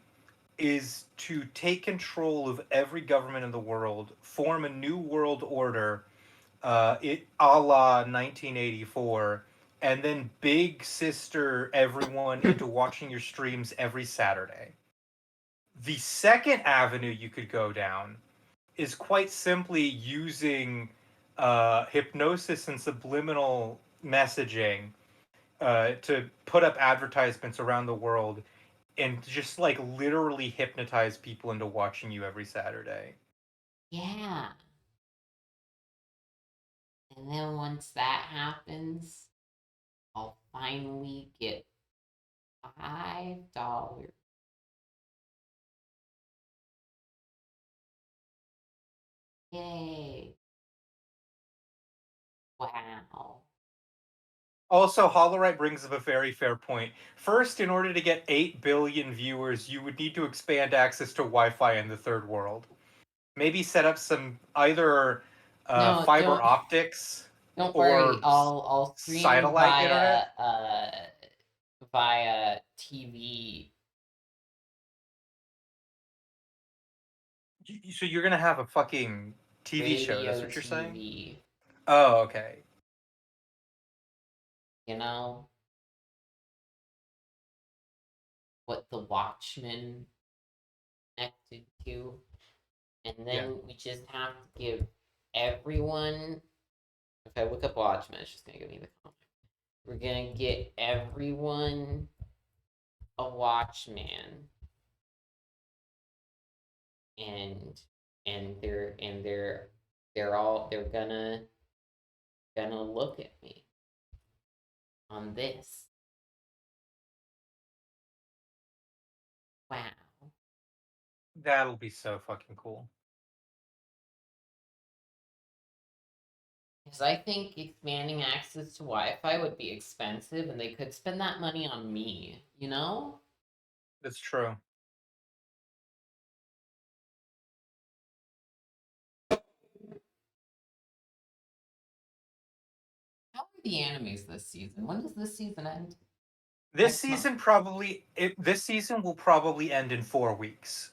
is to take control of every government in the world, form a new world order, a la 1984, and then big sister everyone into watching your streams every Saturday. The second avenue you could go down is quite simply using hypnosis and subliminal messaging to put up advertisements around the world and just like literally hypnotize people into watching you every Saturday. Yeah. And then once that happens, I'll finally get $5. Yay. Wow. Also, Hollerite brings up a very fair point. First, in order to get 8 billion viewers, you would need to expand access to Wi Fi in the third world. Maybe set up some either No, fiber don't optics don't worry. or I'll stream satellite internet. via TV. So you're gonna have a fucking TV show. That's Radio what you're saying? TV, Oh, okay. you know? What the Watchmen connected to. And Yeah. then we just have to give everyone, if I look up Watchmen, it's just gonna give me the comment. We're gonna get everyone a Watchman, and they're gonna look at me on this. Wow. That'll be so fucking cool. Because I think expanding access to Wi-Fi would be expensive, and they could spend that money on me, you know? That's true. How are the animes this season? When does this season end? This Next month. season this season will probably end in 4 weeks.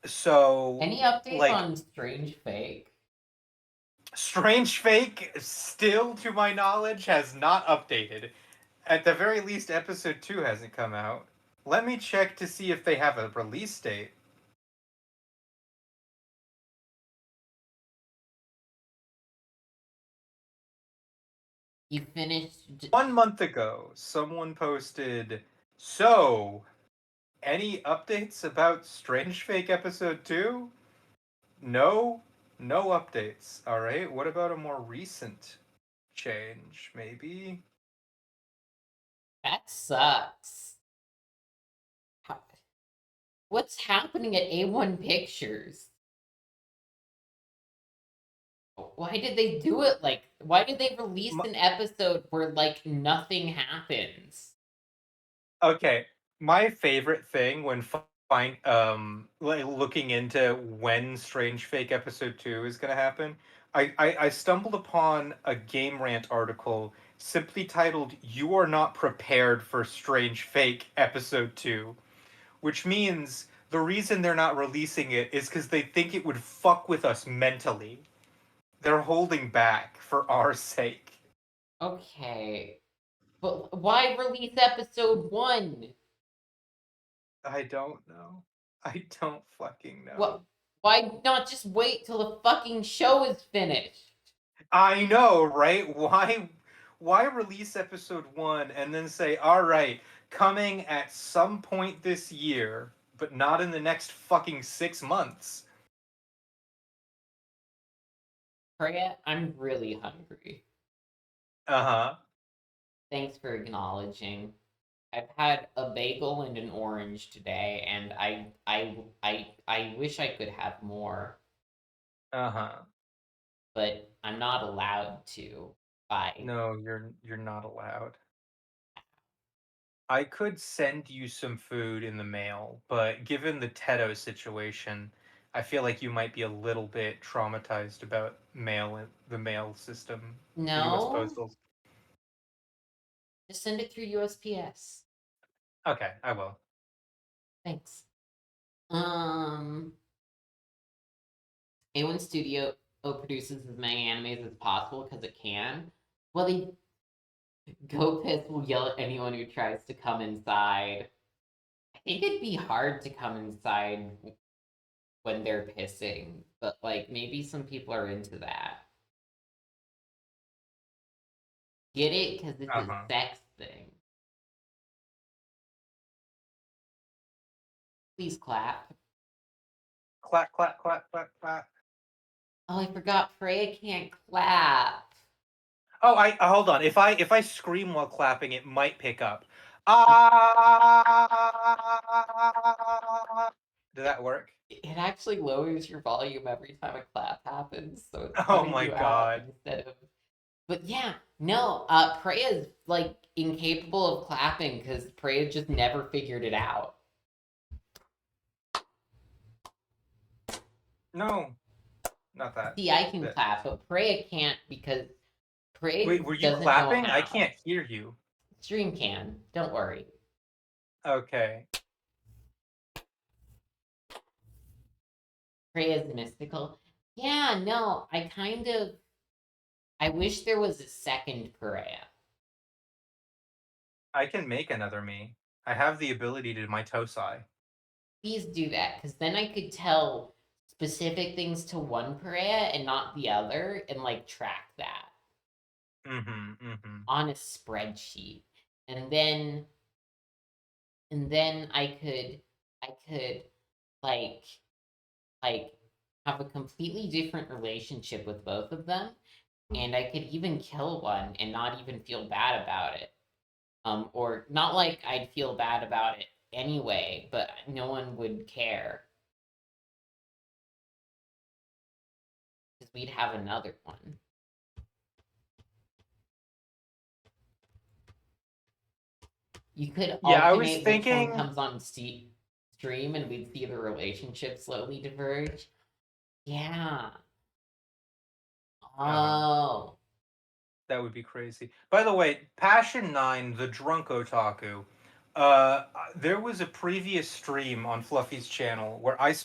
So Any updates like on Strange Fake? Strange Fake, still to my knowledge, has not updated. At the very least, episode 2 hasn't come out. Let me check to see if they have a release date. You finished. 1 month ago, someone posted, "So, any updates about Strange Fake episode 2?" No, no updates. All right. What about a more recent change, maybe? That sucks. What's happening at A1 Pictures? Why did they do it like? Why did they release an episode where like nothing happens? Okay, my favorite thing when looking into when Strange Fake episode 2 is going to happen, I stumbled upon a Game Rant article simply titled "You Are Not Prepared for Strange Fake episode 2," which means the reason they're not releasing it is cuz they think it would fuck with us mentally. They're holding back for our sake. Okay. But why release episode 1? I don't know. I don't fucking know. What? Why not just wait till the fucking show is finished? I know, right? Why release episode 1 and then say, "All right, coming at some point this year, but not in the next fucking 6 months." Freya, I'm really hungry. Uh-huh. Thanks for acknowledging. I've had a bagel and an orange today, and I wish I could have more, Uh-huh. but I'm not allowed to. Bye. No, you're not allowed. I could send you some food in the mail, but given the Teto situation, I feel like you might be a little bit traumatized about the mail system, the US No, Postal. just send it through USPS. Okay, I will. Thanks. A1 Studio produces as many animes as possible because it can. Well, they Go Piss will yell at anyone who tries to come inside. I think it'd be hard to come inside when they're pissing, but like maybe some people are into that. Get it? Because it's a Uh-huh. sex thing. Please clap. Clap, clap, clap, clap, clap. Oh, I forgot Freya can't clap. Oh, I hold on. If I scream while clapping, it might pick up. Ah! Did that work? It actually lowers your volume every time a clap happens, so it's Oh cutting my you out god. instead of. But yeah, no, Freya's like incapable of clapping because Freya just never figured it out. No, not that. See, I can That- clap, but Freya can't because Freya Wait, were you doesn't know clapping? I how. can't hear you. Stream can. Don't worry. Okay. Freya's mystical. Yeah, no, I wish there was a second Freya. I can make another me. I have the ability to mitosai. Please do that, because then I could tell specific things to one Freya and not the other, and like track that. on a spreadsheet, and then I could like like have a completely different relationship with both of them, and I could even kill one and not even feel bad about it. Or not like I'd feel bad about it anyway, but no one would care because we'd have another one. You could Yeah, I was alternate which one thinking. comes on stream, and we'd see the relationship slowly diverge. Yeah. Uh-huh. Oh. That would be crazy. By the way, Passion 9, the drunk otaku. There was a previous stream on Fluffy's channel where I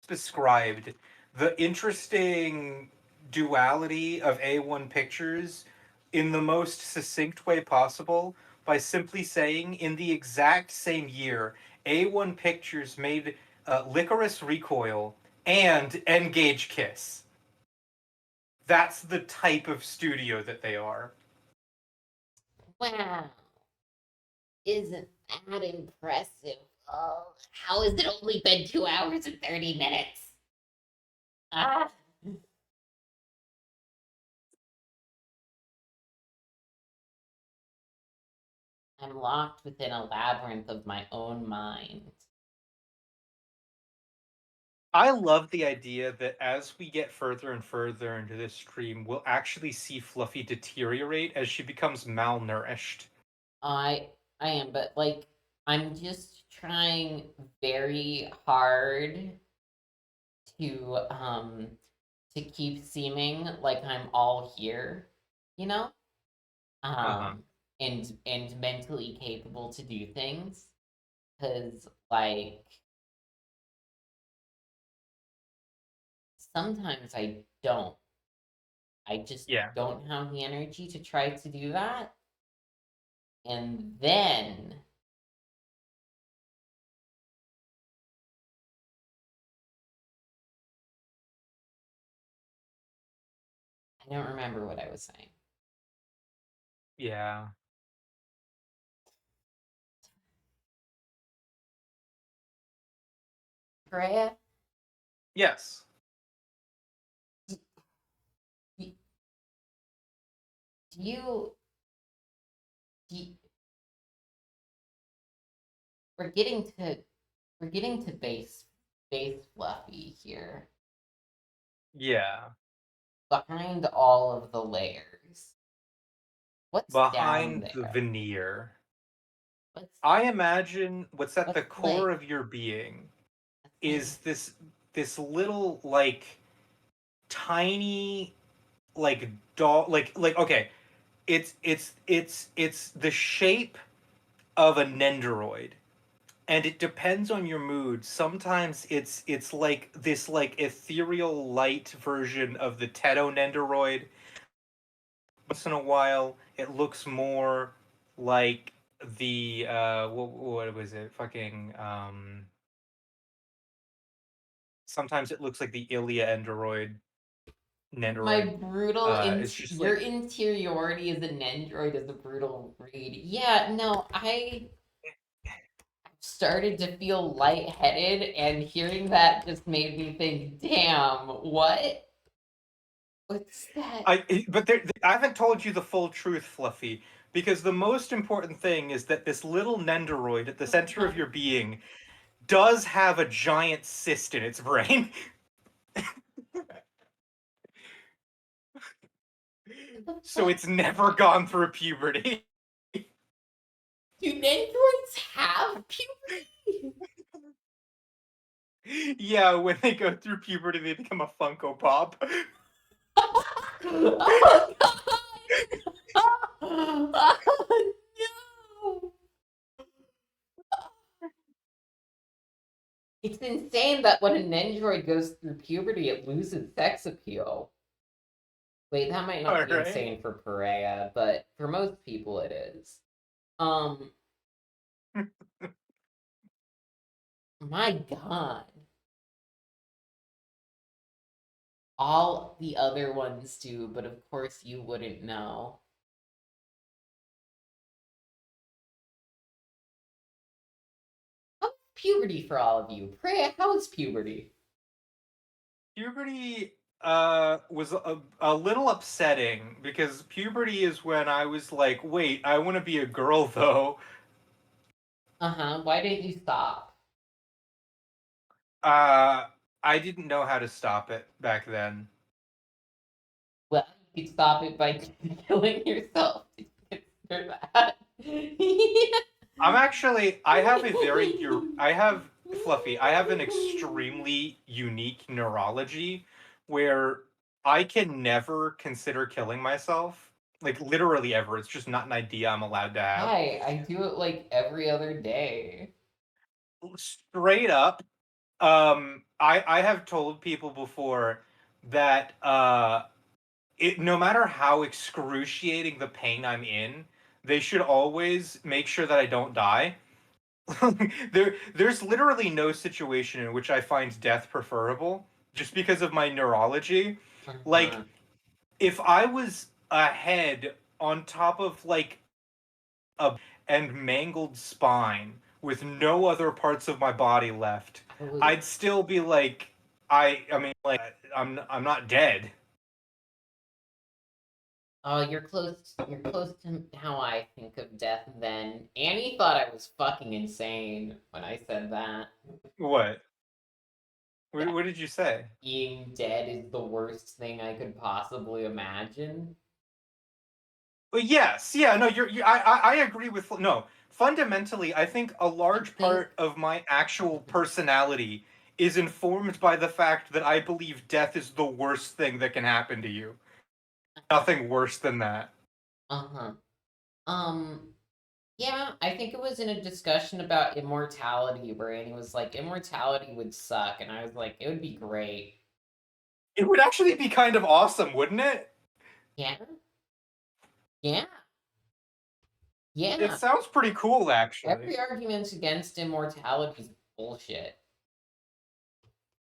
described the interesting duality of A1 Pictures in the most succinct way possible by simply saying in the exact same year, A1 Pictures made Licorice Recoil and Engage Kiss. That's the type of studio that they are. Wow. Isn't that impressive? Oh, how has it only been 2 hours and 30 minutes? Ah. I'm locked within a labyrinth of my own mind. I love the idea that as we get further and further into this stream, we'll actually see Fluffy deteriorate as she becomes malnourished. I I am, but like I'm just trying very hard to to keep seeming like I'm all here, you know? Uh-huh. And mentally capable to do things. Cause like sometimes I don't. I just Yeah. don't have the energy to try to do that. And then I don't remember what I was saying. Yeah. Freya, Yes. do do you, do you we're getting to base Fluffy here. Yeah. Behind all of the layers. What's down Behind the there? veneer. What's I imagine what's at the what's core like of your being what's like is this little like tiny like doll like okay, it's the shape of a Nendoroid, and it depends on your mood. Sometimes it's like this like ethereal light version of the Teto Nendoroid. Once in a while, it looks more like the what was it? Fucking sometimes it looks like the Ilia Endoroid my Nendoroid. brutal It's just your like interiority as an android is a brutal read. Yeah, no, I started to feel lightheaded, and hearing that just made me think, damn, what? What's that? but I haven't told you the full truth, Fluffy, because the most important thing is that this little Nendoroid at the center of your being does have a giant cyst in its brain. What the So fuck? it's never gone through puberty. Do androids have puberty? Yeah, when they go through puberty, they become a Funko Pop. Oh god! Oh no! It's insane that when an android goes through puberty, it loses sex appeal. Wait, that might not All be right. insane for Perea, but for most people it is. Um, my god. All the other ones do, but of course you wouldn't know. puberty for all of you. Pray, how was puberty? Puberty was a little upsetting because puberty is when I was like, wait, I want to be a girl though. Why didn't you stop? Uh, I didn't know how to stop it back then. Well, you could stop it by killing yourself. Consider that. I have, Fluffy, I have an extremely unique neurology where I can never consider killing myself. Like, literally ever. It's just not an idea I'm allowed to have. Hi, I do it like every other day. Straight up, I have told people before that no matter how excruciating the pain I'm in, they should always make sure that I don't die. There's literally no situation in which I find death preferable just because of my neurology. Like, Uh-huh. if I was a head on top of like a and mangled spine with no other parts of my body left, I was I'd still be like, I mean, like, I'm not dead. Oh, you're close. You're close to how I think of death. Then Annie thought I was fucking insane when I said that. What? That What did you say? being dead is the worst thing I could possibly imagine. Well, yes, yeah, no, I agree with no. Fundamentally, I think a I large think part of my actual personality is informed by the fact that I believe death is the worst thing that can happen to you. Nothing worse than that. uh-huh. Um, yeah, I think it was in a discussion about immortality where Annie was like, immortality would suck, and I was like, it would be great. It would actually be kind of awesome, wouldn't it? Yeah, yeah, It yeah. sounds pretty cool, actually. Every argument against immortality is bullshit.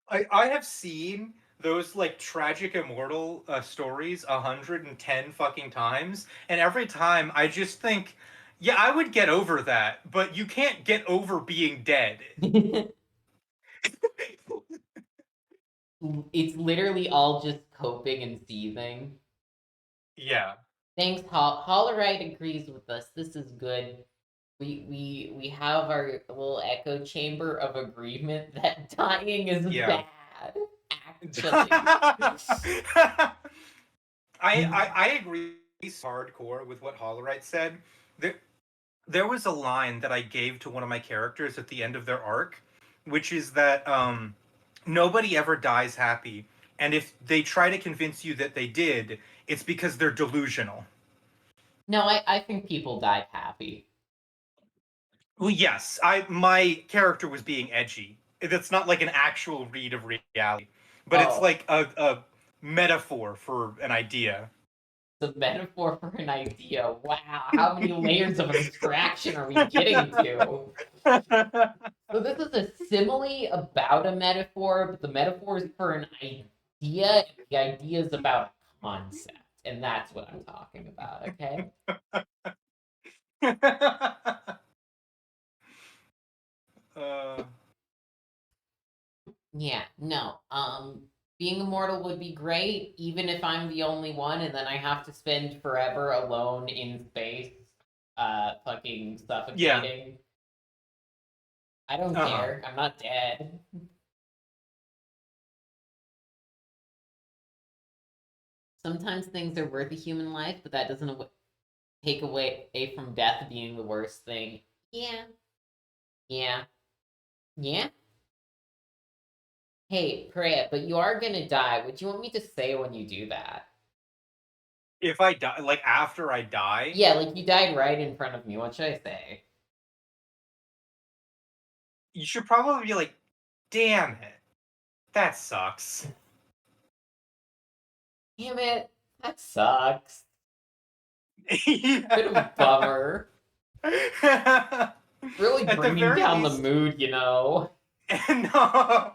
I have seen those like tragic immortal stories 110 fucking times, and every time I just think, yeah, I would get over that, but you can't get over being dead. It's literally all just coping and seething. Yeah. Thanks, Hollerite agrees with us. This is good. We have our little echo chamber of agreement that dying is Yeah. bad. Actually. I agree hardcore with what Hollerite said. There, there was a line that I gave to one of my characters at the end of their arc, which is that nobody ever dies happy, and if they try to convince you that they did, it's because they're delusional. No, I think people died happy. Well, yes, I my character was being edgy. That's not like an actual read of reality, but it's Oh, like a metaphor for an idea. the metaphor for an idea. Wow, how many layers of abstraction are we getting to? So this is a simile about a metaphor, but the metaphor is for an idea, and the idea is about a concept, and that's what I'm talking about. Okay. uh, Yeah. No. Being immortal would be great, even if I'm the only one, and then I have to spend forever alone in space, fucking yeah. suffocating. I don't Uh-huh. care. I'm not dead. Sometimes things are worth a human life, but that doesn't take away from death being the worst thing. Yeah. Yeah. Yeah. Hey, Priya, but you are gonna die. What do you want me to say when you do that? If I die, like after I die, Yeah, like you died right in front of me. What should I say? you should probably be like, "Damn it, that sucks." Damn it, that sucks. Bit of a Yeah. bummer. Really At the bringing very down the least, mood, you know. no,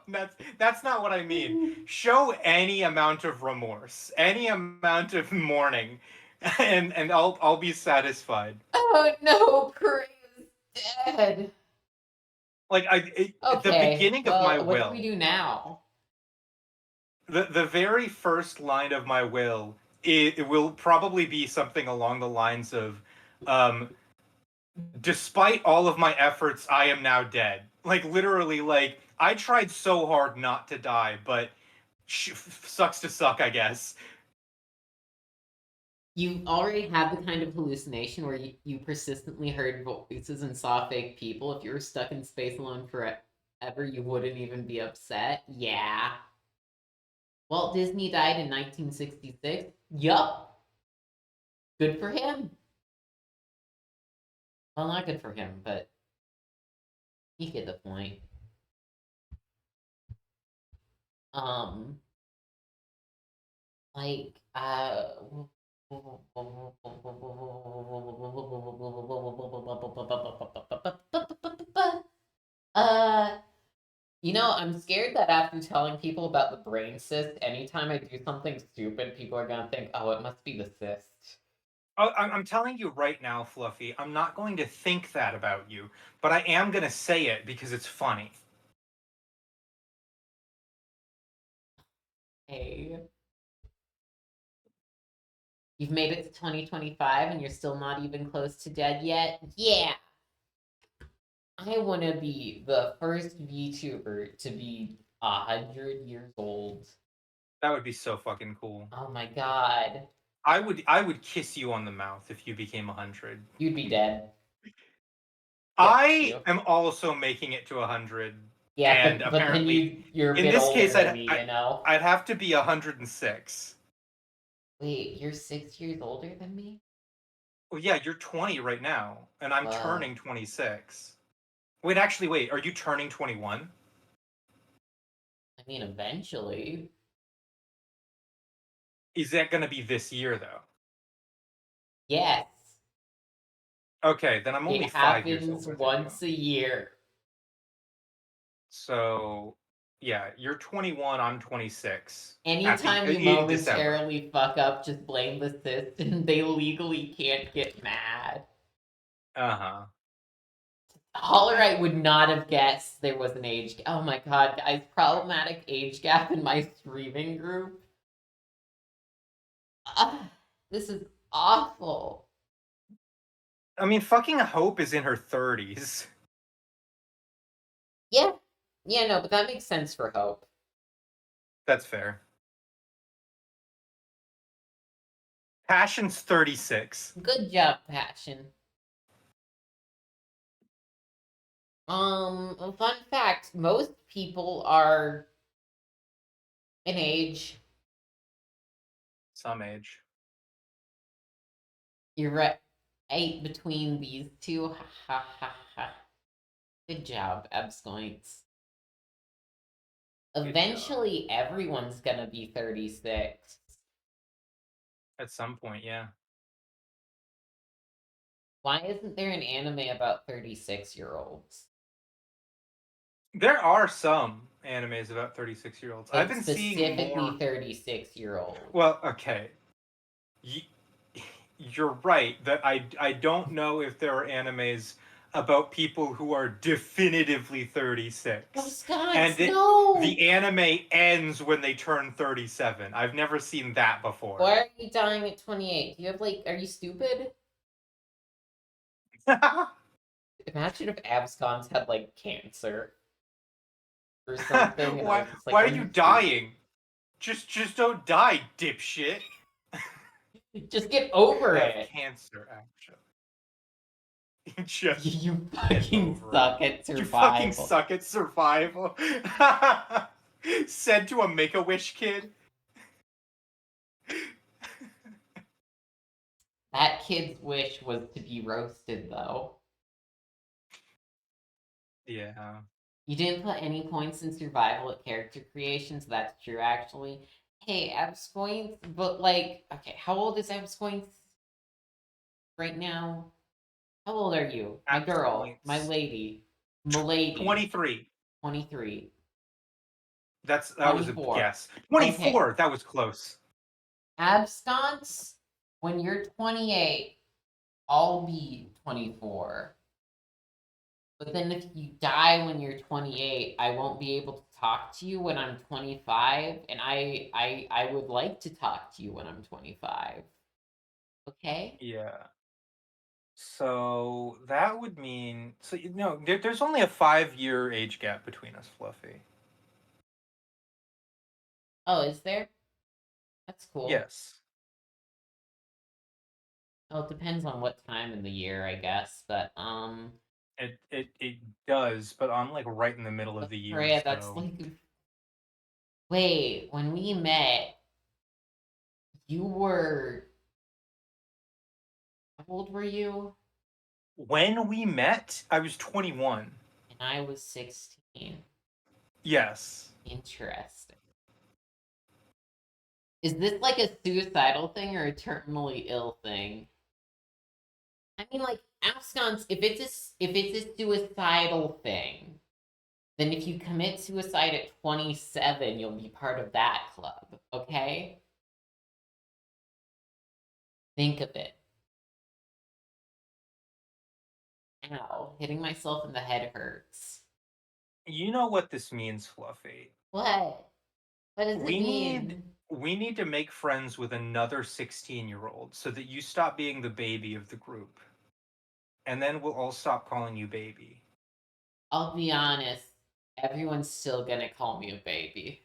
that's not what I mean. Show any amount of remorse, any amount of mourning, and I'll be satisfied. Oh no, Priya's dead. Like the Okay, beginning of my well, what do will, we do now? the very first line of my will, it will probably be something along the lines of, um, despite all of my efforts, I am now dead. Like literally, like I tried so hard not to die, but sucks to suck, I guess. You already had the kind of hallucination where you persistently heard voices and saw fake people. If you were stuck in space alone forever, you wouldn't even be upset. Yeah. Walt Disney died in 1966. Yup. Good for him. Well, not good for him, but you get the point. Um, like, uh, I'm scared that after telling people about the brain cyst, anytime I do something stupid, people are gonna think, oh, it must be the cyst. Oh, I'm telling you right now, Fluffy, I'm not going to think that about you, but I am going to say it because it's funny. Hey, you've made it to 2025 and you're still not even close to dead yet? Yeah. I want to be the first VTuber to be 100 years old. That would be so fucking cool. Oh my god. I would kiss you on the mouth if you became 100. You'd be dead. I You. am also making it to 100, Yeah, and but then apparently, you're a in bit this older case, than me, I'd have to be 106. Wait, you're 6 years older than me? Well, yeah, you're 20 right now, and I'm Wow. turning 26. Wait, actually, wait, are you turning 21? I mean, eventually. Is that going to be this year, though? Yes. Okay, then I'm only It 5 years happens older than you. once a year. So, yeah, you're 21, I'm 26. Anytime you In December. momentarily fuck up, just blame the cyst, and they legally can't get mad. Uh-huh. Hollerite would not have guessed there was an age. Oh my god, guys! Problematic age gap in my streaming group. This is awful. I mean, fucking Hope is in her 30s. Yeah, no, but that makes sense for Hope. That's fair. Passion's 36. Good job, Passion. A fun fact: most people are an age. Some age. You're right. Between these two. Ha ha ha ha. Good job, Abscoints. Eventually, everyone's gonna be 36. At some point, yeah. Why isn't there an anime about 36-year-olds? There are some animes about 36-year-olds. I've been seeing more. 36-year-olds. Well, okay. You're right that I don't know if there are animes about people who are definitively 36. Oh, Scott, and no! The anime ends when they turn 37. I've never seen that before. Why are you dying at 28? Do you have, are you stupid? Imagine if Abscons had, cancer. Or something. Why are you dying? Just don't die, dipshit. Just get over it. Cancer, actually. You fucking suck at survival. You fucking suck at survival. Said to a Make-A-Wish kid. That kid's wish was to be roasted, though. Yeah. You didn't put any points in survival at character creation, so that's true, actually. Hey, Abscoints, but, okay, how old is Abscoints right now? How old are you? My girl, my lady, m'lady. 23. 23. That was a guess. 24. Okay. That was close. Absconce, when you're 28, I'll be 24. But then if you die when you're 28, I won't be able to talk to you when I'm 25, and I would like to talk to you when I'm 25. Okay? Yeah. So that would mean there's only a 5-year age gap between us, Fluffy. Oh, is there? That's cool. Yes. Well, it depends on what time in the year, I guess, but It does, but I'm like right in the middle of but the year, Freya, that's so like wait, when we met, you were how old were you? when we met, I was 21. And I was 16. Yes. Interesting. Is this like a suicidal thing or a terminally ill thing? I mean, like absconce. If it's a suicidal thing, then if you commit suicide at 27, you'll be part of that club. Okay, think of it. Ow, hitting myself in the head hurts. You know what this means, Fluffy. What? What does it We need mean? we need to make friends with another 16-year-old so that you stop being the baby of the group. And then we'll all stop calling you baby. I'll be honest. Everyone's still gonna call me a baby.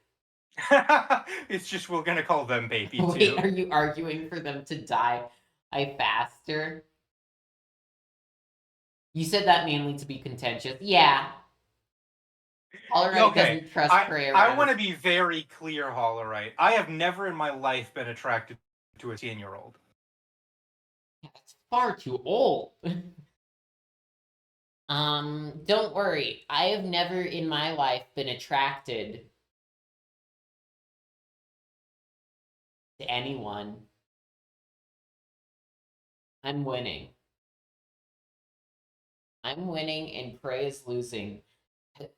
It's just we're gonna call them baby Wait, too. are you arguing for them to die faster? You said that mainly to be contentious. Yeah. Hollerite Okay, doesn't trust Freya I around want to be very clear, Hollerite. I have never in my life been attracted to a 10-year-old. That's far too old. Don't worry. I have never in my life been attracted to anyone. I'm winning. I'm winning and Prey is losing.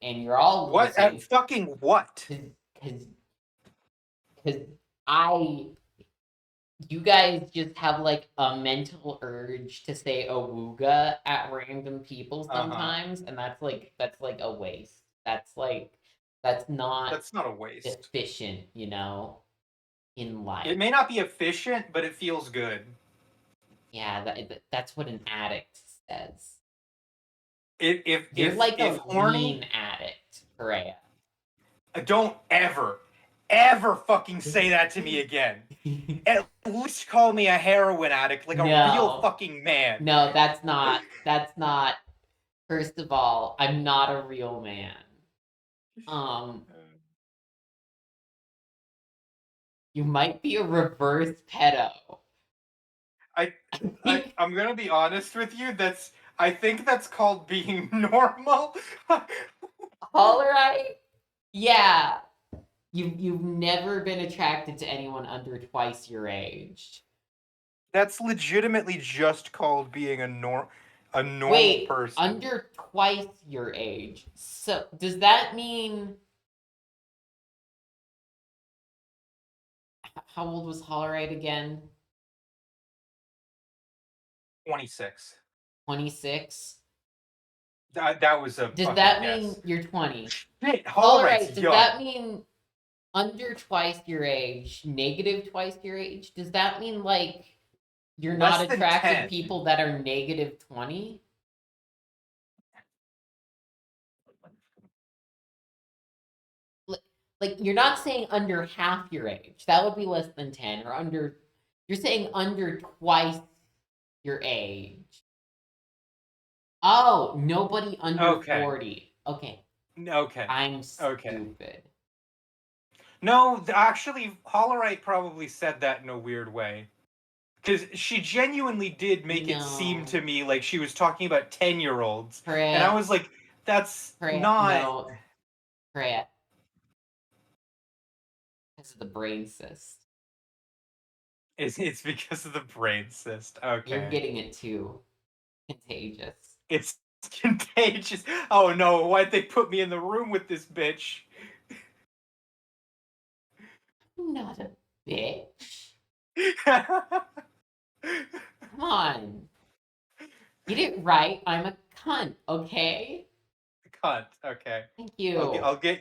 And you're all What? losing. Fucking what? Because you guys just have like a mental urge to say awooga at random people sometimes, and that's like a waste. That's not That's not a waste. efficient, in life. It may not be efficient, but it feels good. Yeah, that's what an addict says. If like if a horny, lean addict, Freya. don't ever fucking say that to me again. At least call me a heroin addict, like a real fucking man. No, that's not. First of all, I'm not a real man. You might be a reverse pedo. I'm gonna be honest with you. I think that's called being normal. Hollerite? Yeah. You've never been attracted to anyone under twice your age. That's legitimately just called being a normal Wait, person. Under twice your age. So does that mean how old was Hollerite again? 26. 26? That was a Does that guess. mean you're 20? Shit, Hollerite, does young. that mean under twice your age, negative twice your age? Does that mean like you're Less not than attracted 10. to people that are negative 20? Like you're not saying under half your age. That would be less than 10 or under you're saying under twice your age. Oh, nobody under 40. Okay. Okay. I'm stupid. No, actually, Hollerite probably said that in a weird way. Because she genuinely did make it seem to me like she was talking about 10-year-olds. And I was like, that's not... No. Freya. Because of the brain cyst. It's because of the brain cyst. Okay. You're getting it too. Contagious. It's contagious. Oh no, why'd they put me in the room with this bitch? I'm not a bitch. Come on. Get it right. I'm a cunt, okay? Cunt. Okay. Thank I'll you.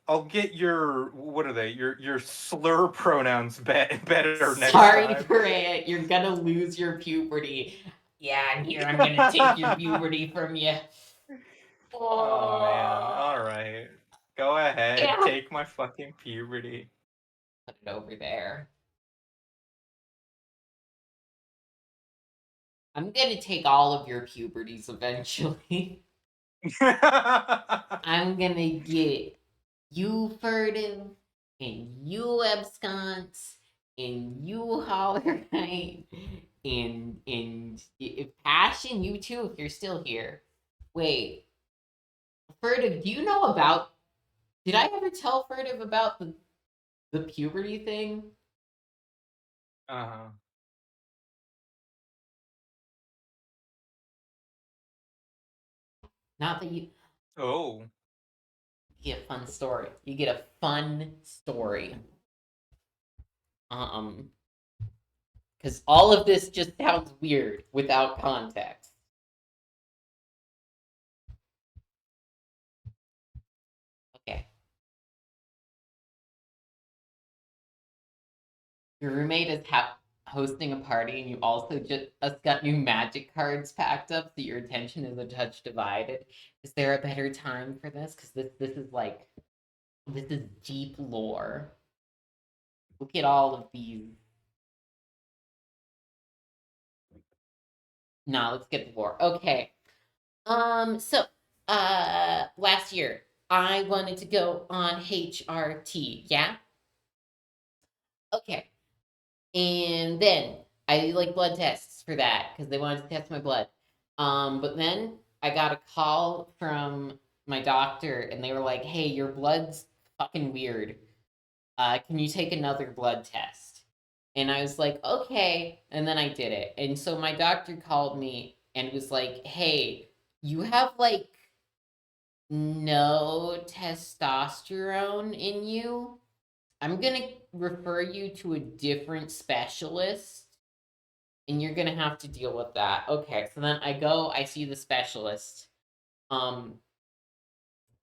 I'll get your, what are they? Your slur pronouns better next Sorry, time. Grant, you're gonna lose your puberty. Yeah, and here I'm gonna take your puberty from you. Oh man. Oh, All right. Go ahead. yeah. Take my fucking puberty. Put it over there. I'm gonna take all of your puberties eventually. I'm gonna get you furtive, and you absconce, and you holler right, and if passion, you too, if you're still here. Wait, furtive, do you know about? Did I ever tell furtive about the puberty thing? Uh-huh. Not that you Oh. get a fun story. You get a fun story. Because all of this just sounds weird without context. Okay. Your roommate is hosting a party, and you also just got new magic cards packed up, so your attention is a touch divided. Is there a better time for this? Because this is like this is deep lore. Look at all of these. Nah, let's get the lore. Okay. So last year I wanted to go on HRT, yeah? Okay. And then I did like blood tests for that because they wanted to test my blood. But then I got a call from my doctor and they were like, "Hey, your blood's fucking weird. Can you take another blood test?" And I was like, "Okay." And then I did it. And so my doctor called me and was like, "Hey, you have like no testosterone in you. I'm gonna refer you to a different specialist, and you're gonna have to deal with that." Okay, so then I see the specialist. Um,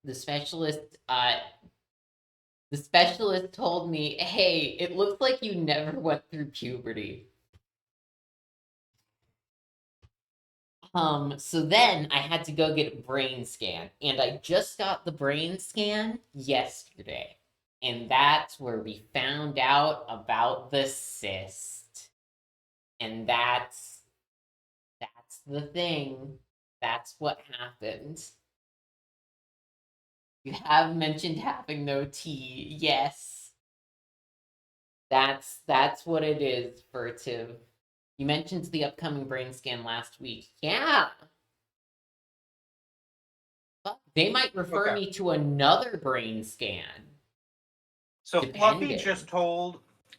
the specialist, the specialist told me, "Hey, it looks like you never went through puberty." So then I had to go get a brain scan, and I just got the brain scan yesterday. And that's where we found out about the cyst. And that's the thing. That's what happened. You have mentioned having no tea. Yes. That's what it is, furtive. You mentioned the upcoming brain scan last week. Yeah. They might refer Okay. me to another brain scan. So Depending.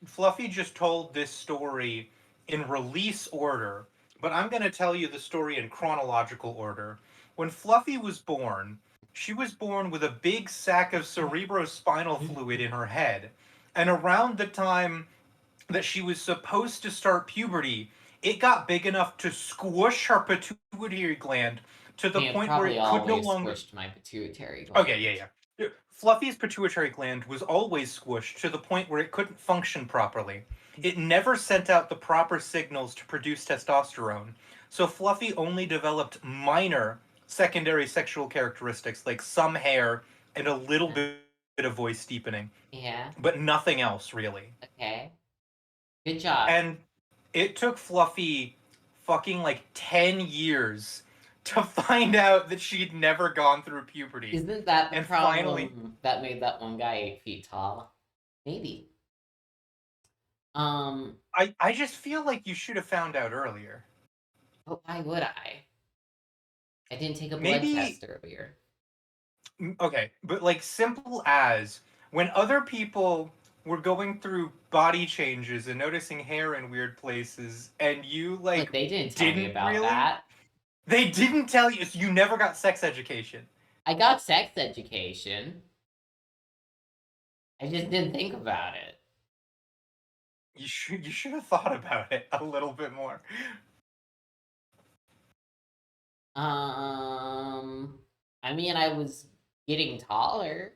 Fluffy just told this story in release order, but I'm going to tell you the story in chronological order. When Fluffy was born, she was born with a big sack of cerebrospinal fluid in her head. And around the time that she was supposed to start puberty, it got big enough to squish her pituitary gland to the I mean, it point where probably it could no always longer. squished my pituitary Okay, gland. yeah. Fluffy's pituitary gland was always squished to the point where it couldn't function properly. It never sent out the proper signals to produce testosterone. So Fluffy only developed minor secondary sexual characteristics like some hair and a little bit of voice deepening, Yeah. but nothing else really. Okay. Good job. And it took Fluffy fucking like 10 years to find out that she'd never gone through puberty. Isn't that the And finally, problem that made that one guy 8 feet tall? Maybe. I just feel like you should have found out earlier. But why would I? I didn't take a blood Maybe, test earlier. okay, but like simple as when other people were going through body changes and noticing hair in weird places, and you Look, like they didn't tell me didn't about really, that. they didn't tell you, so you never got sex education. I got sex education. I just didn't think about it. You should have thought about it a little bit more. Um, I mean, I was getting taller.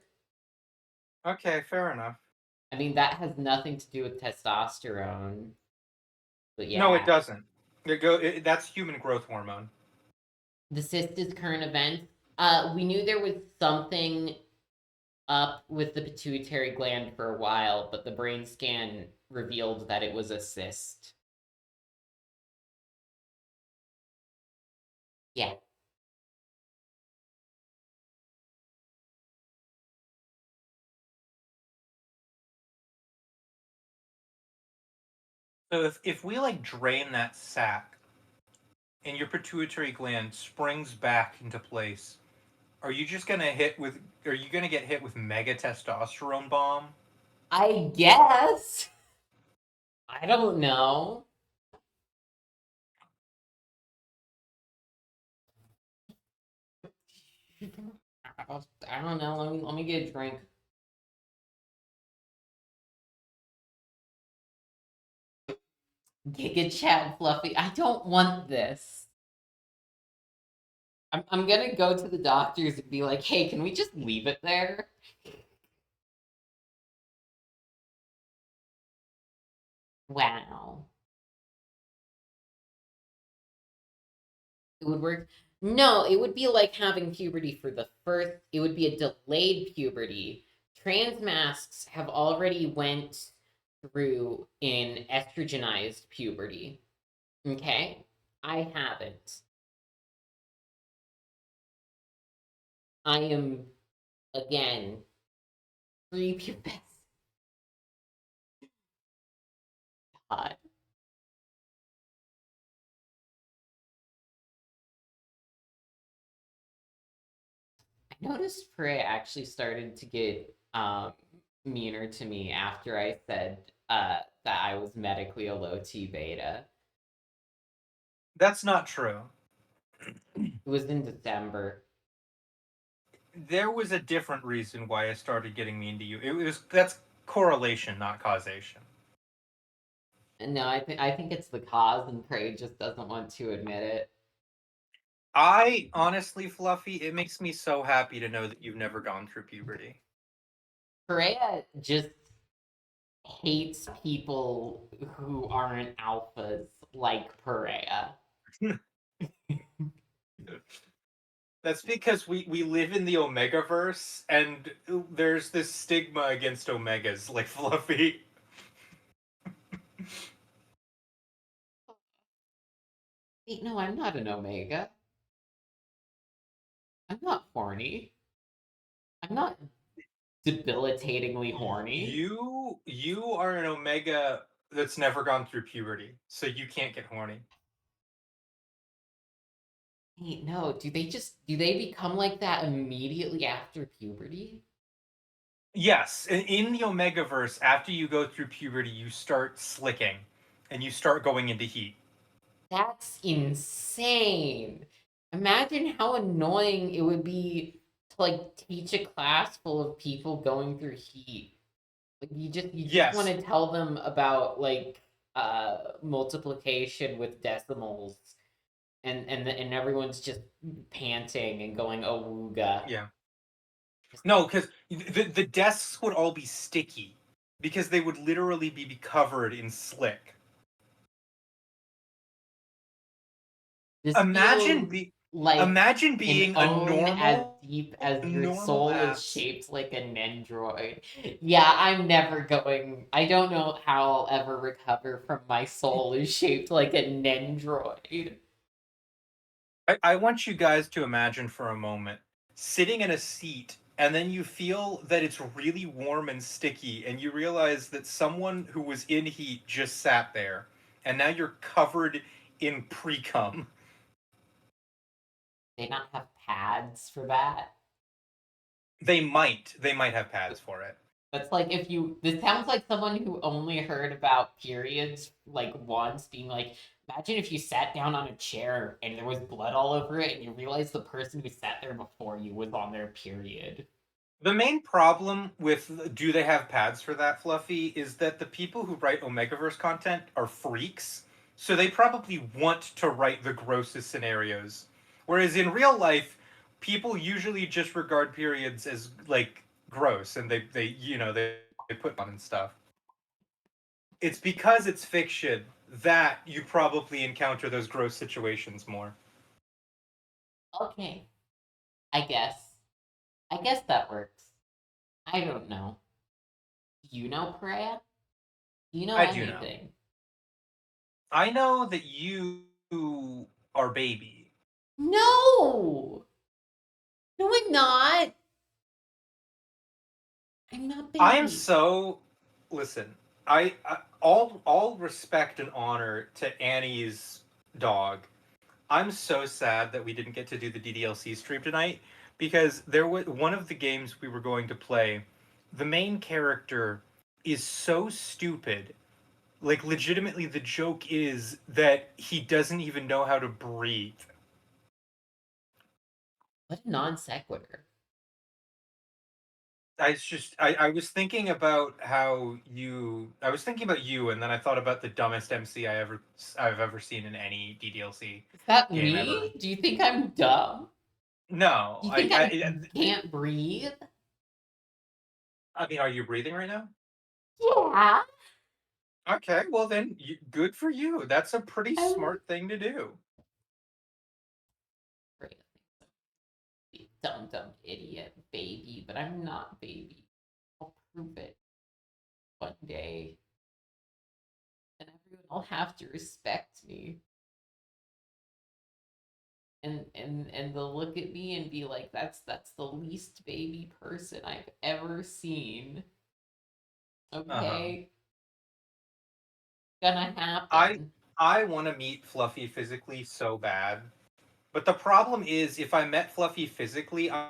Okay, fair enough. I mean, that has nothing to do with testosterone. But No, it yeah, doesn't. That's human growth hormone. the cyst is current event. We knew there was something up with the pituitary gland for a while, but the brain scan revealed that it was a cyst. Yeah. So if we like drain that sac and your pituitary gland springs back into place, are you just gonna hit with? Are you gonna get hit with mega testosterone bomb? I guess. I don't know. I don't know. Let me get a drink. Giga Chad Fluffy. I don't want this. I'm gonna go to the doctors and be like, hey, can we just leave it there? Wow. It would work. No, it would be like having puberty for the first, it would be a delayed puberty. Trans masks have already went through in estrogenized puberty. Okay? I haven't. I am again prepubescent. God. I noticed Prey actually started to get meaner to me after I said that I was medically a low T beta. That's not true. It was in December. There was a different reason why I started getting mean to you. It was that's correlation, not causation. And no, I think it's the cause, and Prey just doesn't want to admit it. I honestly, Fluffy, it makes me so happy to know that you've never gone through puberty. Perea just hates people who aren't alphas like Perea. That's because we live in the Omegaverse, and there's this stigma against Omegas, like Fluffy. Wait, no, I'm not an Omega. I'm not horny. I'm not debilitatingly horny. You are an Omega that's never gone through puberty, so you can't get horny. Wait, no, do they become like that immediately after puberty? Yes, in the Omegaverse, after you go through puberty, you start slicking, and you start going into heat. That's insane. Imagine how annoying it would be to like teach a class full of people going through heat. Like you just want Yes. to tell them about like multiplication with decimals and everyone's just panting and going awooga. Yeah. No, because the desks would all be sticky because they would literally be covered in slick. This Imagine feels be like imagine an being a own as normal deep as a your normal soul is ass. shaped like a Nendroid. Yeah, I'm never going. I don't know how I'll ever recover from my soul is shaped like a Nendroid. I want you guys to imagine for a moment sitting in a seat and then you feel that it's really warm and sticky and you realize that someone who was in heat just sat there and now you're covered in pre-cum. They not have pads for that. They might have pads for it. That's like if you. This sounds like someone who only heard about periods like once, being like, imagine if you sat down on a chair and there was blood all over it, and you realized the person who sat there before you was on their period. The main problem with do they have pads for that, Fluffy, is that the people who write Omegaverse content are freaks. So they probably want to write the grossest scenarios. Whereas in real life, people usually just regard periods as like gross, and they put on and stuff. It's because it's fiction that you probably encounter those gross situations more. Okay, I guess. I guess that works. I don't know. Do you know Perea? Do you know I do know. anything? I know that you are baby. No! No, I'm not. I'm not I am baby. so listen. I all respect and honor to Annie's dog. I'm so sad that we didn't get to do the DDLC stream tonight because there was one of the games we were going to play. The main character is so stupid. Like legitimately the joke is that he doesn't even know how to breathe. What a non sequitur. I was thinking about I was thinking about you, and then I thought about the dumbest MC I've ever seen in any DDLC Is that game ever. me? Do you think I'm dumb? No, Do you think I can't breathe? I mean, are you breathing right now? Yeah. Okay, well then, good for you. That's a pretty I'm smart thing to do. afraid of being dumb, dumb idiot baby, but I'm not baby. I'll prove it one day. And everyone will have to respect me. And they'll look at me and be like, that's the least baby person I've ever seen. Uh-huh. Okay? Gonna I happen. I want to meet Fluffy physically so bad, but the problem is if I met Fluffy physically, I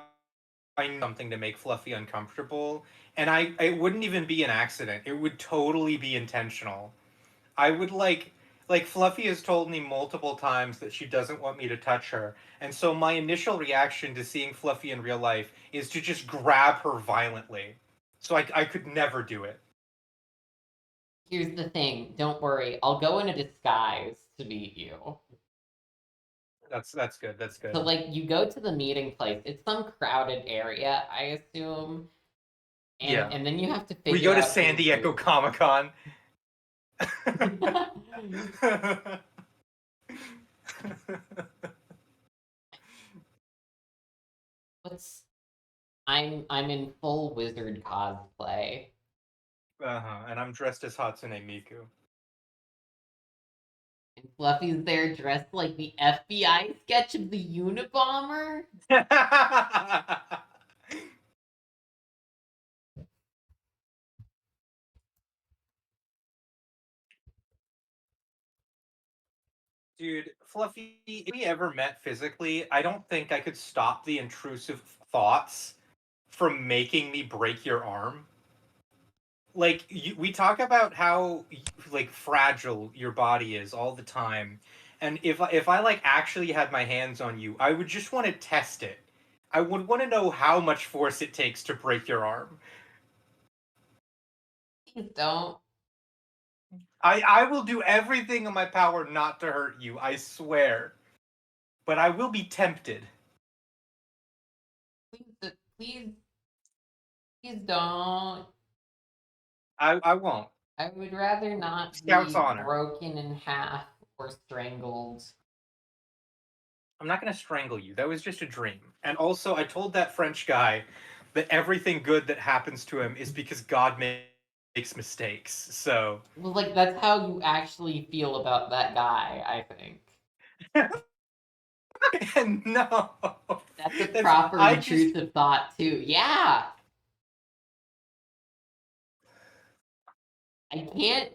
need something to make Fluffy uncomfortable, and it wouldn't even be an accident. It would totally be intentional. I would like Fluffy has told me multiple times that she doesn't want me to touch her. And so my initial reaction to seeing Fluffy in real life is to just grab her violently. So I could never do it. Here's the thing, don't worry, I'll go in a disguise to meet you. That's good. That's So, good. like, you go to the meeting place, it's some crowded area, I assume, Yeah. and then you have to We figure go to out San who Diego to. Comic Con. What's I'm in full wizard cosplay. Uh-huh. And I'm dressed as Hatsune Miku. And Fluffy's there dressed like the FBI sketch of the Unabomber. Dude, Fluffy, if we ever met physically, I don't think I could stop the intrusive thoughts from making me break your arm. Like we talk about how like fragile your body is all the time, and if I like actually had my hands on you, I would just want to test it. I would want to know how much force it takes to break your arm. Please don't. I will do everything in my power not to hurt you, I swear. But I will be tempted. Please, please, please don't. I won't. I would rather not Scout's be honor. broken in half or strangled. I'm not going to strangle you. That was just a dream. And also, I told that French guy that everything good that happens to him is because God makes mistakes. So, Well, like, that's how you actually feel about that guy, I think. and no, That's a that's proper I just intrusive thought, too. Yeah! I can't.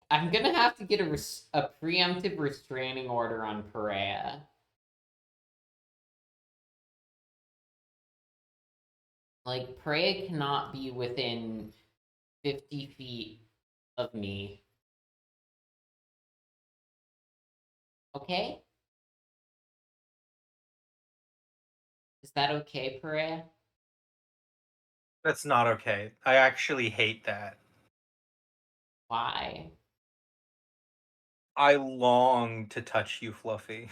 I'm gonna have to get a preemptive restraining order on Perea. Like, Perea cannot be within 50 feet of me. Okay? Is that okay, Perea? that's not okay. I actually hate that. Why? I long to touch you, Fluffy.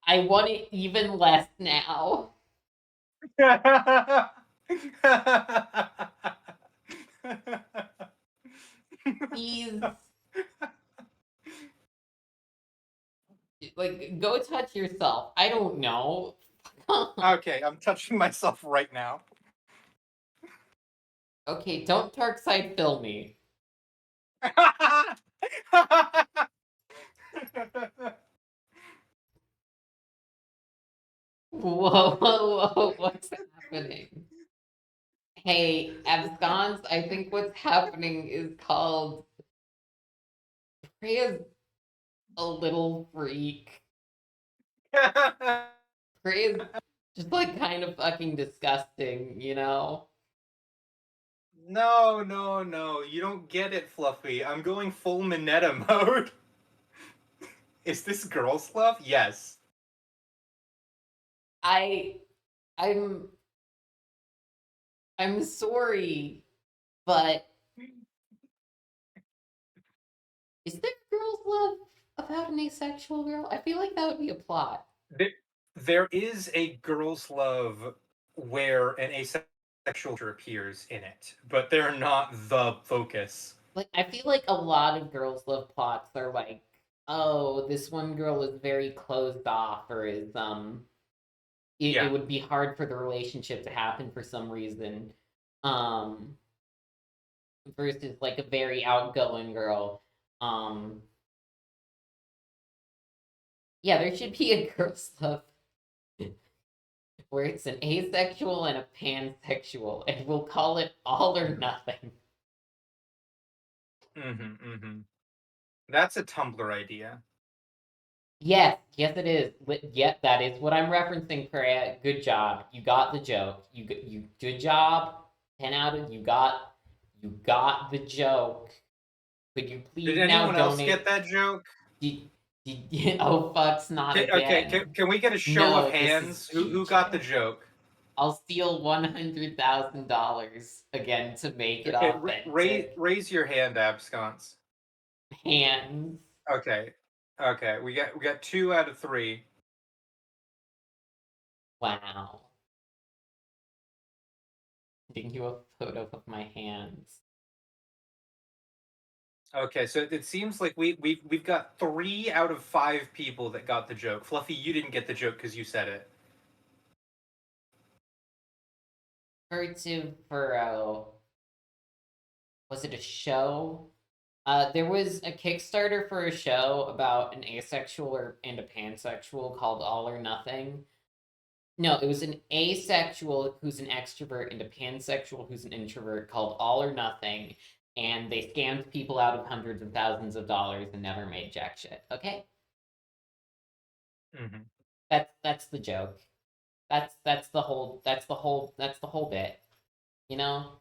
I want it even less now. Please, like, go touch yourself. I don't know. Okay, I'm touching myself right now. Okay, don't dark side fill me. Whoa, whoa, whoa, what's happening? Hey, abscons, I think what's happening is called Freya's a little freak. Freya's just like kind of fucking disgusting, you know? No, no, no. You don't get it, Fluffy. I'm going full Minetta mode. Is this girl's love? Yes. I I'm I'm sorry, but is there girls love about an asexual girl? I feel like that would be a plot. There is a girl's love where an asexual appears in it, but they're not the focus. Like, I feel like a lot of girls love plots are like, oh, this one girl is very closed off, or is it Yeah. would be hard for the relationship to happen for some reason. Um Versus like a very outgoing girl. Um yeah, there should be a girls love where it's an asexual and a pansexual, and we'll call it all or nothing. That's a Tumblr idea. Yes, yes, it is. Yep, that is what I'm referencing. Freya, good job. You got the joke. You good job. 10 out of you got the joke. Could you please Did now anyone else donate? get that joke? Oh fucks, not Okay, again. can we get a show No, of this is hands? Who got the joke? I'll steal $100,000 again to make it Okay, authentic. raise your hand, Absconce. Hands. Okay, okay, we got 2 out of 3. Wow. Sending you a photo of my hands. Okay, so it seems like we've got 3 out of 5 people that got the joke. Fluffy, you didn't get the joke because you said it. Furtive Furrow. Was it a show? There was a Kickstarter for a show about an asexual and a pansexual called All or Nothing. No, it was an asexual who's an extrovert and a pansexual who's an introvert called All or Nothing, and they scammed people out of hundreds of thousands of dollars and never made jack shit. Okay, that's the joke. That's the whole bit. You know.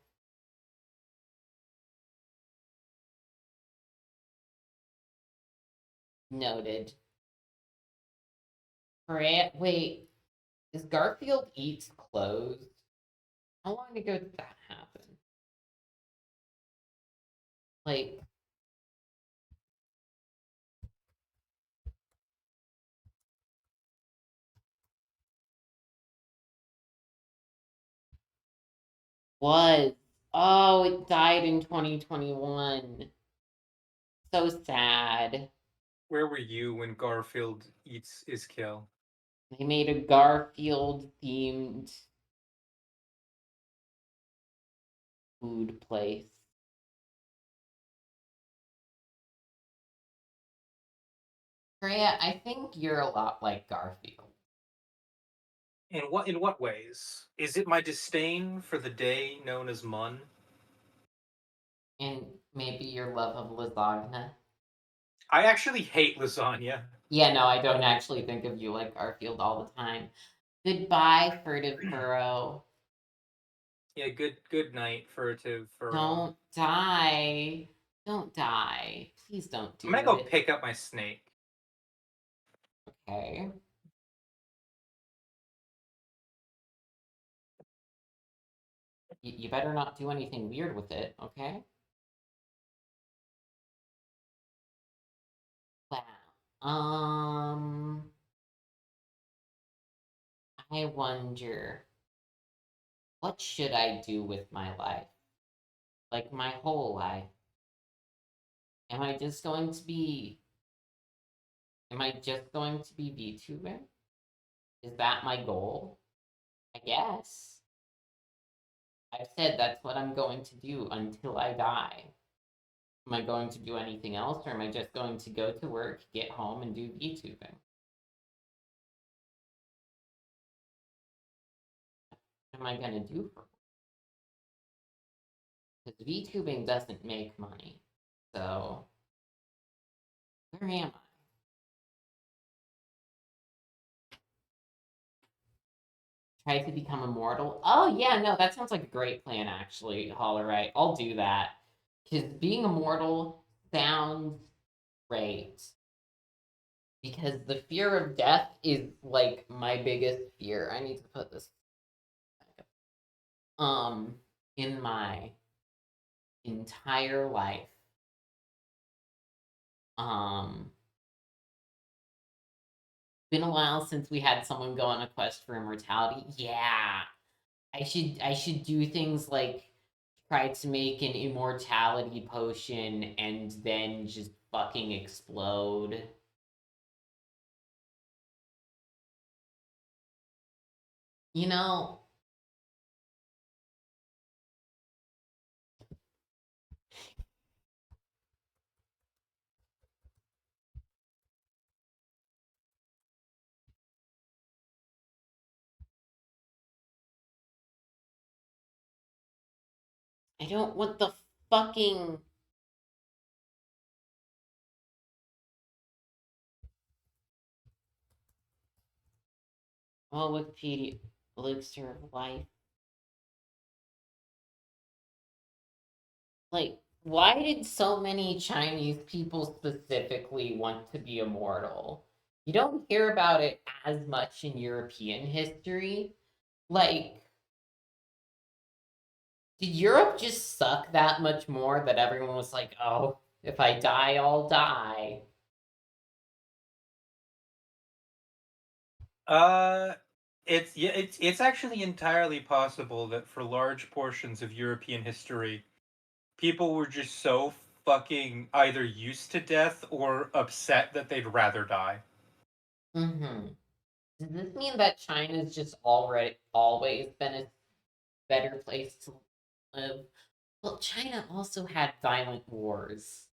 Noted. Wait, is Garfield Eats closed? How long ago did that happen? Like, was. Oh, it died in 2021. So sad. Where were you when Garfield eats his kill? They made a Garfield themed food place. Freya, I think you're a lot like Garfield. In what ways? Is it my disdain for the day known as Mun? And maybe your love of lasagna. I actually hate lasagna. Yeah, no, I don't actually think of you like Garfield all the time. Goodbye, Furtive Furrow. Yeah, good night, Furtive Furrow. Don't die. Don't die. Please don't do I'm gonna go it. pick up my snake. Okay. You better not do anything weird with it, okay? Wow. I wonder, what should I do with my life? Like my whole life. Am I just going to be am I just going to be VTuber? Is that my goal? I guess. I've said that's what I'm going to do until I die. Am I going to do anything else, or am I just going to go to work, get home, and do VTubing? What am I going to do for work? Because VTubing doesn't make money. So, where am I? Try to become immortal? Oh, yeah, no, that sounds like a great plan, actually, Hollerite. I'll do that. Because being immortal sounds great. Because the fear of death is, like, my biggest fear. I need to put this in my entire life. Been a while since we had someone go on a quest for immortality. Yeah. I should do things like try to make an immortality potion and then just fucking explode. You know, I don't want the fucking oh Wikipedia elixir of life. Like, why did so many Chinese people specifically want to be immortal? You don't hear about it as much in European history. Like, did Europe just suck that much more that everyone was like, oh, if I die, I'll die? Uh, it's actually entirely possible that for large portions of European history, people were just so fucking either used to death or upset that they'd rather die. Mm-hmm. Does this mean that China's just already always been a better place to live? Well, China also had violent wars.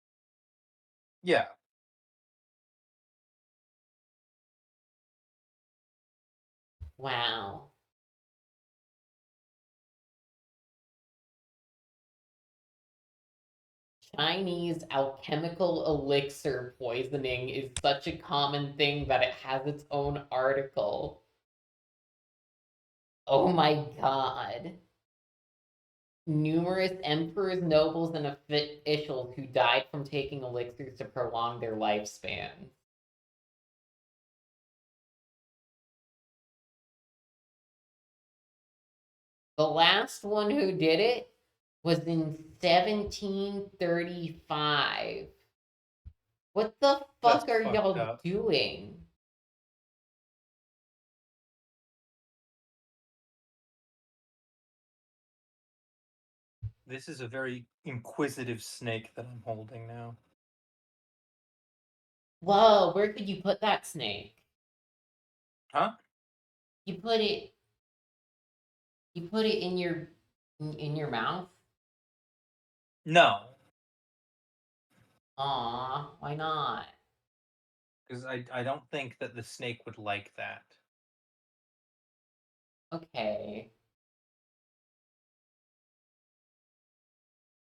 Yeah. Wow. Chinese alchemical elixir poisoning is such a common thing that it has its own article. Oh my god. Numerous emperors, nobles, and officials who died from taking elixirs to prolong their lifespan. The last one who did it was in 1735. What the That's fuck are fucked y'all up. doing? This is a very inquisitive snake that I'm holding now. Whoa, where could you put that snake? Huh? You put it in your mouth? No, Aw, why not? because I don't think that the snake would like that. Okay.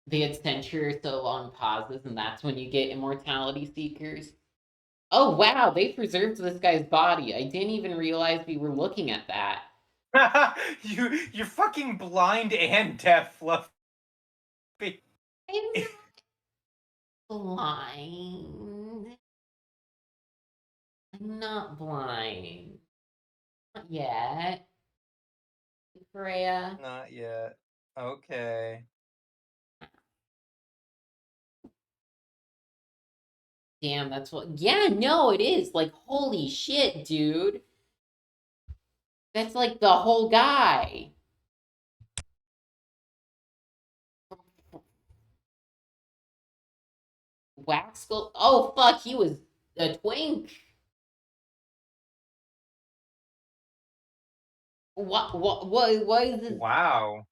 They had censure so long pauses, and that's when you get immortality seekers. Oh wow, they preserved this guy's body. I didn't even realize we were looking at that. You're fucking blind and deaf, Fluffy. I'm not blind. I'm not blind. Not yet. Freya. Not yet. Okay. Damn, that's what. Yeah, no, it is. Like, holy shit, dude. That's like the whole guy. Wax skull. Oh fuck, he was a twink. What is this? Wow.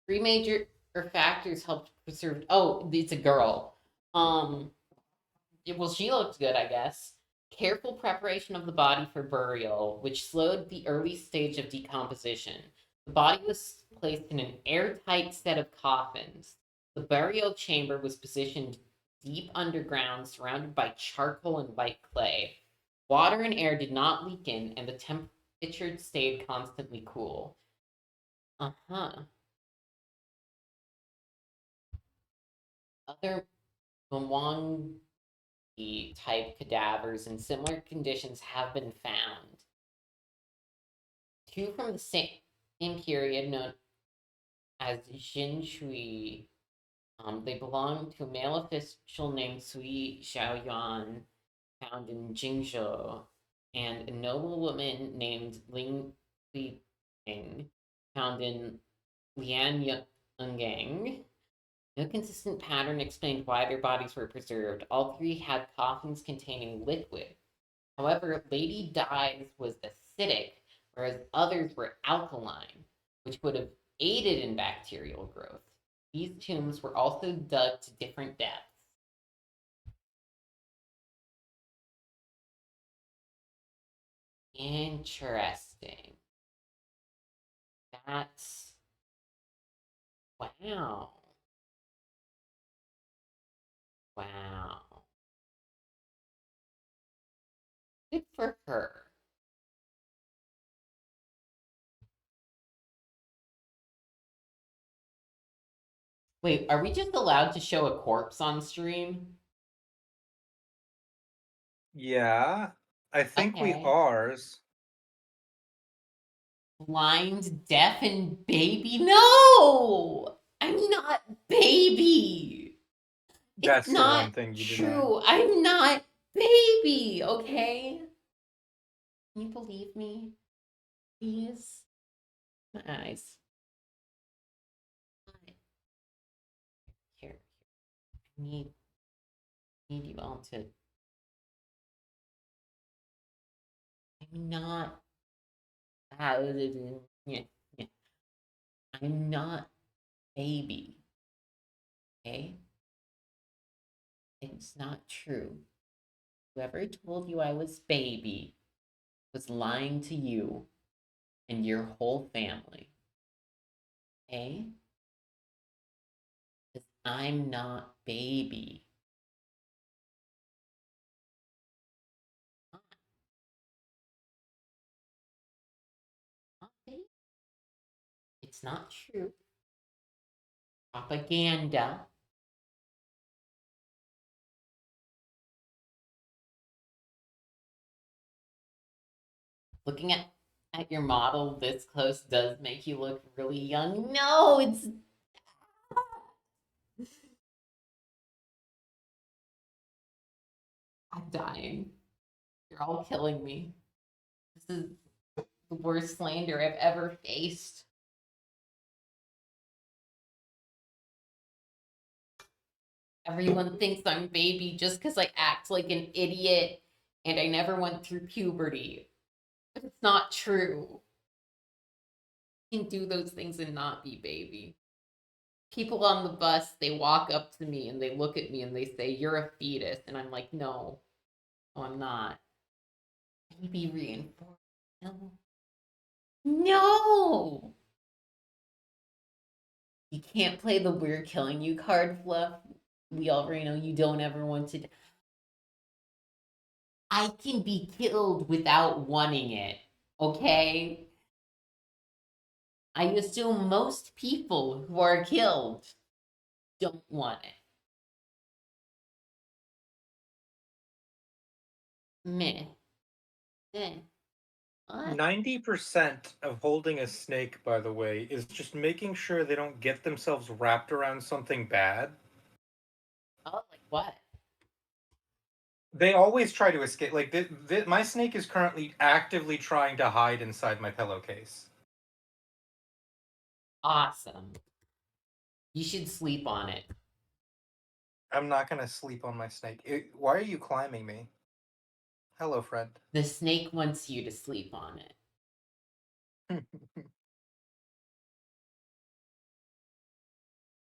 Three major factors helped preserve. Oh, it's a girl. Um, well, she looked good, I guess. Careful preparation of the body for burial, which slowed the early stage of decomposition. The body was placed in an airtight set of coffins. The burial chamber was positioned deep underground, surrounded by charcoal and white clay. Water and air did not leak in, and the temperature stayed constantly cool. Uh huh. Other Mwang type cadavers in similar conditions have been found. Two from the same period, known as Jinshui, they belong to a male official named Sui Xiaoyuan, found in Jingzhou, and a noble woman named Ling Huiping, found in Lianyungang. No consistent pattern explained why their bodies were preserved. All three had coffins containing liquid. However, Lady Di's was acidic, whereas others were alkaline, which would have aided in bacterial growth. These tombs were also dug to different depths. Interesting. That's wow. Wow. Good for her. Wait, are we just allowed to show a corpse on stream? Yeah, I think we Okay. are. Blind, deaf, and baby? No! I'm not baby! It's That's the not one thing you deny. true. I'm not baby, okay? Can you believe me? Please? My eyes. Here. I need you all to. I'm not. Yeah, yeah. I'm not baby. Okay? It's not true. Whoever told you I was baby was lying to you and your whole family. Okay? Because I'm not baby. Not baby. It's not true. Propaganda. Looking at your model this close does make you look really young. No, it's I'm dying. You're all killing me. This is the worst slander I've ever faced. Everyone thinks I'm baby just because I act like an idiot and I never went through puberty. But it's not true. You can do those things and not be baby. People on the bus, they walk up to me and they look at me and they say, "You're a fetus." And I'm like, no, no, I'm not. Baby reinforced. No. No! You can't play the "we're killing you" card, Fluff. We already know you don't ever want to. I can be killed without wanting it, okay? I assume most people who are killed don't want it. Meh. Eh. What? 90% of holding a snake, by the way, is just making sure they don't get themselves wrapped around something bad. Oh, like what? They always try to escape. Like my snake is currently actively trying to hide inside my pillowcase. Awesome. You should sleep on it. I'm not gonna sleep on my snake. Why are you climbing me? Hello, friend. The snake wants you to sleep on it.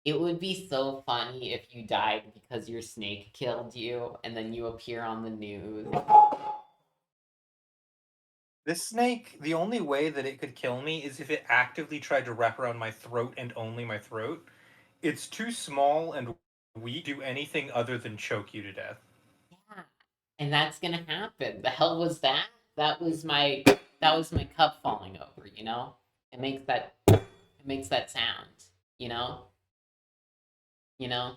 It would be so funny if you died because your snake killed you and then you appear on the news. This snake, the only way that it could kill me is if it actively tried to wrap around my throat and only my throat. It's too small and weak to do anything other than choke you to death. Yeah. And that's gonna happen. The hell was that? That was my cup falling over, you know? It makes that sound, you know? You know?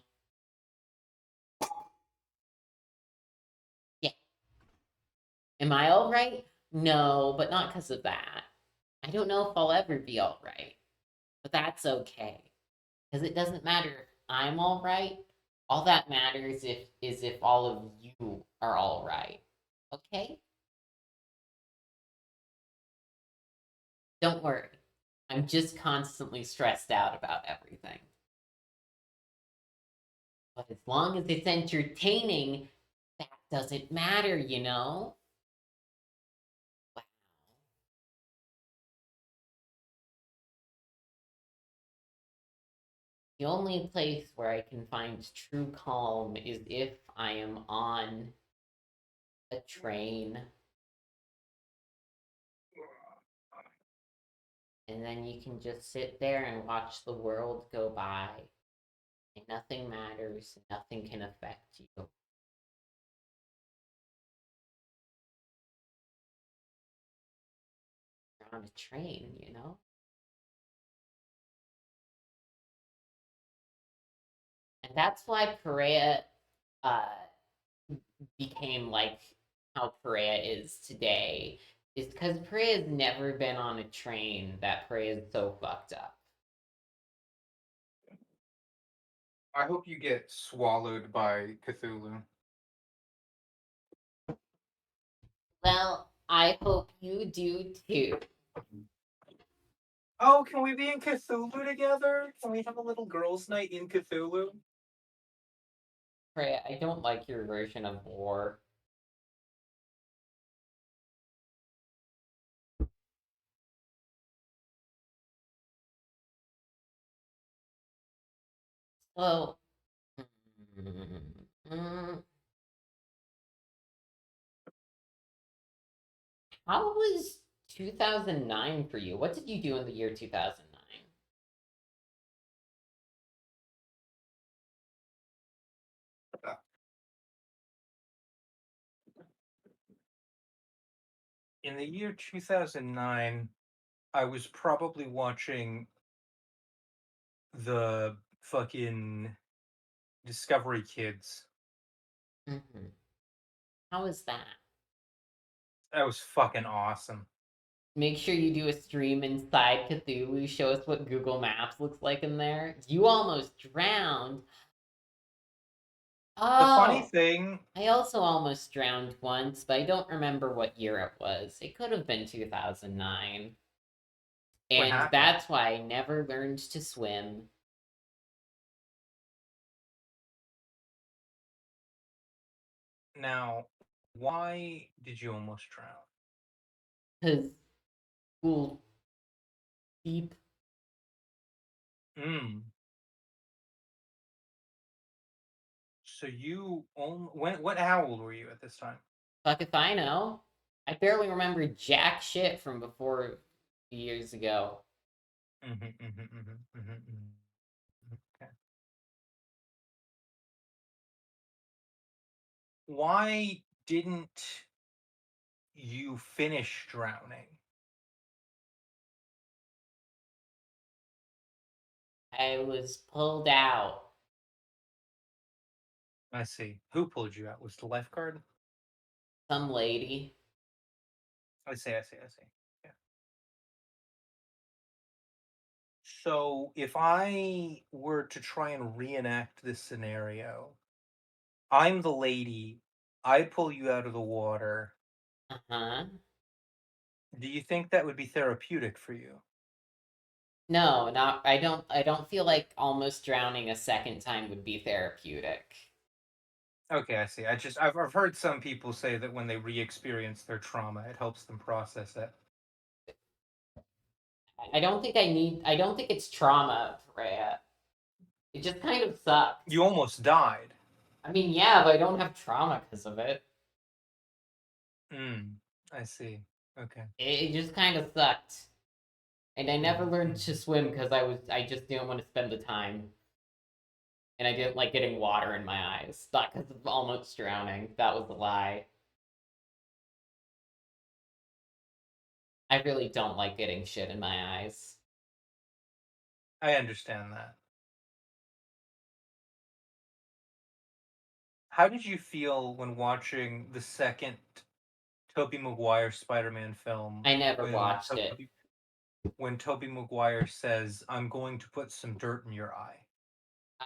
Yeah. Am I all right? No, but not because of that. I don't know if I'll ever be all right, but that's okay. Because it doesn't matter if I'm all right. All that matters is if all of you are all right. Okay? Don't worry. I'm just constantly stressed out about everything. But as long as it's entertaining, that doesn't matter, you know? Wow. The only place where I can find true calm is if I am on a train. And then you can just sit there and watch the world go by. And nothing matters, nothing can affect you. You're on a train, you know? And that's why Perea uh, became like how Perea is today. Is because Perea's never been on a train that Perea is so fucked up. I hope you get swallowed by Cthulhu. Well, I hope you do too. Oh, can we be in Cthulhu together? Can we have a little girls' night in Cthulhu? Perea, I don't like your version of war. So, mm, how was 2009 for you? What did you do in the year 2009? In the year 2009, I was probably watching the fucking Discovery Kids. Mm-hmm. How was that? That was fucking awesome. Make sure you do a stream inside Cthulhu. Show us what Google Maps looks like in there. You almost drowned. The funny Oh, thing, I also almost drowned once, but I don't remember what year it was. It could have been 2009. what And happened? that's why I never learned to swim. Now, why did you almost drown? Because school deep. Mm. So when? How old were you at this time? Fuck if I know. I barely remember jack shit from before years ago. Okay. Why didn't you finish drowning? I was pulled out. I see. Who pulled you out? Was the lifeguard? Some lady. I see. Yeah. So if I were to try and reenact this scenario, I'm the lady I pull you out of the water. Uh-huh. Do you think that would be therapeutic for you? No, not I don't feel like almost drowning a second time would be therapeutic. Okay, I see. I've heard some people say that when they re-experience their trauma, it helps them process it. I don't think it's trauma, Freya. It just kind of sucked. You almost died. I mean, yeah, but I don't have trauma because of it. Mm, I see. Okay. It just kind of sucked. And I never learned Mhm. to swim because I just didn't want to spend the time. And I didn't like getting water in my eyes. Not because of almost drowning. That was a lie. I really don't like getting shit in my eyes. I understand that. How did you feel when watching the second Tobey Maguire Spider-Man film I never watched it. when Tobey Maguire says, "I'm going to put some dirt in your eye"? I,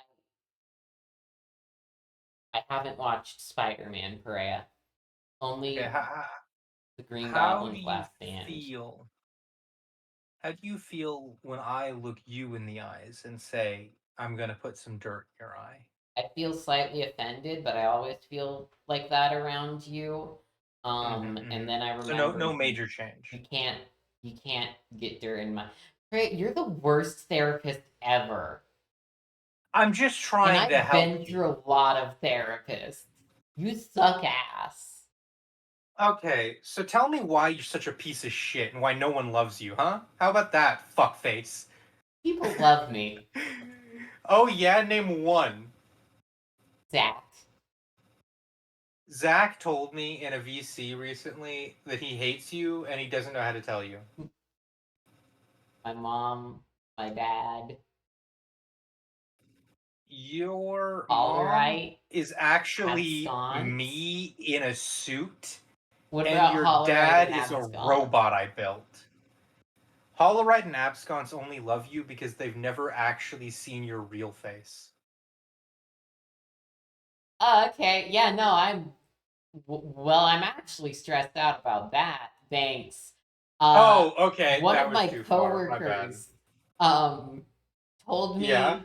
I haven't watched Spider-Man, Perea. Okay, Only the Green how do Goblin's you Last Stand. feel? How do you feel when I look you in the eyes and say, "I'm going to put some dirt in your eye"? I feel slightly offended, but I always feel like that around you. And then I So remember no major change. you can't you can't get dirt in my. Right, you're the worst therapist ever. I'm just And trying to I've help been you. through a lot of therapists. You suck ass. Okay, so tell me why you're such a piece of shit and why no one loves you, huh? How about that, fuckface? People love me. Oh yeah, name one. Zach. Zach told me in a VC recently that he hates you and he doesn't know how to tell you. My mom. My dad. Your All mom right. is actually Absconce. me in a suit, What and about your Hollerite dad and is a Absconce? robot I built. Hollerite and Absconce only love you because they've never actually seen your real face. Okay. Yeah, no, well, I'm actually stressed out about that. Thanks. Uh, Oh, okay, one that of was my too far. My bad. coworkers, um, told Yeah, me,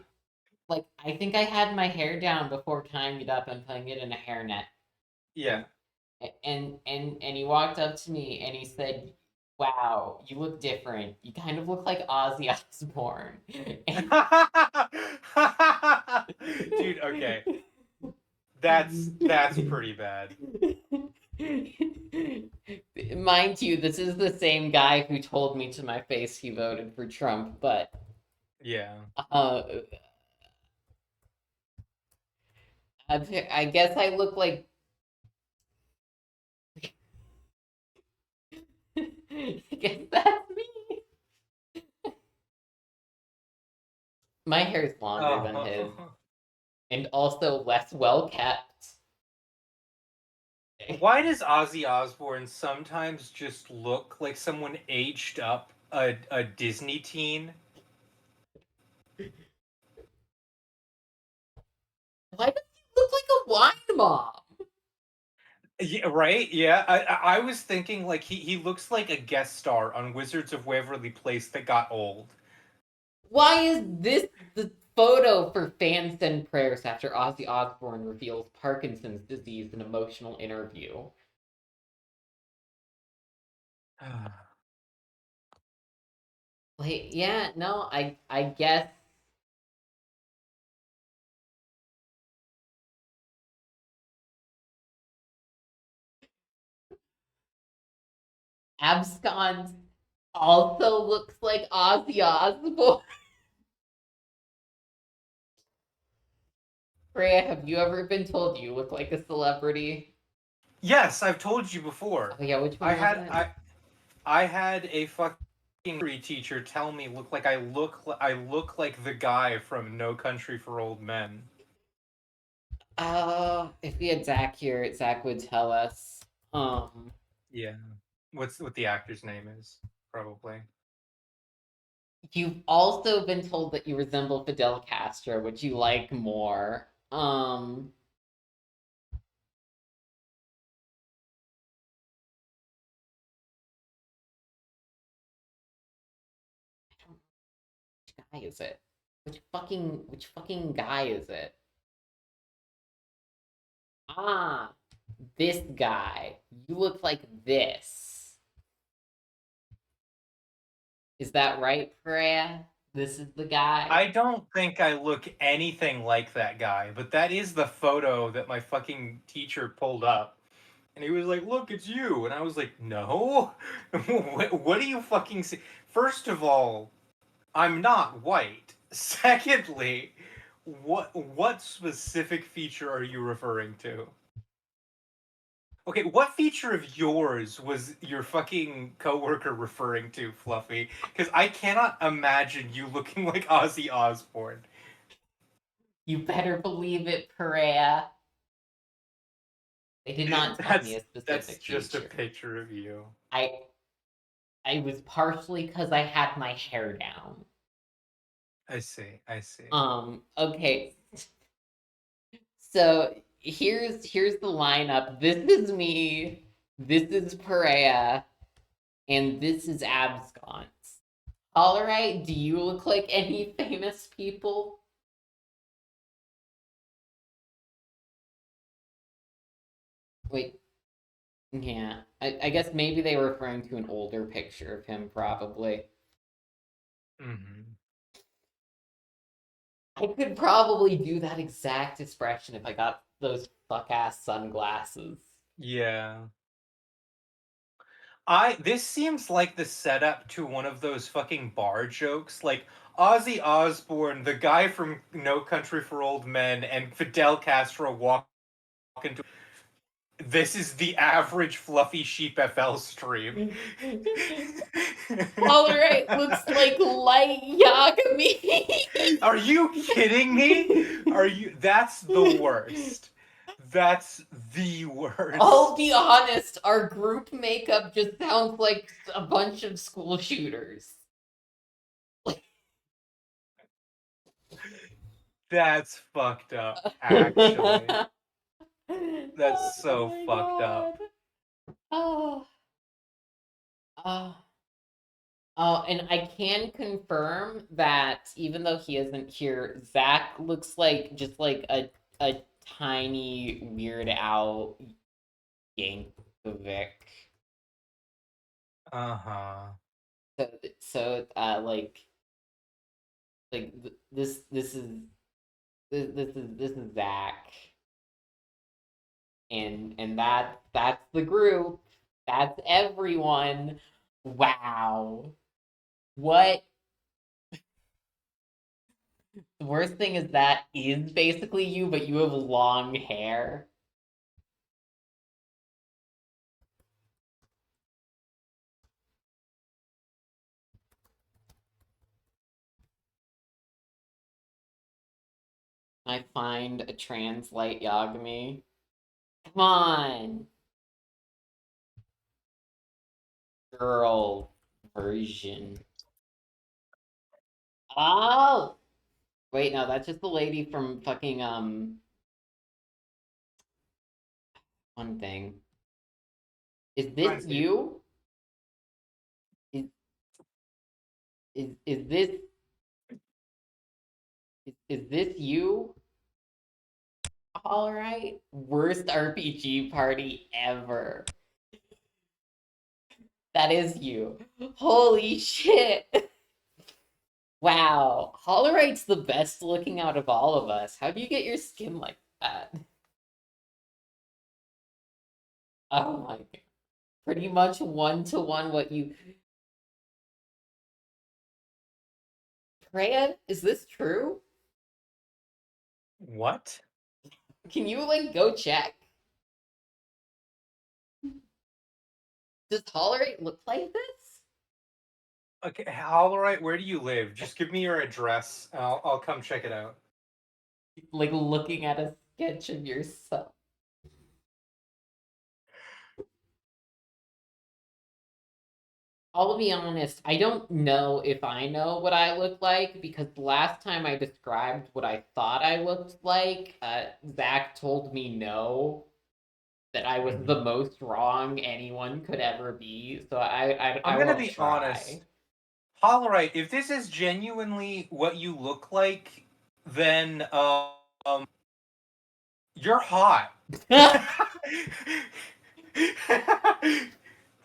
like, I think I had my hair down before tying it up and putting it in a hairnet. yeah. And and he walked up to me and he said, "Wow, you look different. You kind of look like Ozzy Osbourne." Dude, okay. That's pretty bad. Mind you, this is the same guy who told me to my face he voted for Trump, but Yeah. uh, I guess I look like. I guess that's me. My hair's longer than his, Oh. and also less well kept. Why does Ozzy Osbourne sometimes just look like someone aged up a Disney teen? Why does he look like a wine mom? Yeah, right? Yeah. I was thinking like he looks like a guest star on Wizards of Waverly Place that got old. Why is this the photo for fans send prayers after Ozzy Osbourne reveals Parkinson's disease in emotional interview? Wait, yeah, no, I guess Abscons also looks like Ozzy Osbourne. Freya, have you ever been told you look like a celebrity? Yes, I've told you before. Oh yeah, which I one was had it? I had a fucking history teacher tell me I look like the guy from No Country for Old Men. If we had Zach here, Zach would tell us. Um, Yeah. What the actor's name is, probably. you've also been told that you resemble Fidel Castro, which you like more. guy is it? Which fucking guy is it? Ah, this guy. You look like this. Is that right, Freya? This is the guy? I don't think I look anything like that guy, but that is the photo that my fucking teacher pulled up. And he was like, "Look, it's you." And I was like, "No. What do you fucking see?" First of all, I'm not white. Secondly, what specific feature are you referring to? Okay, what feature of yours was your fucking coworker referring to, Fluffy? Because I cannot imagine you looking like Ozzy Osbourne. You better believe it, Perea. They did not tell me a specific That's just a feature. picture of you. I was partially because I had my hair down. I see. I see. Okay. So here's the lineup. This is me. This is Perea, and this is Abscons. All right. Do you look like any famous people? Wait. Yeah. I guess maybe they were referring to an older picture of him, probably. Mm-hmm. I could probably do that exact expression if I got those fuck ass sunglasses. Yeah. This seems like the setup to one of those fucking bar jokes, like Ozzy Osbourne, the guy from No Country for Old Men, and Fidel Castro walk into. This is the average Fluffy Sheep FL stream. All right, looks like light Yagami. Are you kidding me? Are you? That's the worst. That's the worst. I'll be honest, our group makeup just sounds like a bunch of school shooters. That's fucked up, actually. That's so my fucked up. God. Oh. Oh. Oh, and I can confirm that even though he isn't here, Zach looks like just like a tiny Weird Al Yankovic. Uh-huh. So this is Zach, and that's the group. That's everyone. Wow. What? The worst thing is that is basically you, but you have long hair. I find a translate Yagami. Come on. Girl version. Oh! Wait, no, that's just the lady from fucking, one thing. Is I this see. you? Is, is this, is this you? All right. Worst RPG party ever. That is you. Holy shit. Wow. Hollerite's the best looking out of all of us. How do you get your skin like that? Oh my god. Pretty much one to one what you. Freya, is this true? What? Can you like go check? Does Hollerite look like this? Okay, all right, where do you live? Just give me your address. I'll come check it out. Like looking at a sketch of yourself. I'll be honest, I don't know if I know what I look like because the last time I described what I thought I looked like, Zach told me no, that I was the most wrong anyone could ever be. So I I'm gonna won't be try. honest. Hollerite, if this is genuinely what you look like, then you're hot.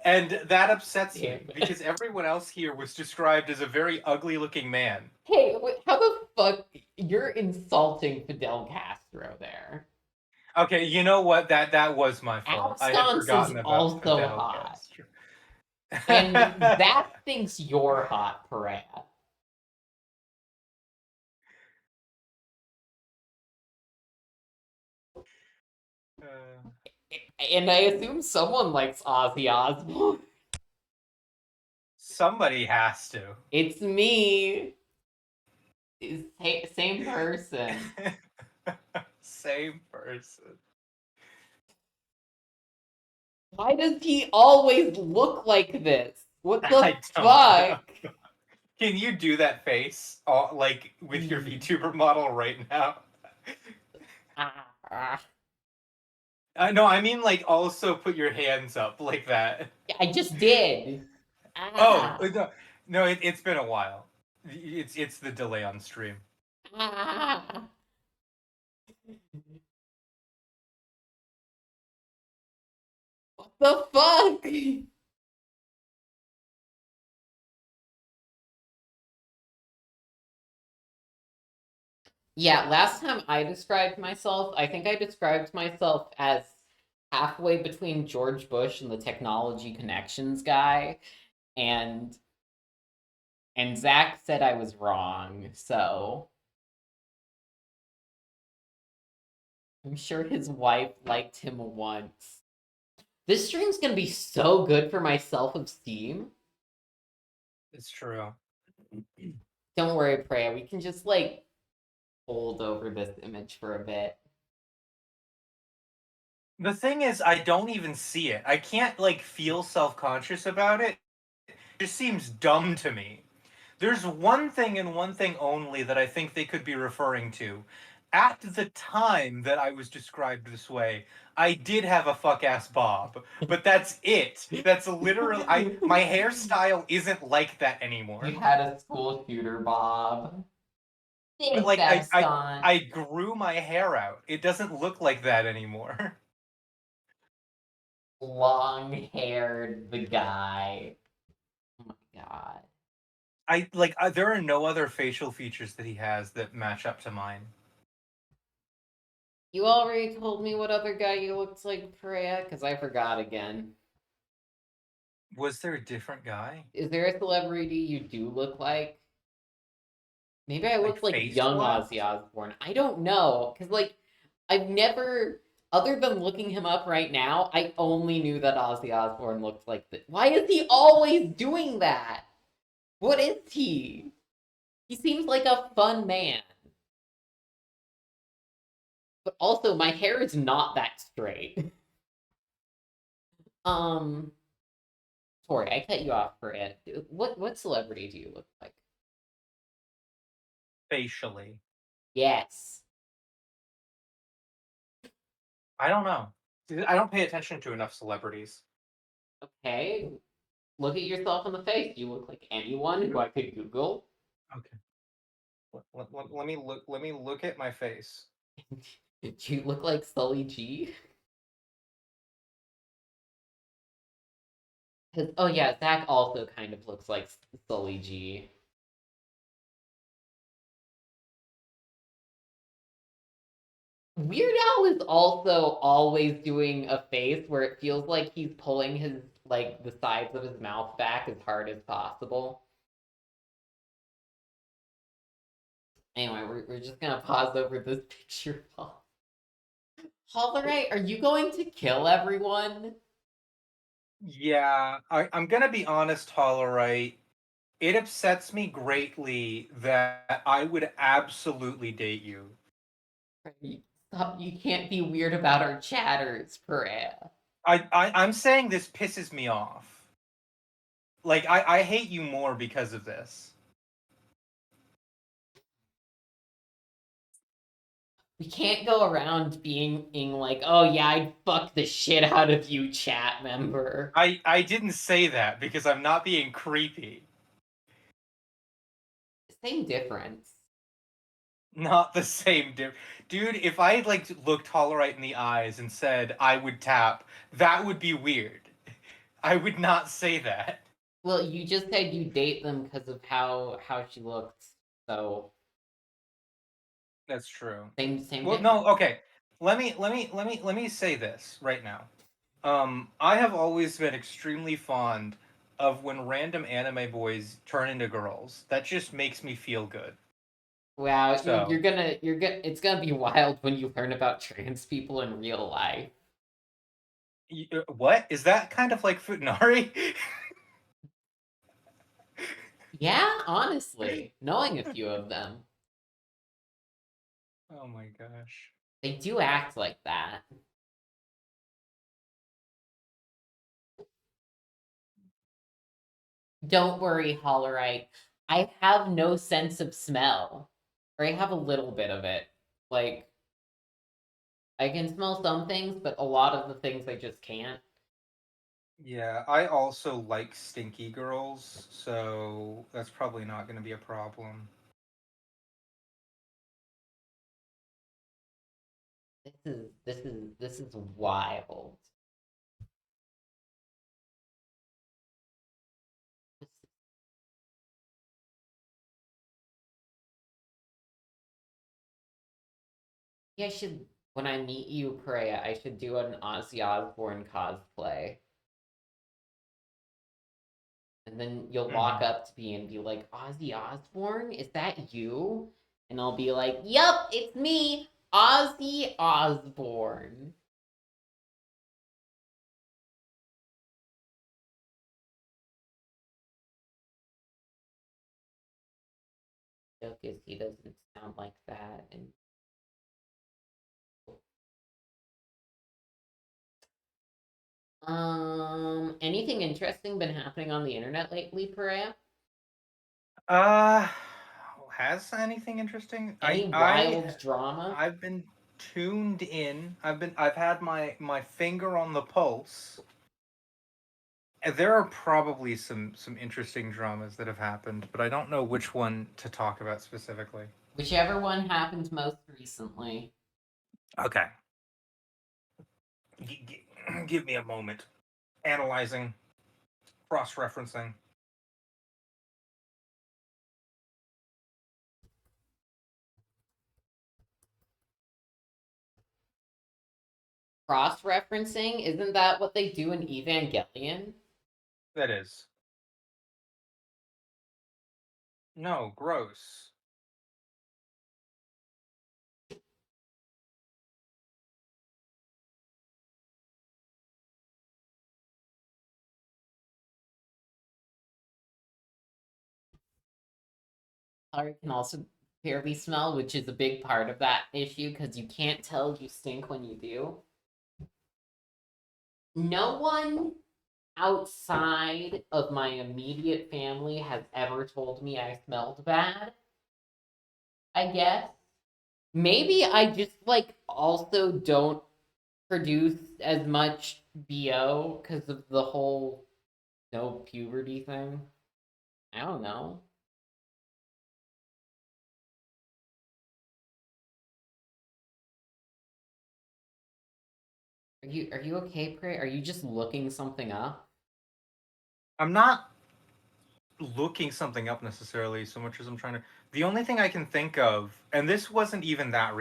And that upsets me Damn it. because everyone else here was described as a very ugly looking man. Hey, how the fuck you're insulting Fidel Castro there? Okay, you know what? That was my fault. I had Absence is forgotten about also Fidel hot. Castro. And that thinks you're hot, Perea. And I assume someone likes Ozzy Osbourne. Somebody has to. It's me. Same person. Same person. Why does he always look like this? What the I don't fuck? know. Can you do that face, like with your VTuber model right now? Ah. No, I mean like also put your hands up like that. I just did. Oh Ah. no, it's been a while. It's the delay on stream. Ah. What the fuck? Yeah, last time I described myself, I think I described myself as halfway between George Bush and the technology connections guy, and Zach said I was wrong, so I'm sure his wife liked him once. This stream's gonna be so good for my self-esteem. It's true. Don't worry, Preya, we can just like hold over this image for a bit. The thing is, I don't even see it. I can't like feel self-conscious about it. It just seems dumb to me. There's one thing and one thing only that I think they could be referring to. At the time that I was described this way, I did have a fuck-ass bob, but that's it. That's literally my hairstyle isn't like that anymore. You had a school shooter, Bob. But Thanks, like Abscon. I grew my hair out. It doesn't look like that anymore. Long-haired the guy. Oh my god. I like there are no other facial features that he has that match up to mine. You already told me what other guy you looked like, Freya, because I forgot again. Was there a different guy? Is there a celebrity you do look like? Maybe I Like look like face young swapped? Ozzy Osbourne. I don't know, because like I've never, other than looking him up right now, I only knew that Ozzy Osbourne looked like that. Why is he always doing that? What is he? He seems like a fun man. But also, my hair is not that straight. Tori, I cut you off for it. What celebrity do you look like? Facially. Yes. I don't know. I don't pay attention to enough celebrities. Okay. Look at yourself in the face. You look like anyone who I could Google. Okay. Let me look. Let me look at my face. Do you look like Sully G? Oh yeah, Zach also kind of looks like Sully G. Weird Al is also always doing a face where it feels like he's pulling his like the sides of his mouth back as hard as possible. Anyway, we're just gonna pause over this picture. Hollerite, are you going to kill everyone? Yeah, I'm gonna be honest, Hollerite. It upsets me greatly that I would absolutely date you. Stop! You can't be weird about our chatters, Perea. I'm saying this pisses me off. Like I hate you more because of this. We can't go around being like, oh yeah, I'd fuck the shit out of you, chat member. I didn't say that because I'm not being creepy. Same difference. Not the same dude. If I like looked Hollerite in the eyes and said I would tap, that would be weird. I would not say that. Well, you just said you date them because of how she looked. So That's true. same Well, difference. no, okay. Let me say this right now. I have always been extremely fond of when random anime boys turn into girls. That just makes me feel good. Wow, So, you're gonna it's gonna be wild when you learn about trans people in real life. what is that kind of like Futanari? Yeah, honestly, knowing a few of them, Oh my gosh. they do act like that. Don't worry, Hollerite. I have no sense of smell. Or I have a little bit of it. Like, I can smell some things, but a lot of the things I just can't. Yeah, I also like stinky girls, so that's probably not going to be a problem. This is wild. Yeah, I should when I meet you, Perea, I should do an Ozzy Osbourne cosplay. And then you'll walk Hmm. up to me and be like, Ozzy Osbourne, is that you? And I'll be like, Yup, it's me, Ozzy Osbourne. Joke is he doesn't sound like that. And anything interesting been happening on the internet lately, Perea? Uh, has anything interesting? Any wild drama? I've been tuned in. I've had my finger on the pulse. And there are probably some interesting dramas that have happened, but I don't know which one to talk about specifically. Whichever one happened most recently. Okay. Give me a moment. Analyzing, cross-referencing. Cross referencing, isn't that what they do in Evangelion? That is. No, gross. Color can also clearly smell, which is a big part of that issue because you can't tell you stink when you do. No one outside of my immediate family has ever told me I smelled bad, I guess. Maybe I just like also don't produce as much BO because of the whole no puberty thing. I don't know. Are you okay, Prey? Are you just looking something up? I'm not looking something up necessarily so much as I'm trying to. The only thing I can think of, and this wasn't even that.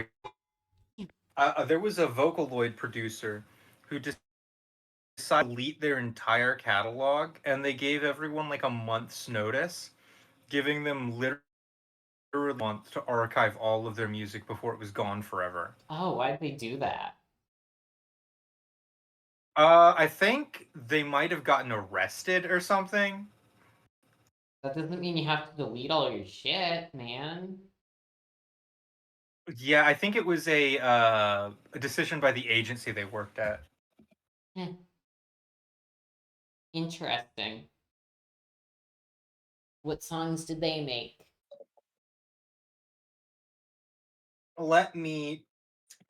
There was a Vocaloid producer who decided to delete their entire catalog, and they gave everyone like a month's notice, giving them literally a month to archive all of their music before it was gone forever. Oh, why'd they do that? I think they might have gotten arrested or something. That doesn't mean you have to delete all your shit, man. Yeah, I think it was a decision by the agency they worked at. Heh, interesting. What songs did they make? Let me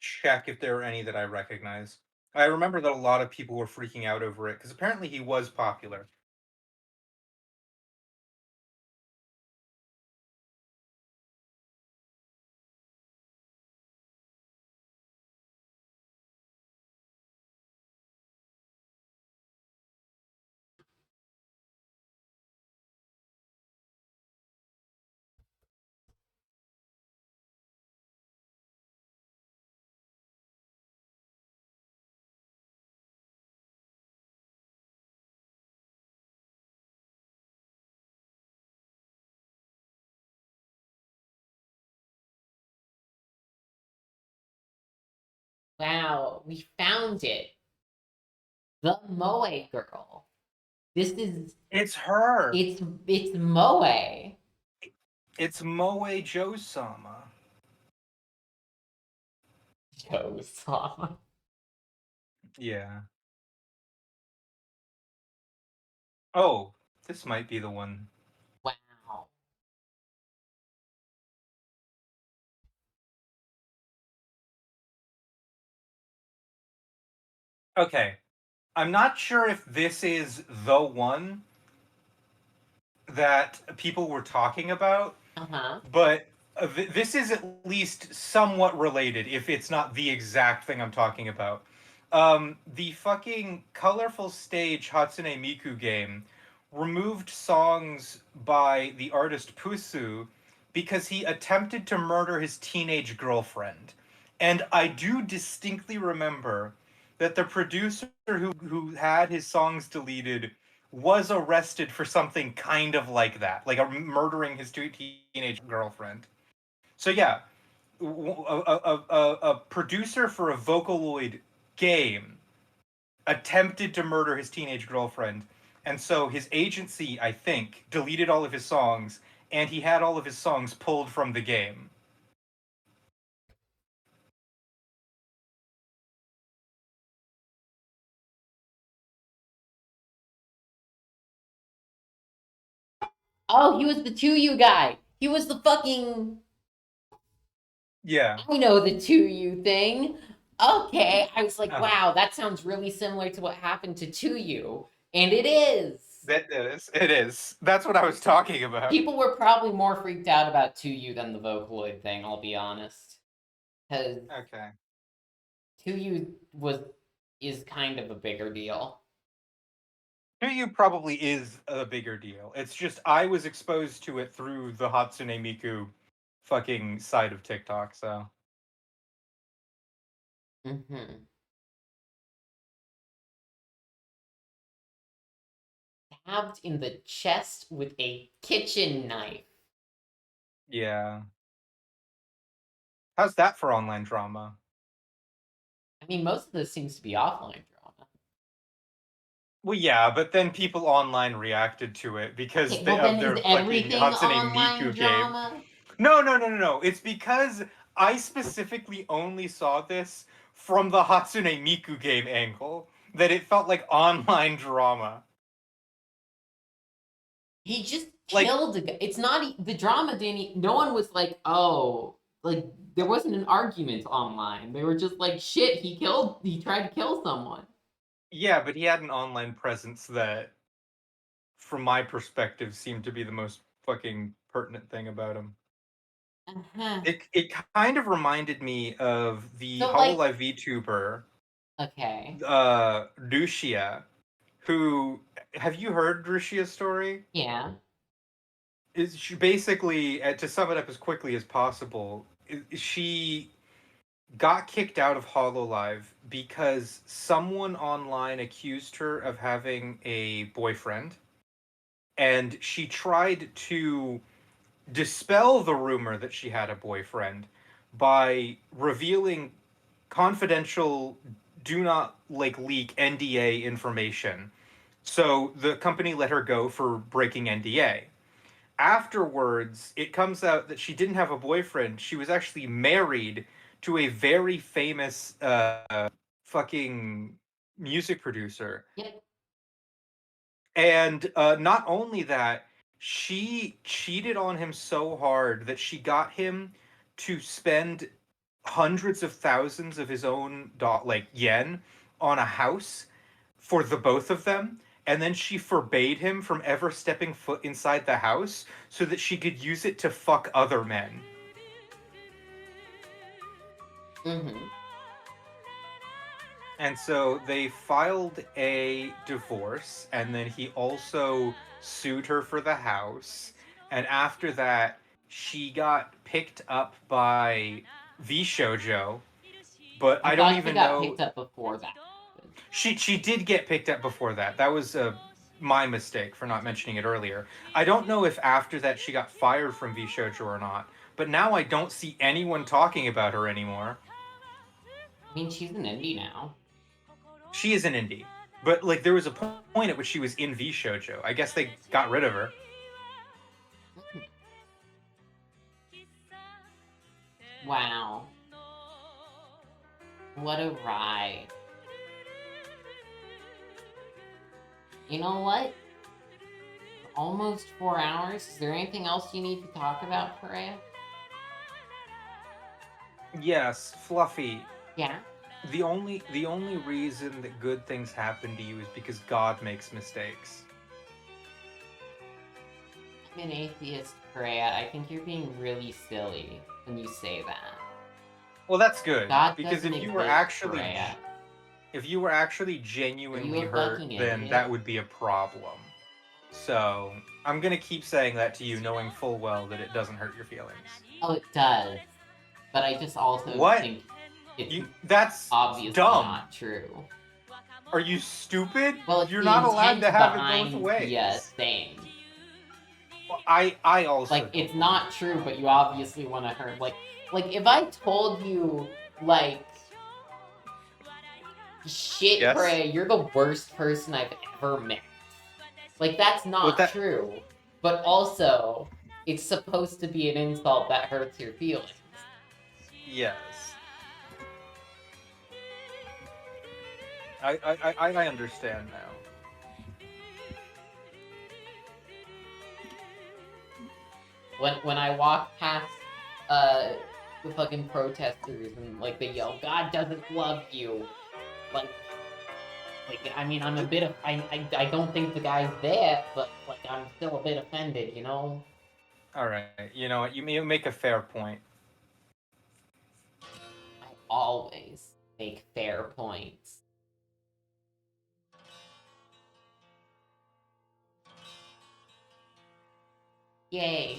check if there are any that I recognize. I remember that a lot of people were freaking out over it because apparently he was popular. Wow, we found it. The Moe girl. This is It's her. it's Moe. It's Moe Jo-sama. Joe song. Yeah. Oh, this might be the one. Wow. Okay. I'm not sure if this is the one that people were talking about, Uh-huh. but this is at least somewhat related, if it's not the exact thing I'm talking about. The fucking Colorful Stage Hatsune Miku game removed songs by the artist Pusu because he attempted to murder his teenage girlfriend. And I do distinctly remember that the producer who had his songs deleted was arrested for something kind of like that, like murdering his teenage girlfriend. So yeah, a producer for a Vocaloid game attempted to murder his teenage girlfriend, and so his agency, I think, deleted all of his songs, and he had all of his songs pulled from the game. Oh, he was the 2U guy. He was the fucking Yeah. I know the 2U thing. Okay. I was like, Uh-huh. wow, that sounds really similar to what happened to 2U. And it is. That is. It is. That's what I was talking about. People were probably more freaked out about 2U than the Vocaloid thing, I'll be honest. Because Okay. 2U is kind of a bigger deal. To you probably is a bigger deal. It's just I was exposed to it through the Hatsune Miku fucking side of TikTok, so. Mm-hmm. Stabbed in the chest with a kitchen knife. Yeah. How's that for online drama? I mean, most of this seems to be offline drama. Well, yeah, but then people online reacted to it because Okay, well then of is their fucking everything Hatsune online Miku game. drama? No. It's because I specifically only saw this from the Hatsune Miku game angle that it felt like online drama. He just Like, killed a guy. It's not the drama, Danny. No one was like, oh, like there wasn't an argument online. They were just like, shit, he tried to kill someone. yeah, but he had an online presence that, from my perspective, seemed to be the most fucking pertinent thing about him. Uh-huh. It kind of reminded me of the So like, Hololive VTuber, okay, Rushia, who, have you heard Rushia's story? yeah, Is she basically, to sum it up as quickly as possible, she got kicked out of Hololive because someone online accused her of having a boyfriend, and she tried to dispel the rumor that she had a boyfriend by revealing confidential, do not like leak NDA information. So the company let her go for breaking NDA. Afterwards, it comes out that she didn't have a boyfriend. She was actually married to a very famous fucking music producer. yep. And not only that, she cheated on him so hard that she got him to spend hundreds of thousands of his own like yen on a house for the both of them, and then she forbade him from ever stepping foot inside the house so that she could use it to fuck other men. Mm-hmm. And so they filed a divorce, and then he also sued her for the house. And after that, she got picked up by V Shoujo, but I don't thought she even got know. picked up before that. She did get picked up before that. That was my mistake for not mentioning it earlier. I don't know if after that she got fired from V Shoujo or not, but now I don't see anyone talking about her anymore. I mean, she's an indie now. She is an indie, but like there was a point at which she was in V Shoujo. I guess they got rid of her. Wow. What a ride. You know what? Almost 4 hours. Is there anything else you need to talk about, Freya? Yes, Fluffy. Yeah? The only reason that good things happen to you is because God makes mistakes. I'm an atheist, Freya. I think you're being really silly when you say that. Well, that's good God because doesn't if you were exist, actually Freya. if you were actually genuinely a hurt, fucking then idiot? that would be a problem. So I'm gonna keep saying that to you, knowing full well that it doesn't hurt your feelings. Oh, it does. But I just also What? think it's That's obviously dumb. not true. Are you stupid? Well, it's You're the not allowed to intent have it behind both ways. the thing. Well, I also Like, don't it's not true, but you obviously want to hurt. Like if I told you, like, shit, Yes? Freya, you're the worst person I've ever met. Like, that's not that- true. But also, it's supposed to be an insult that hurts your feelings. Yes. I understand now. When I walk past the fucking protesters and like they yell, "God doesn't love you," like I mean, I'm a bit of I don't think the guy's there, but like I'm still a bit offended, you know. All right, you know what? You make a fair point. I always make fair points. Yay.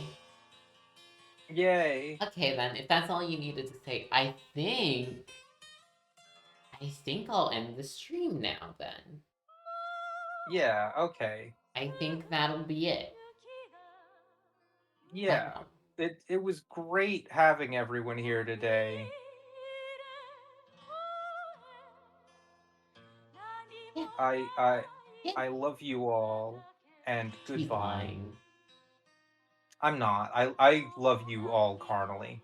Yay. Okay then, if that's all you needed to say, I think I'll end the stream now then. Yeah, okay. I think that'll be it. Yeah. It was great having everyone here today. Yeah. I love you all, and Keep goodbye. lying. I'm not. I love you all carnally.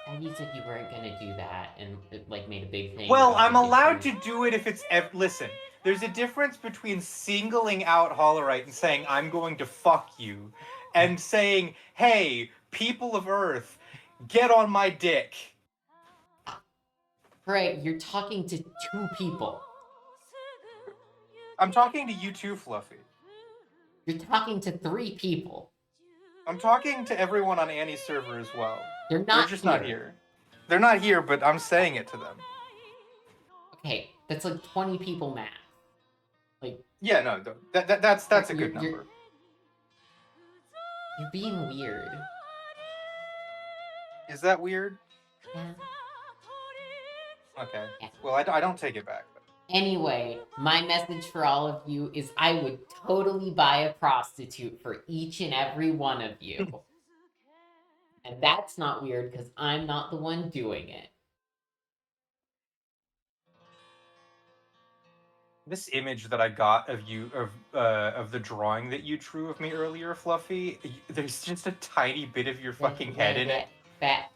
And you said you weren't gonna do that, and it, like, made a big thing. Well, about I'm the big allowed thing. to do it if it's listen. There's a difference between singling out Hollerite and saying I'm going to fuck you, and saying, "Hey, people of Earth, get on my dick." Right, you're talking to 2 people. I'm talking to you too, Fluffy. You're talking to 3 people. I'm talking to everyone on Annie's server as well. They're They're not just here. not here. They're not here, but I'm saying it to them. Okay, that's like 20 people max. Like, yeah, no, that's a good number. You're being weird. Is that weird? Yeah. Okay. Yeah. Well, I don't take it back. Anyway, my message for all of you is I would totally buy a prostitute for each and every one of you. And that's not weird because I'm not the one doing it. This image that I got of you of the drawing that you drew of me earlier, Fluffy, there's just a tiny bit of your fucking head in it. That